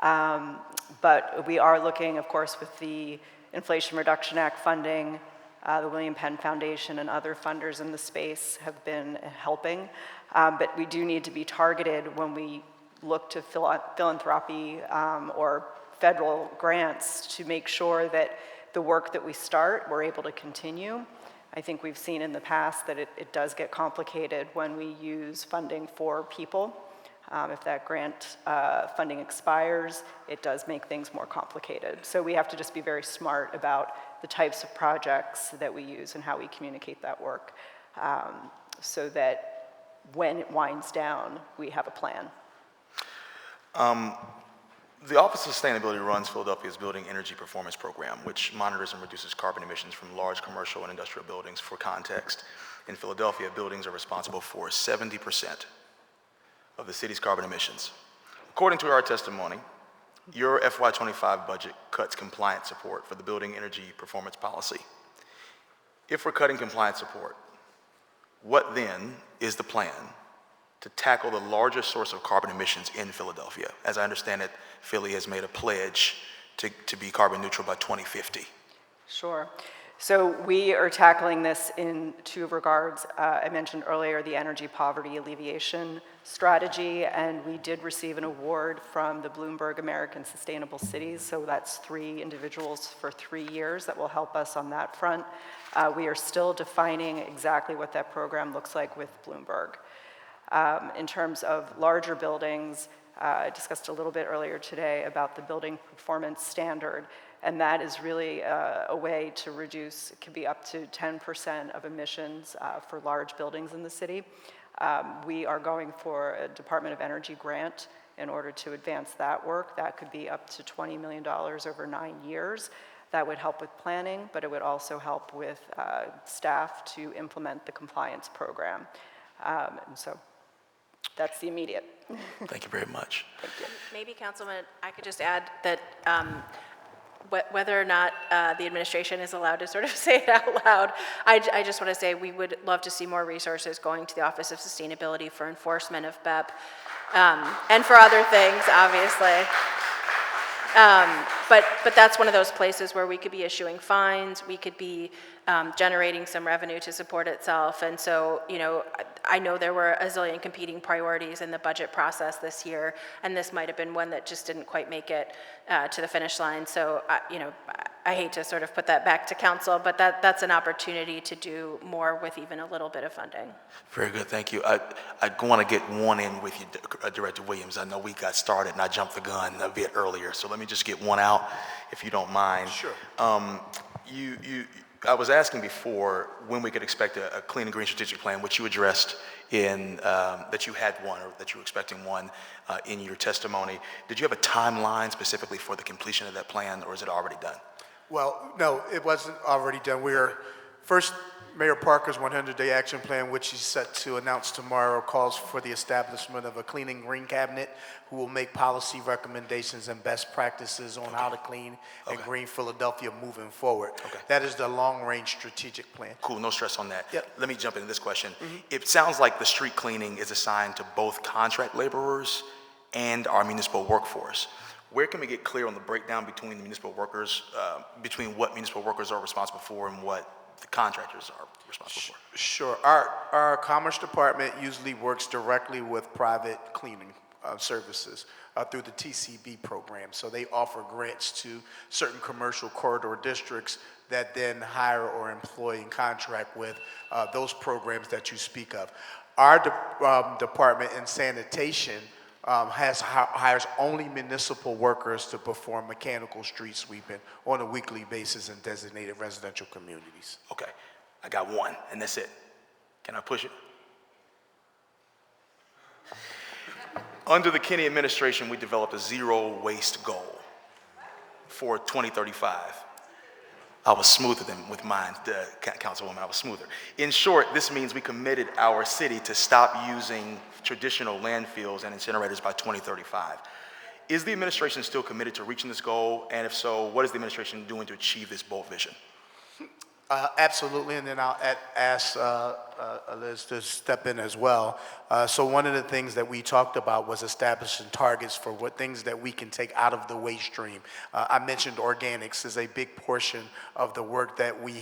But we are looking, of course, with the Inflation Reduction Act funding, the William Penn Foundation and other funders in the space have been helping. But we do need to be targeted when we look to philanthropy or federal grants to make sure that the work that we start, we're able to continue. I think we've seen in the past that it does get complicated when we use funding for people. If that grant funding expires, it does make things more complicated. So we have to just be very smart about the types of projects that we use and how we communicate that work so that when it winds down, we have a plan. The Office of Sustainability runs Philadelphia's Building Energy Performance Program, which monitors and reduces carbon emissions from large commercial and industrial buildings. For context, in Philadelphia, buildings are responsible for 70% of the city's carbon emissions. According to our testimony, your FY25 budget cuts compliance support for the Building Energy Performance Policy. If we're cutting compliance support, what then is the plan to tackle the largest source of carbon emissions in Philadelphia? As I understand it, Philly has made a pledge to be carbon neutral by 2050. Sure. So we are tackling this in two regards. I mentioned earlier the energy poverty alleviation strategy, and we did receive an award from the Bloomberg American Sustainable Cities, so that's 3 individuals for 3 years that will help us on that front. We are still defining exactly what that program looks like with Bloomberg. In terms of larger buildings, I discussed a little bit earlier today about the building performance standard, and that is really a way to reduce, it can be up to 10% of emissions for large buildings in the city. We are going for a Department of Energy grant in order to advance that work. That could be up to $20 million over 9 years. That would help with planning, but it would also help with staff to implement the compliance program. And so that's the immediate. Thank you very much. Thank you. Maybe, Councilman, I could just add that whether or not the administration is allowed to sort of say it out loud, I just want to say we would love to see more resources going to the Office of Sustainability for enforcement of BEP and for other things, obviously. But that's one of those places where we could be issuing fines, we could be generating some revenue to support itself. And so, I know there were a zillion competing priorities in the budget process this year, and this might have been one that just didn't quite make it to the finish line. So, I hate to sort of put that back to council, but that's an opportunity to do more with even a little bit of funding. Very good, thank you. I want to get one in with you, Director Williams. I know we got started and I jumped the gun a bit earlier, so let me just get one out, if you don't mind. Sure. I was asking before when we could expect a clean and green strategic plan, which you addressed in that you had one or that you were expecting one in your testimony. Did you have a timeline specifically for the completion of that plan, or is it already done? Well, no, it wasn't already done. We are First, Mayor Parker's 100-day action plan, which he's set to announce tomorrow, calls for the establishment of a Clean and Green Cabinet who will make policy recommendations and best practices on how to clean and green Philadelphia moving forward. That is the long-range strategic plan. Cool, no stress on that. Yep. Let me jump into this question. It sounds like the street cleaning is assigned to both contract laborers and our municipal workforce. Where can we get clear on the breakdown between the municipal workers, between what municipal workers are responsible for and what the contractors are responsible for? Sure. Our Commerce Department usually works directly with private cleaning services through the TCB program. So they offer grants to certain commercial corridor districts that then hire or employ and contract with those programs that you speak of. Our department in sanitation hires only municipal workers to perform mechanical street sweeping on a weekly basis in designated residential communities. Okay, I got one, and that's it. Can I push it? Under the Kenny administration, we developed a zero waste goal for 2035. I was smoother than with mine, Councilwoman, I was smoother. In short, this means we committed our city to stop using traditional landfills and incinerators by 2035. Is the administration still committed to reaching this goal? And if so, what is the administration doing to achieve this bold vision? Absolutely, and then I'll ask Liz to step in as well. So one of the things that we talked about was establishing targets for what things that we can take out of the waste stream. I mentioned organics is a big portion of the work that we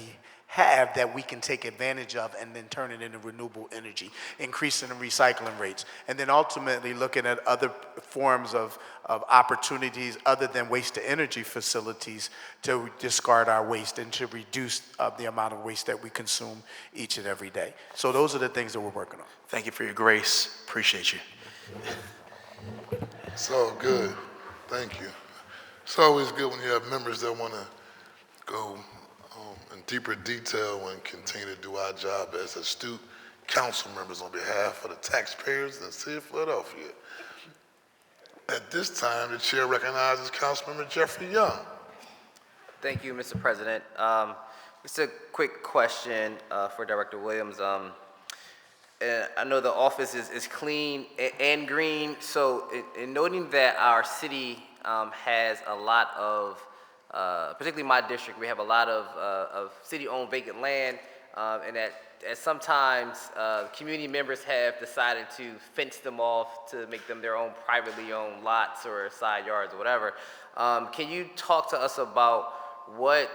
have that we can take advantage of and then turn it into renewable energy, increasing the recycling rates, and then ultimately looking at other forms of opportunities other than waste-to-energy facilities to discard our waste and to reduce the amount of waste that we consume each and every day. So those are the things that we're working on. Thank you for your grace. Appreciate you. It's all good. Thank you. It's always good when you have members that want to go in deeper detail and continue to do our job as astute council members on behalf of the taxpayers in the city of Philadelphia. At this time, the chair recognizes Councilmember Jeffrey Young. Thank you, Mr. President. Just a quick question for Director Williams. I know the office is clean and green, so in noting that our city has a lot of particularly my district, we have a lot of city-owned vacant land, and that sometimes community members have decided to fence them off to make them their own privately owned lots or side yards or whatever. Can you talk to us about what,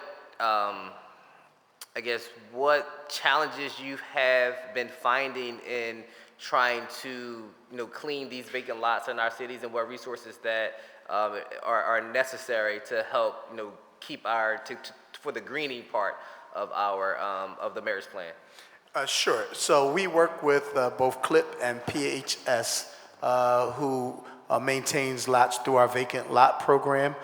what challenges you have been finding in trying to, clean these vacant lots in our cities, and what resources that are necessary to help, keep for the greening part of our of the mayor's plan? Sure. So we work with both CLIP and PHS, who maintains lots through our vacant lot program.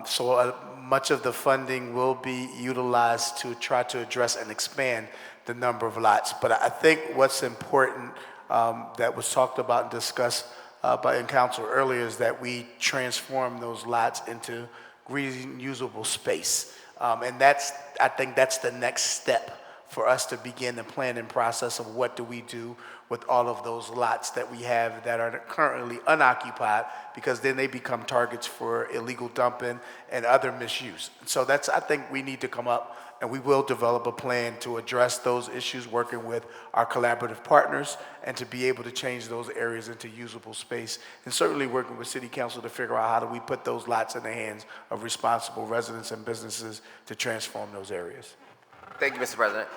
So much of the funding will be utilized to try to address and expand the number of lots. But I think what's important that was talked about and discussed in council earlier is that we transform those lots into green usable space. And I think that's the next step for us to begin the planning process of what do we do with all of those lots that we have that are currently unoccupied, because then they become targets for illegal dumping and other misuse. So I think we need to come up, and we will develop a plan to address those issues, working with our collaborative partners, and to be able to change those areas into usable space, and certainly working with City Council to figure out how do we put those lots in the hands of responsible residents and businesses to transform those areas. Thank you, Mr. President.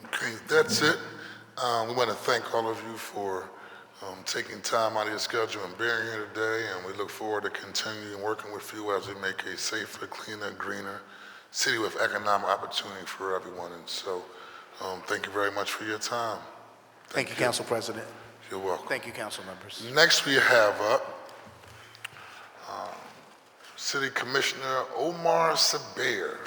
Okay, that's it. We want to thank all of you for taking time out of your schedule and being here today, and we look forward to continuing working with you as we make a safer, cleaner, greener city with economic opportunity for everyone. And so, thank you very much for your time. Thank you, Council President. You're welcome. Thank you, council members. Next, we have up City Commissioner Omar Sabir.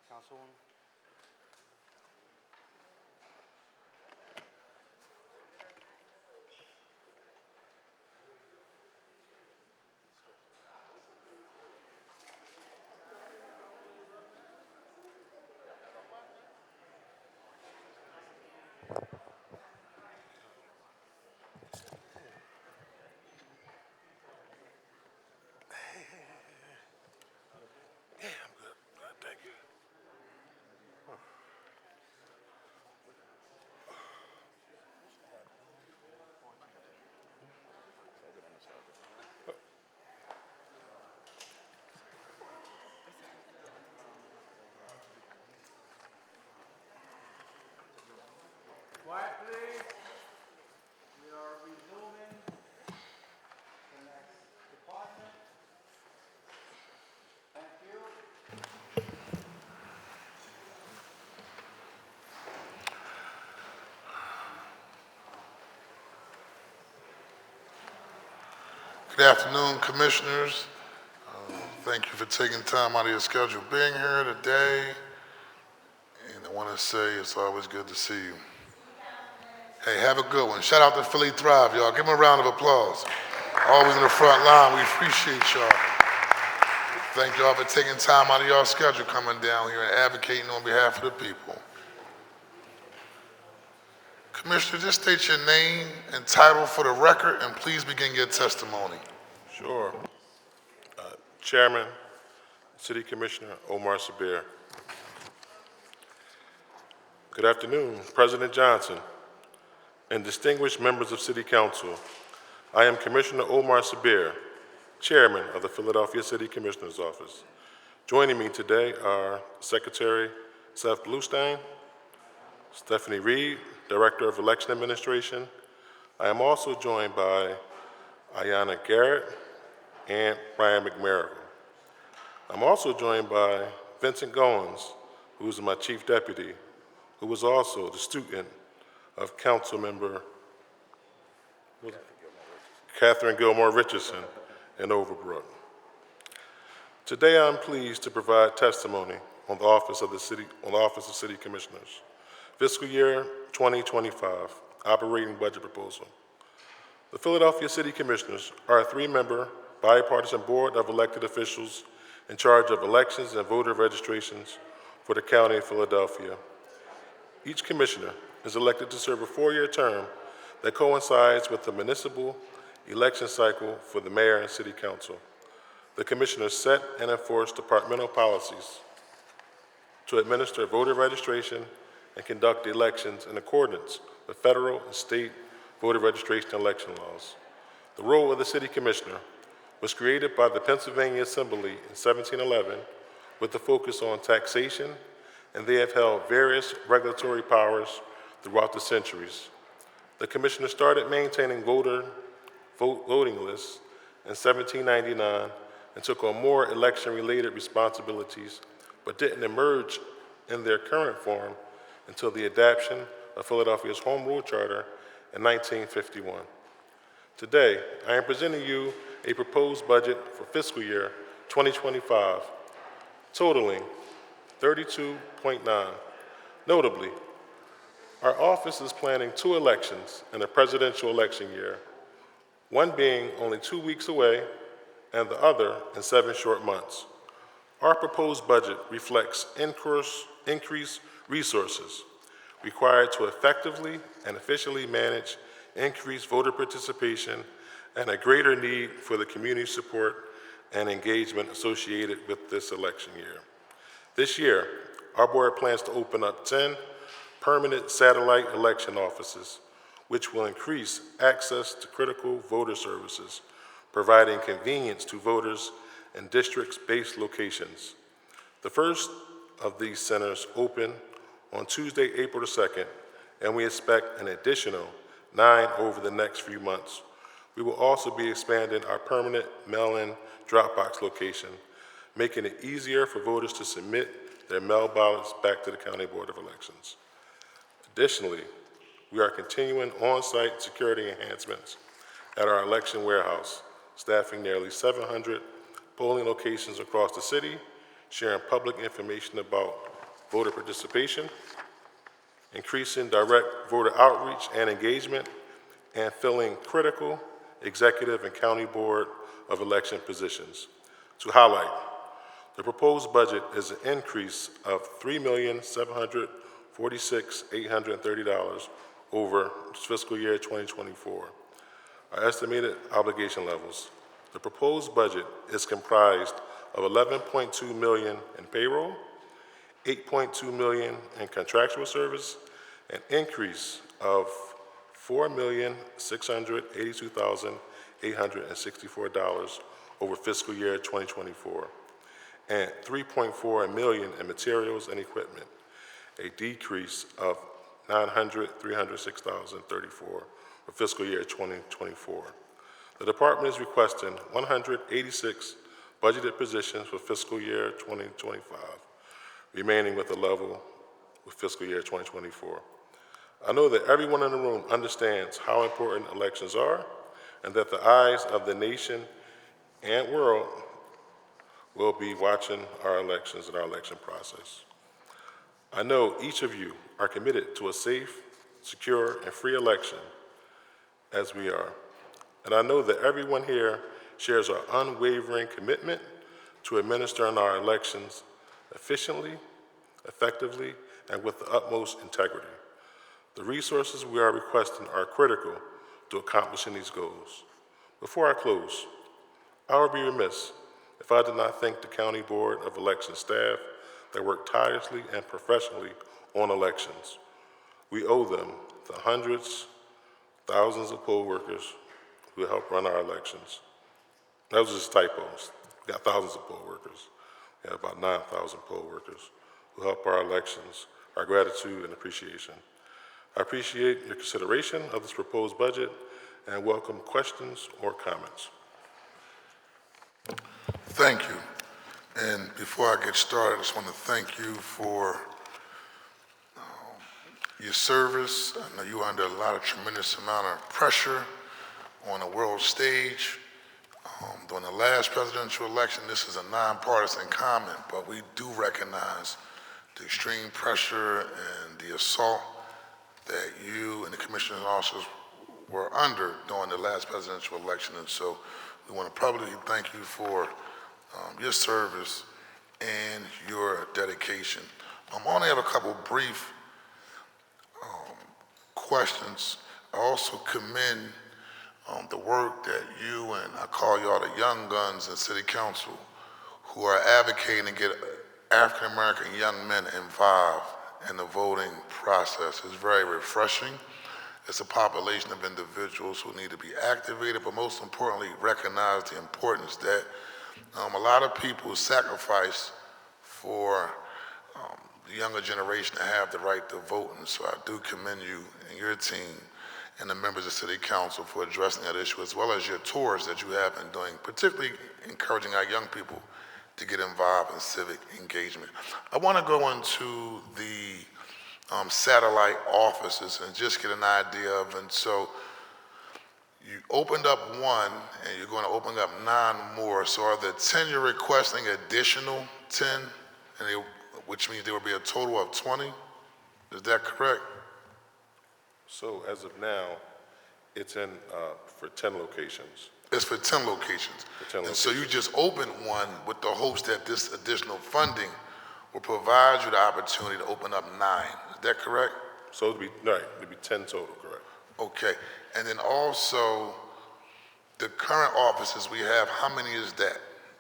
Councilwoman? Good afternoon, commissioners. Thank you for taking time out of your schedule being here today. And I want to say it's always good to see you. Hey, have a good one. Shout out to Philly Thrive, y'all. Give them a round of applause. Always in the front line. We appreciate y'all. Thank y'all for taking time out of y'all schedule coming down here and advocating on behalf of the people. Commissioner, just state your name and title for the record, and please begin your testimony. Sure. Chairman, City Commissioner Omar Sabir. Good afternoon, President Johnson and distinguished members of City Council. I am Commissioner Omar Sabir, Chairman of the Philadelphia City Commissioner's Office. Joining me today are Secretary Seth Bluestein, Stephanie Reed, Director of Election Administration. I am also joined by Ayanna Garrett and Brian McMarigal. I'm also joined by Vincent Goins, who is my Chief Deputy, who was also the student of Councilmember Catherine Gilmore Richardson in Overbrook. Today I'm pleased to provide testimony on the Office of City Commissioners, Fiscal Year 2025 Operating Budget Proposal. The Philadelphia City Commissioners are a three-member bipartisan board of elected officials in charge of elections and voter registrations for the County of Philadelphia. Each commissioner is elected to serve a four-year term that coincides with the municipal election cycle for the mayor and city council. The commissioners set and enforce departmental policies to administer voter registration and conduct elections in accordance with federal and state voter registration and election laws. The role of the city commissioner was created by the Pennsylvania Assembly in 1711 with the focus on taxation, and they have held various regulatory powers throughout the centuries. The commissioner started maintaining voting lists in 1799 and took on more election-related responsibilities, but didn't emerge in their current form until the adoption of Philadelphia's Home Rule Charter in 1951. Today, I am presenting you a proposed budget for fiscal year 2025, totaling $32.9. Notably, our office is planning two elections in a presidential election year, one being only 2 weeks away and the other in 7 short months. Our proposed budget reflects increased resources required to effectively and efficiently manage increased voter participation and a greater need for the community support and engagement associated with this election year. This year, our board plans to open up 10 permanent satellite election offices, which will increase access to critical voter services, providing convenience to voters in districts-based locations. The first of these centers open on Tuesday, April the 2nd, and we expect an additional 9 over the next few months. We will also be expanding our permanent mail-in drop box location, making it easier for voters to submit their mail ballots back to the County Board of Elections. Additionally, we are continuing on-site security enhancements at our election warehouse, staffing nearly 700 polling locations across the city, sharing public information about voter participation, increasing direct voter outreach and engagement, and filling critical executive and county board of election positions. To highlight, the proposed budget is an increase of $3,746,830 over fiscal year 2024. Our estimated obligation levels. The proposed budget is comprised of $11.2 million in payroll, $8.2 million in contractual service, an increase of $4,682,864 over fiscal year 2024, and $3.4 million in materials and equipment, a decrease of $306,034 for fiscal year 2024. The department is requesting 186 budgeted positions for fiscal year 2025, remaining with the level with fiscal year 2024. I know that everyone in the room understands how important elections are. and that the eyes of the nation and world will be watching our elections and our election process. I know each of you are committed to a safe, secure, and free election, as we are. And I know that everyone here shares our unwavering commitment to administering our elections efficiently, effectively, and with the utmost integrity. The resources we are requesting are critical to accomplishing these goals. Before I close, I would be remiss if I did not thank the County Board of Election staff that work tirelessly and professionally on elections. We owe them the hundreds, thousands of poll workers who help run our elections. That was just typos. We got thousands of poll workers. We have about 9,000 poll workers who help our elections. Our gratitude and appreciation. I appreciate your consideration of this proposed budget and welcome questions or comments. Thank you. And before I get started, I just want to thank you for your service. I know you are under a lot of tremendous amount of pressure on the world stage. During the last presidential election, this is a nonpartisan comment, but we do recognize the extreme pressure and the assault that you and the commissioners and officers were under during the last presidential election. And so we want to publicly thank you for your service and your dedication. I only have a couple brief questions. I also commend the work that you and I call y'all the young guns in City Council who are advocating to get African American young men involved in the voting process. It's very refreshing. It's a population of individuals who need to be activated, but most importantly, recognize the importance that a lot of people sacrifice for the younger generation to have the right to vote. And so I do commend you and your team and the members of City Council for addressing that issue, as well as your tours that you have been doing, particularly encouraging our young people to get involved in civic engagement. I want to go into the satellite offices and just get an idea of, and so you opened up one and you're going to open up 9 more. So are the 10 you're requesting additional 10, and which means there will be a total of 20? Is that correct? So as of now, it's in for 10 locations. It's for 10 locations. And so you just opened one with the hopes that this additional funding will provide you the opportunity to open up 9. Is that correct? So it'd be 10 total, correct? Okay. And then also, the current offices we have, how many is that?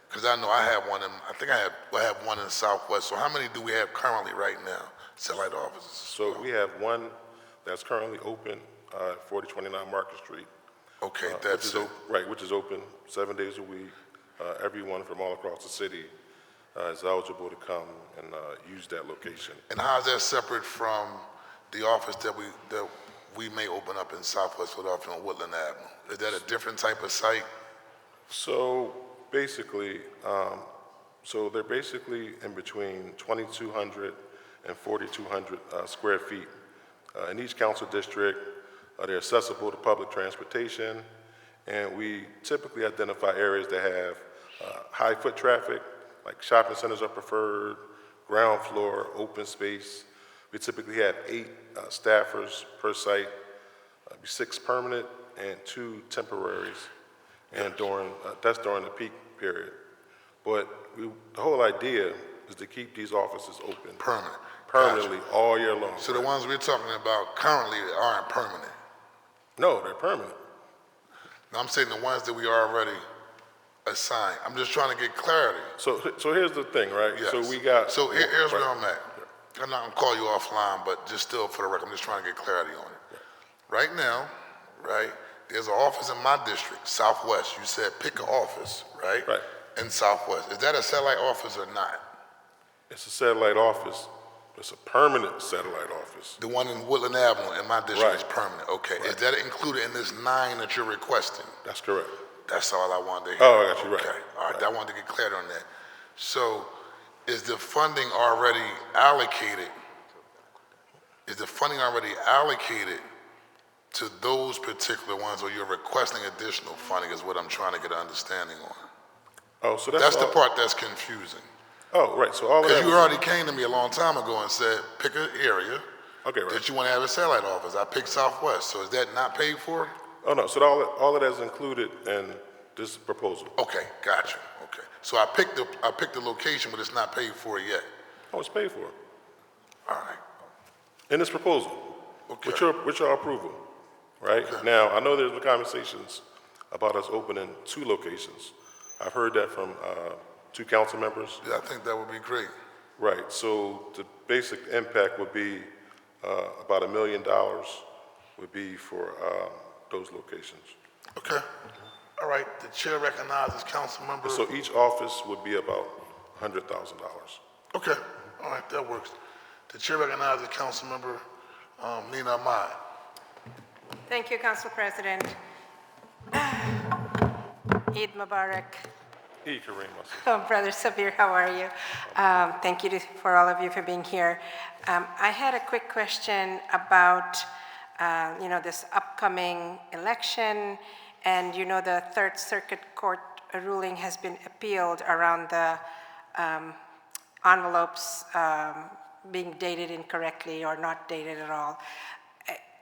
Because I know I have one in, I think I have one in Southwest. So how many do we have currently right now, satellite offices? So we have one that's currently open at 4029 Market Street. Okay, that's it. Which is open 7 days a week. Everyone from all across the city is eligible to come and use that location. And how is that separate from the office that we may open up in Southwest Philadelphia on Woodland Avenue? Is that a different type of site? So basically, they're basically in between 2,200 and 4,200 square feet. In each council district, they're accessible to public transportation, and we typically identify areas that have high foot traffic, like shopping centers are preferred, ground floor, open space. We typically have 8 staffers per site, 6 permanent and 2 temporaries, and that's during the peak period. But the whole idea is to keep these offices open. Permanently, all year long. So the ones we're talking about currently aren't permanent? No, they're permanent. No, I'm saying the ones that we already assigned. I'm just trying to get clarity. So here's the thing, right? Yes. So we got. So here's where I'm at. I'm not gonna call you offline, but just still for the record, I'm just trying to get clarity on it. Right now, right, there's an office in my district, Southwest. You said pick an office, right? Right. In Southwest. Is that a satellite office or not? It's a satellite office. It's a permanent satellite office. The one in Woodland Avenue in my district is permanent. Okay. Right. Is that included in this 9 that you're requesting? That's correct. That's all I wanted to hear. Oh, I got you right. Okay. All right. I wanted to get clarity on that. So, is the funding already allocated? Is the funding already allocated to those particular ones, or you're requesting additional funding is what I'm trying to get an understanding on. Oh, so That's the all- part that's confusing. Oh, right, so all of that. Because you was- already came to me a long time ago and said, pick an area Okay, right. that you want to have a satellite office. I picked Southwest, so is that not paid for? Oh, no, so all of that is included in this proposal. Okay, gotcha, okay. So I picked the location, but it's not paid for yet. Oh, it's paid for. All right. In this proposal. Okay. With your approval, right? Now, I know there's been conversations about us opening 2 locations. I've heard that from 2 council members. Yeah, I think that would be great. Right, so the basic impact would be about $1 million would be for those locations. Okay. All right, the chair recognizes council member. So each office would be about $100,000. Okay, all right, that works. The chair recognizes council member Nina Ahmad. Thank you, Council President. Eid Mubarak. Eid Kareem. Oh, Brother Sabir, how are you? Thank you for all of you for being here. I had a quick question about, this upcoming election, and the Third Circuit Court ruling has been appealed around the envelopes being dated incorrectly or not dated at all.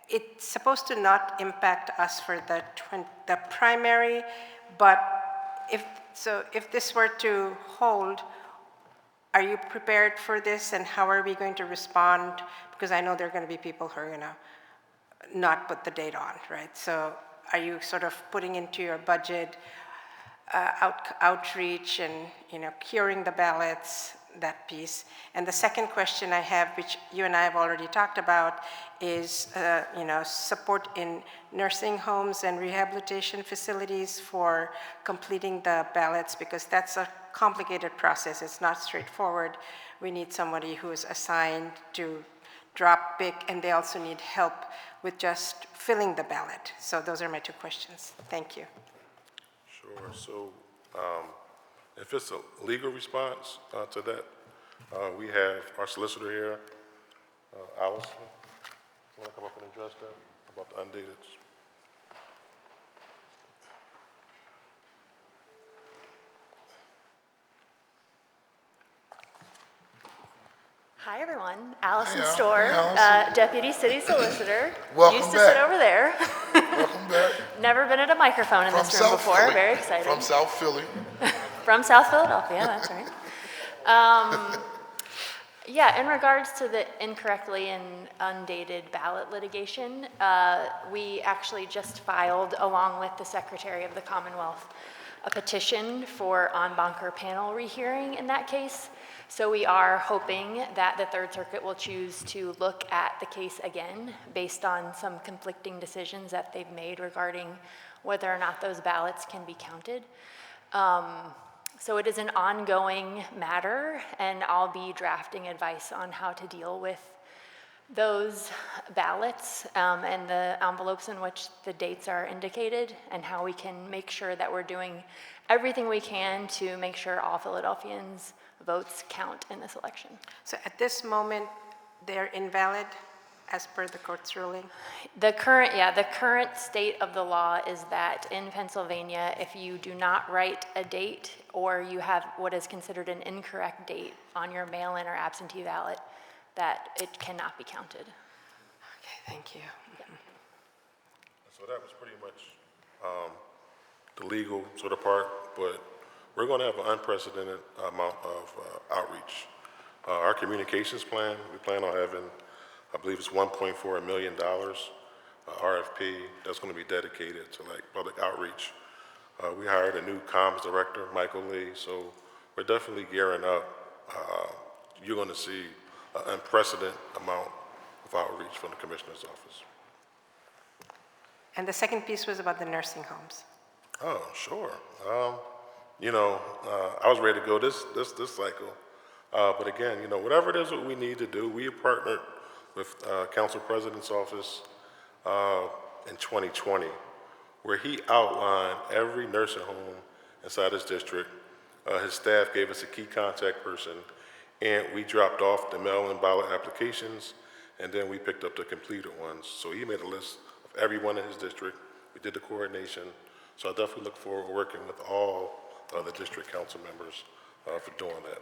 It's supposed to not impact us for the primary, but if this were to hold, are you prepared for this, and how are we going to respond? Because I know there are going to be people who are going to not put the date on, right? So are you sort of putting into your budget outreach and, curing the ballots, that piece? And the second question I have, which you and I have already talked about, is, support in nursing homes and rehabilitation facilities for completing the ballots, because that's a complicated process. It's not straightforward. We need somebody who is assigned to drop pick, and they also need help with just filling the ballot. So those are my 2 questions. Thank you. Sure, so if it's a legal response to that, we have our solicitor here, Allison. You want to come up and address that about the undated? Hi, everyone. Allison Hey, Storr, Allison. Deputy City Solicitor. Welcome Used to back. sit over there. Welcome back. Never been at a microphone in From this room South before. Philly. Very excited. From South Philly. From South Philadelphia, that's right. Yeah, in regards to the incorrectly and undated ballot litigation, we actually just filed, along with the Secretary of the Commonwealth, a petition for en banc panel rehearing in that case. So we are hoping that the Third Circuit will choose to look at the case again based on some conflicting decisions that they've made regarding whether or not those ballots can be counted. So it is an ongoing matter, and I'll be drafting advice on how to deal with those ballots and the envelopes in which the dates are indicated, and how we can make sure that we're doing everything we can to make sure all Philadelphians' votes count in this election. So at this moment, they're invalid as per the court's ruling? The current state of the law is that in Pennsylvania, if you do not write a date or you have what is considered an incorrect date on your mail-in or absentee ballot, that it cannot be counted. Okay, thank you. So that was pretty much the legal sort of part, but we're going to have an unprecedented amount of outreach. Our communications plan, we plan on having, I believe it's $1.4 million RFP that's going to be dedicated to public outreach. We hired a new comms director, Michael Lee, so we're definitely gearing up. You're going to see an unprecedented amount of outreach from the commissioner's office. And the second piece was about the nursing homes. Oh, sure. I was ready to go this cycle. But again, whatever it is what we need to do, we partnered with Council President's office in 2020, where he outlined every nursing home inside his district. His staff gave us a key contact person, and we dropped off the mail-in ballot applications, and then we picked up the completed ones. So he made a list of everyone in his district. We did the coordination. So I definitely look forward to working with all the district council members for doing that.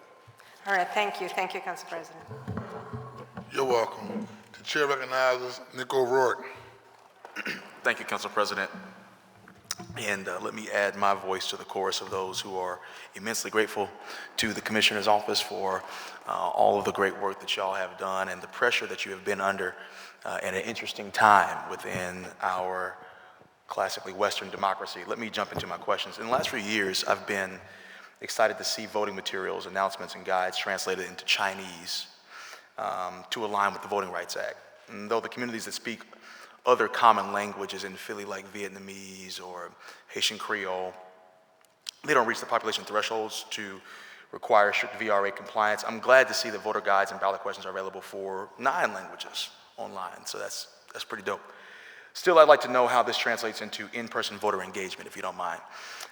All right, thank you. Thank you, Council President. You're welcome. The chair recognizes Nick O'Rourke. Thank you, Council President. And let me add my voice to the chorus of those who are immensely grateful to the Commissioner's Office for all of the great work that y'all have done and the pressure that you have been under at an interesting time within our classically Western democracy. Let me jump into my questions. In the last few years, I've been excited to see voting materials, announcements, and guides translated into Chinese to align with the Voting Rights Act. And though the communities that speak other common languages in Philly, like Vietnamese or Haitian Creole, they don't reach the population thresholds to require strict VRA compliance. I'm glad to see that voter guides and ballot questions are available for 9 languages online, so that's pretty dope. Still, I'd like to know how this translates into in-person voter engagement, if you don't mind.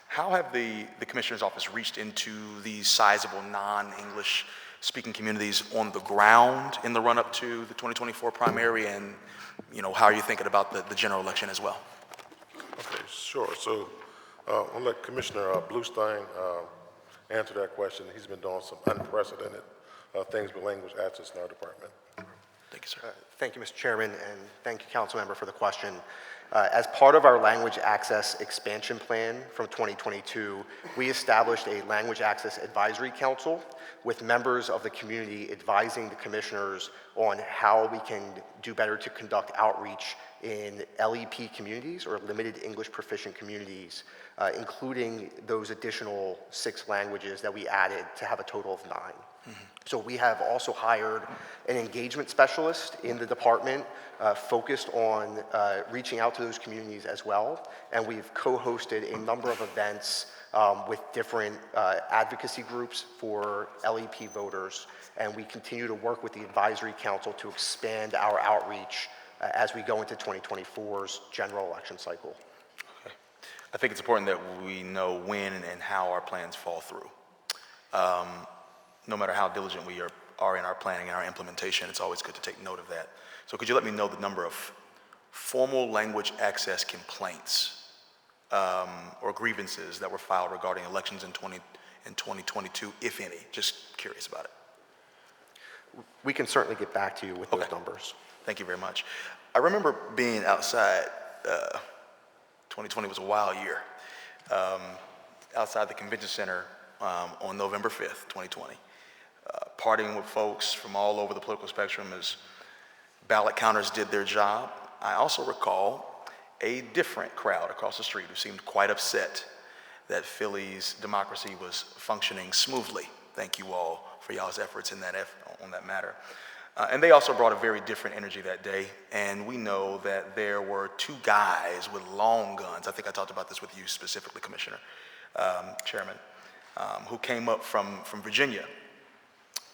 How have the Commissioner's Office reached into these sizable non-English speaking communities on the ground in the run-up to the 2024 primary, and how are you thinking about the general election as well? Okay, sure. So I'll let Commissioner Bluestein answer that question. He's been doing some unprecedented things with language access in our department. Thank you, sir. Thank you, Mr. Chairman, and thank you, Councilmember, for the question. As part of our language access expansion plan from 2022, we established a language access advisory council with members of the community advising the commissioners on how we can do better to conduct outreach in LEP communities, or limited English proficient communities, including those additional 6 languages that we added to have a total of 9. So we have also hired an engagement specialist in the department focused on reaching out to those communities as well. And we've co-hosted a number of events with different advocacy groups for LEP voters. And we continue to work with the advisory council to expand our outreach as we go into 2024's general election cycle. Okay. I think it's important that we know when and how our plans fall through. No matter how diligent we are in our planning and our implementation, it's always good to take note of that. So could you let me know the number of formal language access complaints or grievances that were filed regarding elections in 2022, if any? Just curious about it. We can certainly get back to you with those numbers. Thank you very much. I remember being outside, 2020 was a wild year, outside the convention center on November 5th, 2020. Partying with folks from all over the political spectrum as ballot counters did their job. I also recall a different crowd across the street who seemed quite upset that Philly's democracy was functioning smoothly. Thank you all for y'all's efforts in on that matter. And they also brought a very different energy that day, and we know that there were 2 guys with long guns. I think I talked about this with you specifically, Commissioner, Chairman, who came up from Virginia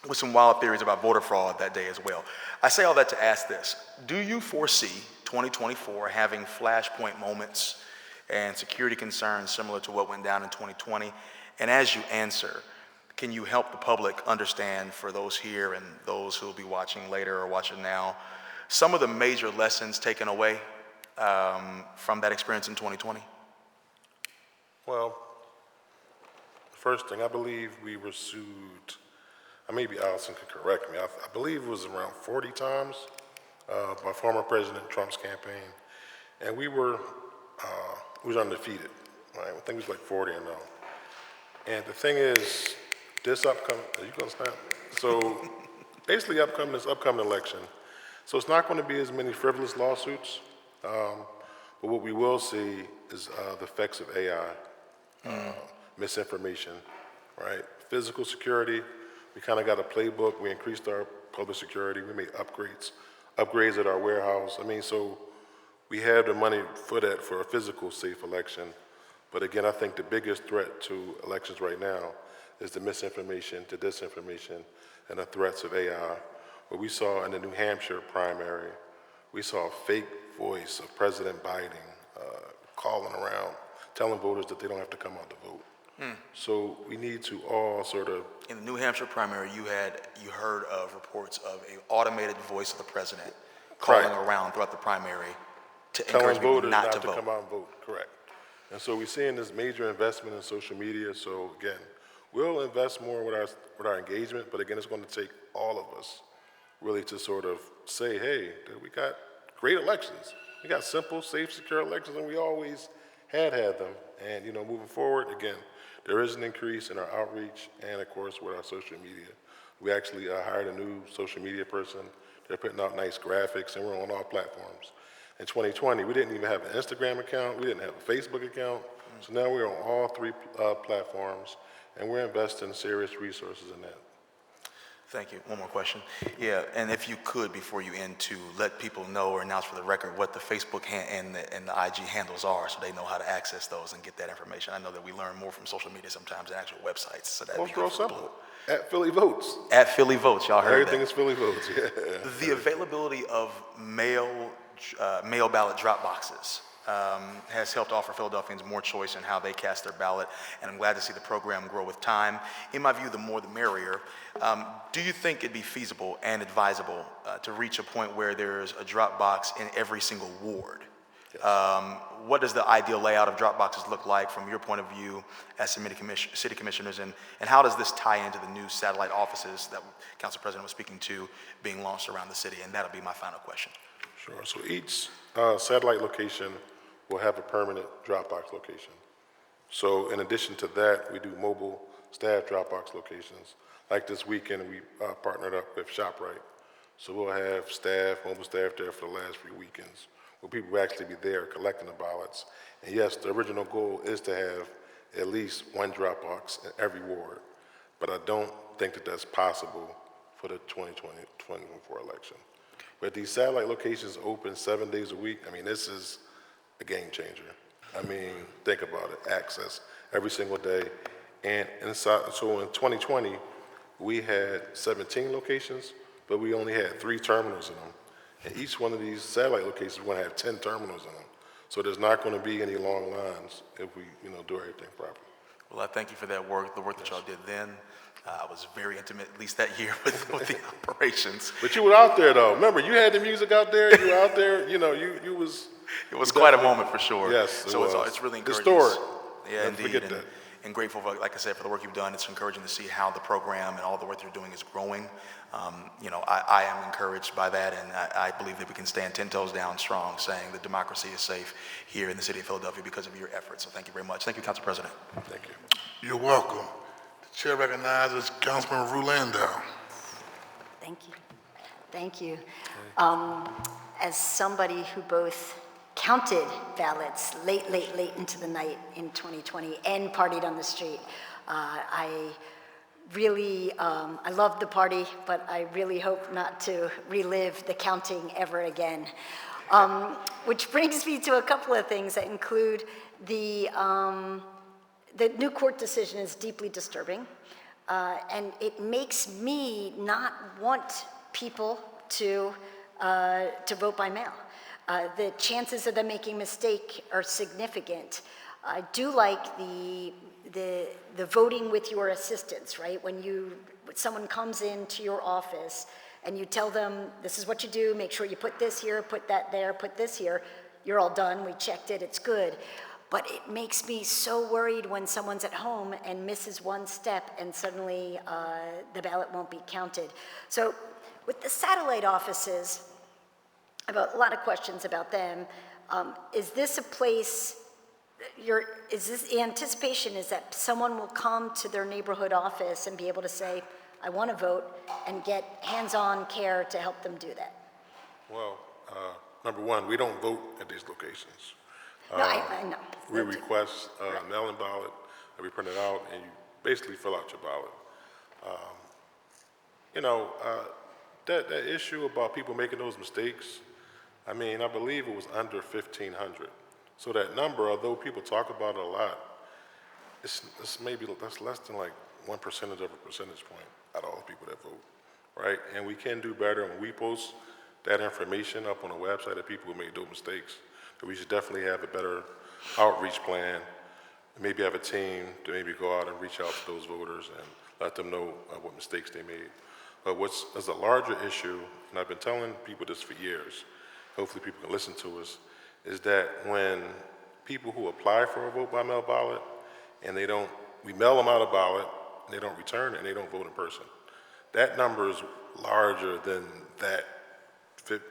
with some wild theories about voter fraud that day as well. I say all that to ask this: do you foresee 2024 having flashpoint moments and security concerns similar to what went down in 2020? And as you answer, can you help the public understand, for those here and those who will be watching later or watching now, some of the major lessons taken away from that experience in 2020? Well, first thing, I believe we were sued, maybe Allison could correct me, I believe it was around 40 times by former President Trump's campaign. And we were undefeated, right? I think it was like 40 and 0. And the thing is, this upcoming, are you gonna snap? So basically this upcoming election, so it's not gonna be as many frivolous lawsuits, but what we will see is the effects of AI, misinformation, right? Physical security, we kind of got a playbook. We increased our public security. We made upgrades at our warehouse. So we have the money for that, for a physical safe election. But again, I think the biggest threat to elections right now is the misinformation, the disinformation, and the threats of AI. What we saw in the New Hampshire primary, we saw a fake voice of President Biden calling around, telling voters that they don't have to come out to vote. So we need to all sort of... In the New Hampshire primary, you heard of reports of an automated voice of the president calling around throughout the primary, To telling encourage people voters not not to to vote. come out and vote, correct. And so we're seeing this major investment in social media, so again, we'll invest more with our engagement, but again, it's going to take all of us really to sort of say, hey, we got great elections. We got simple, safe, secure elections, and we always had them. And, you know, moving forward, again, there is an increase in our outreach and, of course, with our social media. We actually hired a new social media person. They're putting out nice graphics, and we're on all platforms. In 2020, we didn't even have an Instagram account. We didn't have a Facebook account. So now we're on all three platforms, and we're investing serious resources in that. Thank you. One more question. Yeah, and if you could, before you end, to let people know or announce for the record what the Facebook and the IG handles are, so they know how to access those and get that information. I know that we learn more from social media sometimes than actual websites, so that'd be It's real helpful. simple. At Philly Votes. At Philly Votes, y'all heard Everything that. is Philly Votes, yeah. The availability of mail ballot drop boxes has helped offer Philadelphians more choice in how they cast their ballot, and I'm glad to see the program grow with time. In my view, the more the merrier. Do you think it'd be feasible and advisable to reach a point where there's a drop box in every single ward? What does the ideal layout of drop boxes look like from your point of view as city commissioners, and how does this tie into the new satellite offices that Council President was speaking to being launched around the city? And that'll be my final question. Sure. So each satellite location will have a permanent Dropbox location. So in addition to that, we do mobile staff Dropbox locations. Like this weekend, we partnered up with ShopRite. So we'll have mobile staff there for the last few weekends, where people will actually be there collecting the ballots. And yes, the original goal is to have at least one Dropbox in every ward, but I don't think that that's possible for the 2024 election. But these satellite locations open 7 days a week. I mean, this is a game changer. I mean, think about it, access every single day. And inside, so in 2020, we had 17 locations, but we only had 3 terminals in them. And each one of these satellite locations, we're gonna have 10 terminals in them. So there's not gonna be any long lines if we, do everything properly. Well, I thank you for that work, the work that y'all did then. I was very intimate, at least that year, with the operations. But you were out there, though. Remember, you had the music out there. You were out there. You was. It was quite a moment for sure. Yes, so it's really encouraging. Historic. Yeah, Don't indeed. forget that. And grateful, like I said, for the work you've done. It's encouraging to see how the program and all the work you're doing is growing. I am encouraged by that, and I believe that we can stand 10 toes down strong, saying that democracy is safe here in the city of Philadelphia because of your efforts. So thank you very much. Thank you, Council President. Thank you. You're welcome. The chair recognizes Councilman Rue Landau. Thank you. Thank you. As somebody who both counted ballots late into the night in 2020 and partied on the street, I really, I loved the party, but I really hope not to relive the counting ever again. Which brings me to a couple of things that include the new court decision is deeply disturbing, and it makes me not want people to vote by mail. The chances of them making a mistake are significant. I do like the voting with your assistants, right? When someone comes into your office and you tell them, this is what you do, make sure you put this here, put that there, put this here, you're all done, we checked it, it's good. But it makes me so worried when someone's at home and misses one step and suddenly the ballot won't be counted. So with the satellite offices, I have a lot of questions about them. Is this a place, the anticipation is that someone will come to their neighborhood office and be able to say, I want to vote, and get hands-on care to help them do that? Well, number one, we don't vote at these locations. No, I know. We request a mail-in ballot, and we print it out, and you basically fill out your ballot. That issue about people making those mistakes, I mean, I believe it was under 1,500. So that number, although people talk about it a lot, that's less than like 1% of a percentage point out of all the people that vote, right? And we can do better when we post that information up on the website of people who made those mistakes. But we should definitely have a better outreach plan, maybe have a team to maybe go out and reach out to those voters and let them know what mistakes they made. But as a larger issue, and I've been telling people this for years, hopefully people can listen to us, is that when people who apply for a vote by mail ballot and we mail them out a ballot, and they don't return it, and they don't vote in person. That number is larger than that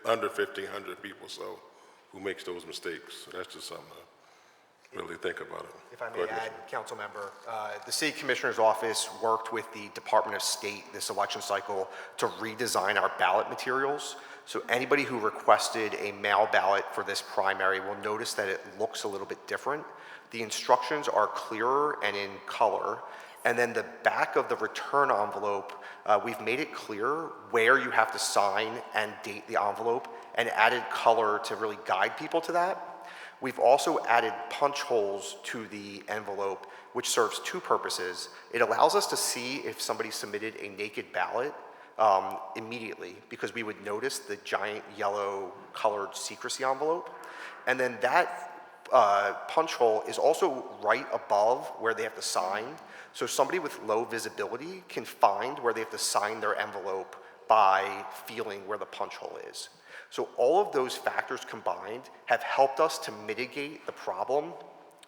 under 1,500 people so who makes those mistakes. So that's just something to really think about it. If I Go may ahead, add, Council Member, the City Commissioner's Office worked with the Department of State this election cycle to redesign our ballot materials. So anybody who requested a mail ballot for this primary will notice that it looks a little bit different. The instructions are clearer and in color. And then the back of the return envelope, we've made it clear where you have to sign and date the envelope and added color to really guide people to that. We've also added punch holes to the envelope, which serves two purposes. It allows us to see if somebody submitted a naked ballot immediately, because we would notice the giant yellow colored secrecy envelope. And then that punch hole is also right above where they have to sign. So somebody with low visibility can find where they have to sign their envelope by feeling where the punch hole is. So all of those factors combined have helped us to mitigate the problem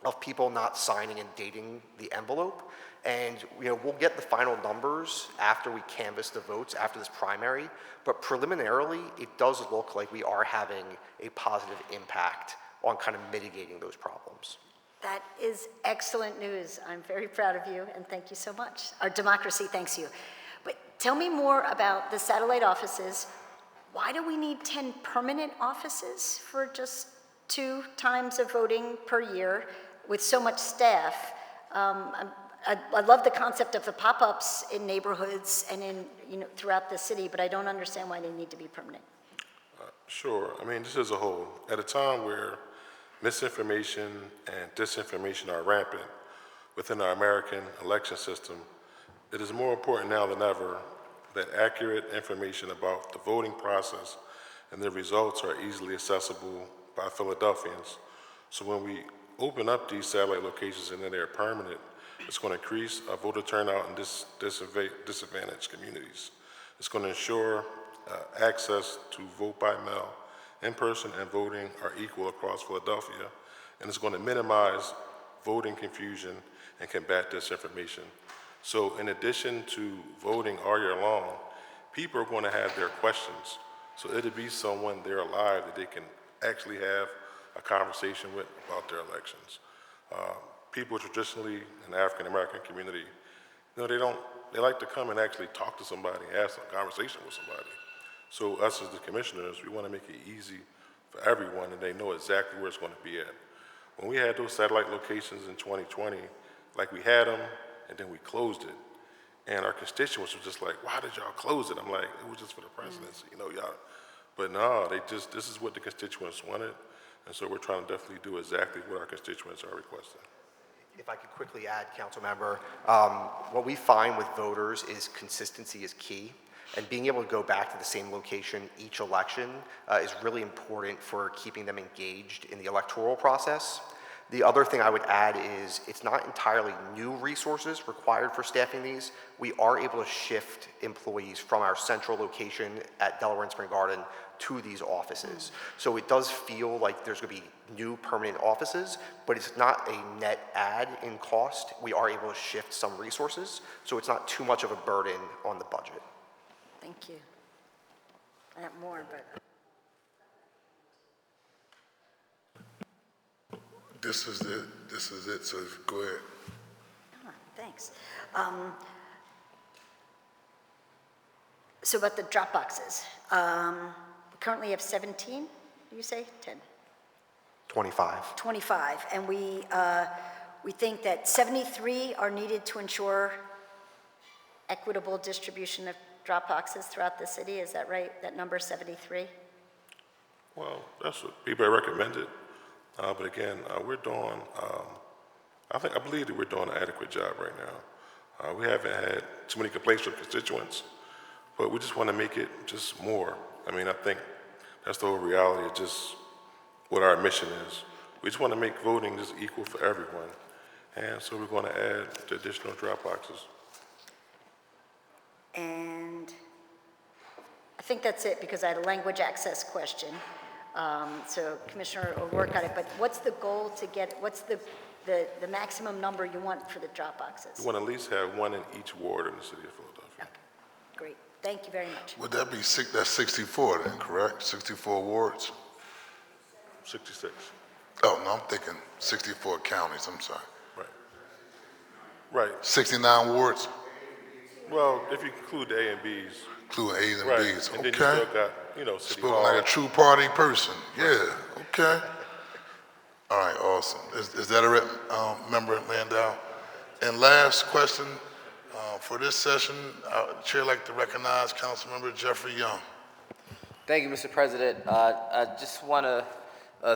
of people not signing and dating the envelope. And we'll get the final numbers after we canvass the votes after this primary, but preliminarily it does look like we are having a positive impact on kind of mitigating those problems. That is excellent news. I'm very proud of you, and thank you so much. Our democracy thanks you. But tell me more about the satellite offices. Why do we need 10 permanent offices for just 2 times of voting per year with so much staff? I love the concept of the pop-ups in neighborhoods and in throughout the city, but I don't understand why they need to be permanent. Sure. I mean, just as a whole, at a time where misinformation and disinformation are rampant within our American election system, it is more important now than ever that accurate information about the voting process and the results are easily accessible by Philadelphians. So when we open up these satellite locations and then they're permanent, it's going to increase voter turnout in disadvantaged communities. It's going to ensure access to vote by mail, in person, and voting are equal across Philadelphia, and it's going to minimize voting confusion and combat disinformation. So in addition to voting all year long, people are going to have their questions. So it'll be someone there alive that they can actually have a conversation with about their elections. People traditionally in the African American community, they like to come and actually talk to somebody, have some conversation with somebody. So us as the commissioners, we want to make it easy for everyone and they know exactly where it's going to be at. When we had those satellite locations in 2020, like we had them and then we closed it. And our constituents were just like, why did y'all close it? I'm like, it was just for the presidency, y'all. But no, this is what the constituents wanted. And so we're trying to definitely do exactly what our constituents are requesting. If I could quickly add, Council Member, what we find with voters is consistency is key. And being able to go back to the same location each election is really important for keeping them engaged in the electoral process. The other thing I would add is it's not entirely new resources required for staffing these. We are able to shift employees from our central location at Delaware and Spring Garden to these offices. So it does feel like there's going to be new permanent offices, but it's not a net add in cost. We are able to shift some resources, so it's not too much of a burden on the budget. Thank you. I have more, but... This is it, so go ahead. Thanks. So about the drop boxes, we currently have 17, do you say? 10? 25. 25, and we think that 73 are needed to ensure equitable distribution of drop boxes throughout the city. Is that right, that number 73? Well, that's what people have recommended. But again, we're doing, I believe that we're doing an adequate job right now. We haven't had too many complaints from constituents, but we just want to make it just more. I mean, I think that's the whole reality of just what our mission is. We just want to make voting just equal for everyone. And so we're going to add the additional drop boxes. And I think that's it, because I had a language access question. So Commissioner will work on it, but what's the goal to get, what's the maximum number you want for the drop boxes? We want to at least have one in each ward in the city of Philadelphia. Great, thank you very much. Would that be that's 64 then, correct? 64 wards? 66. Oh, no, I'm thinking 64 counties, I'm sorry. Right. 69 wards, Well, if you include the A and Bs. including A's and Right. B's, And then you okay? still got, City Spoken Hall. like a true party person, yeah, okay. All right, awesome. Is that a written, Member Landau? And last question, for this session, Chair would like to recognize Councilmember Jeffrey Young. Thank you, Mr. President. I just want to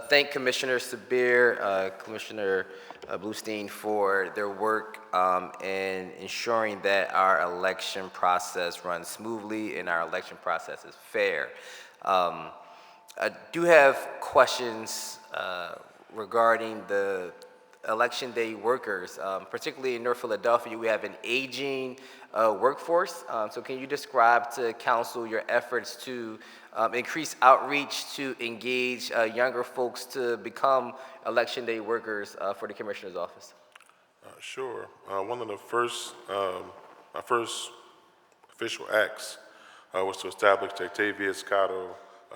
thank Commissioner Sabir, Commissioner Bluestein for their work in ensuring that our election process runs smoothly and our election process is fair. I do have questions regarding the election day workers, particularly in North Philadelphia. We have an aging workforce. So can you describe to council your efforts to increase outreach to engage younger folks to become election day workers for the Commissioner's office? Sure. One of the first, my first official acts was to establish the Octavius Cotto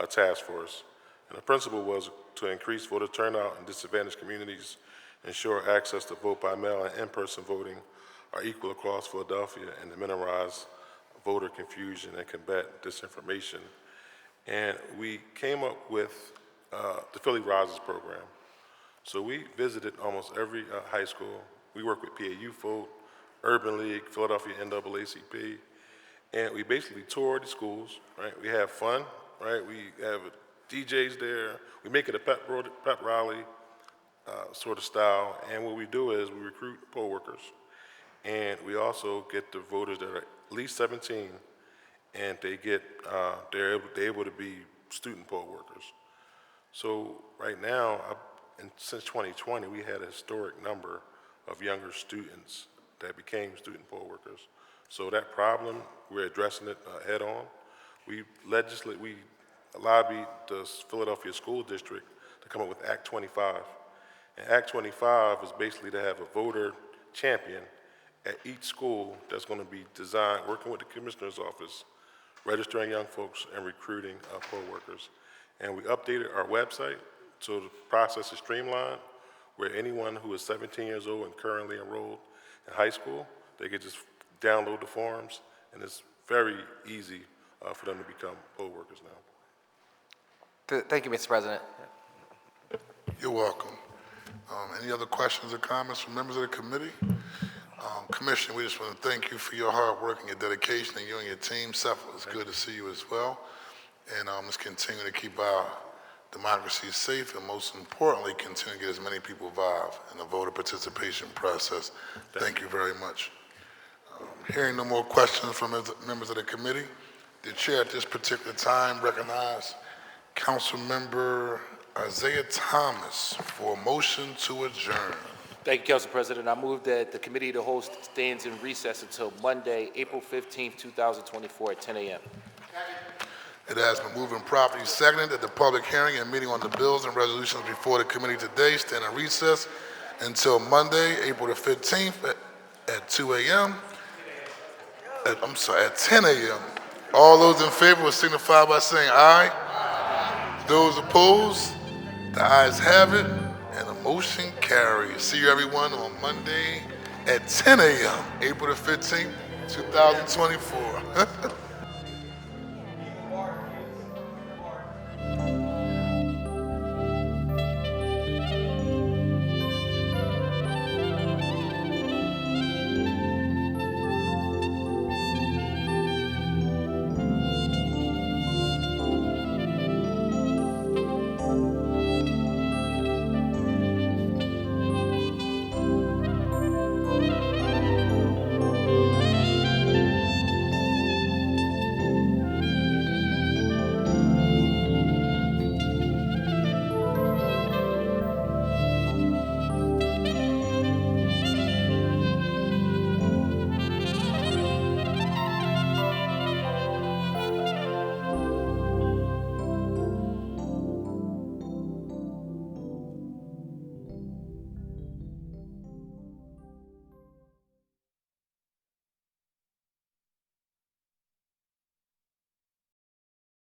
Task Force. And the principle was to increase voter turnout in disadvantaged communities, ensure access to vote by mail and in-person voting are equal across Philadelphia, and to minimize voter confusion and combat disinformation. And we came up with the Philly Rises program. So we visited almost every high school. We work with PAU Vote, Urban League, Philadelphia NAACP, and we basically toured the schools, right? We have fun, right? We have DJs there. We make it a pep rally sort of style, and what we do is we recruit poll workers, and we also get the voters that are at least 17, and they get they're able to be student poll workers. So right now, since 2020, we had a historic number of younger students that became student poll workers. So that problem, we're addressing it head on. We lobbied the Philadelphia School District to come up with Act 25. And Act 25 is basically to have a voter champion at each school that's going to be designed, working with the Commissioner's office, registering young folks and recruiting poll workers. And we updated our website so the process is streamlined, where anyone who is 17 years old and currently enrolled in high school, they can just download the forms, and it's very easy for them to become poll workers now. Thank you, Mr. President. You're welcome. Any other questions or comments from members of the committee? Commissioner, we just want to thank you for your hard work and your dedication, and you and your team. Seth, it's good to see you as well. And let's continue to keep our democracy safe, and most importantly, continue to get as many people involved in the voter participation process. Thank you very much. Hearing no more questions from members of the committee, the chair at this particular time recognize Council Member Isaiah Thomas for a motion to adjourn. Thank you, Council President. I move that the committee to host stands in recess until Monday, April 15th, 2024 at 10 a.m. It has been moved and properly seconded that the public hearing and meeting on the bills and resolutions before the committee today stand in recess until Monday, April the 15th at 2 a.m. At 10 a.m. All those in favor will signify by saying aye. Aye. Those opposed, the ayes have it, and the motion carries. See you everyone on Monday at 10 a.m., April the 15th, 2024.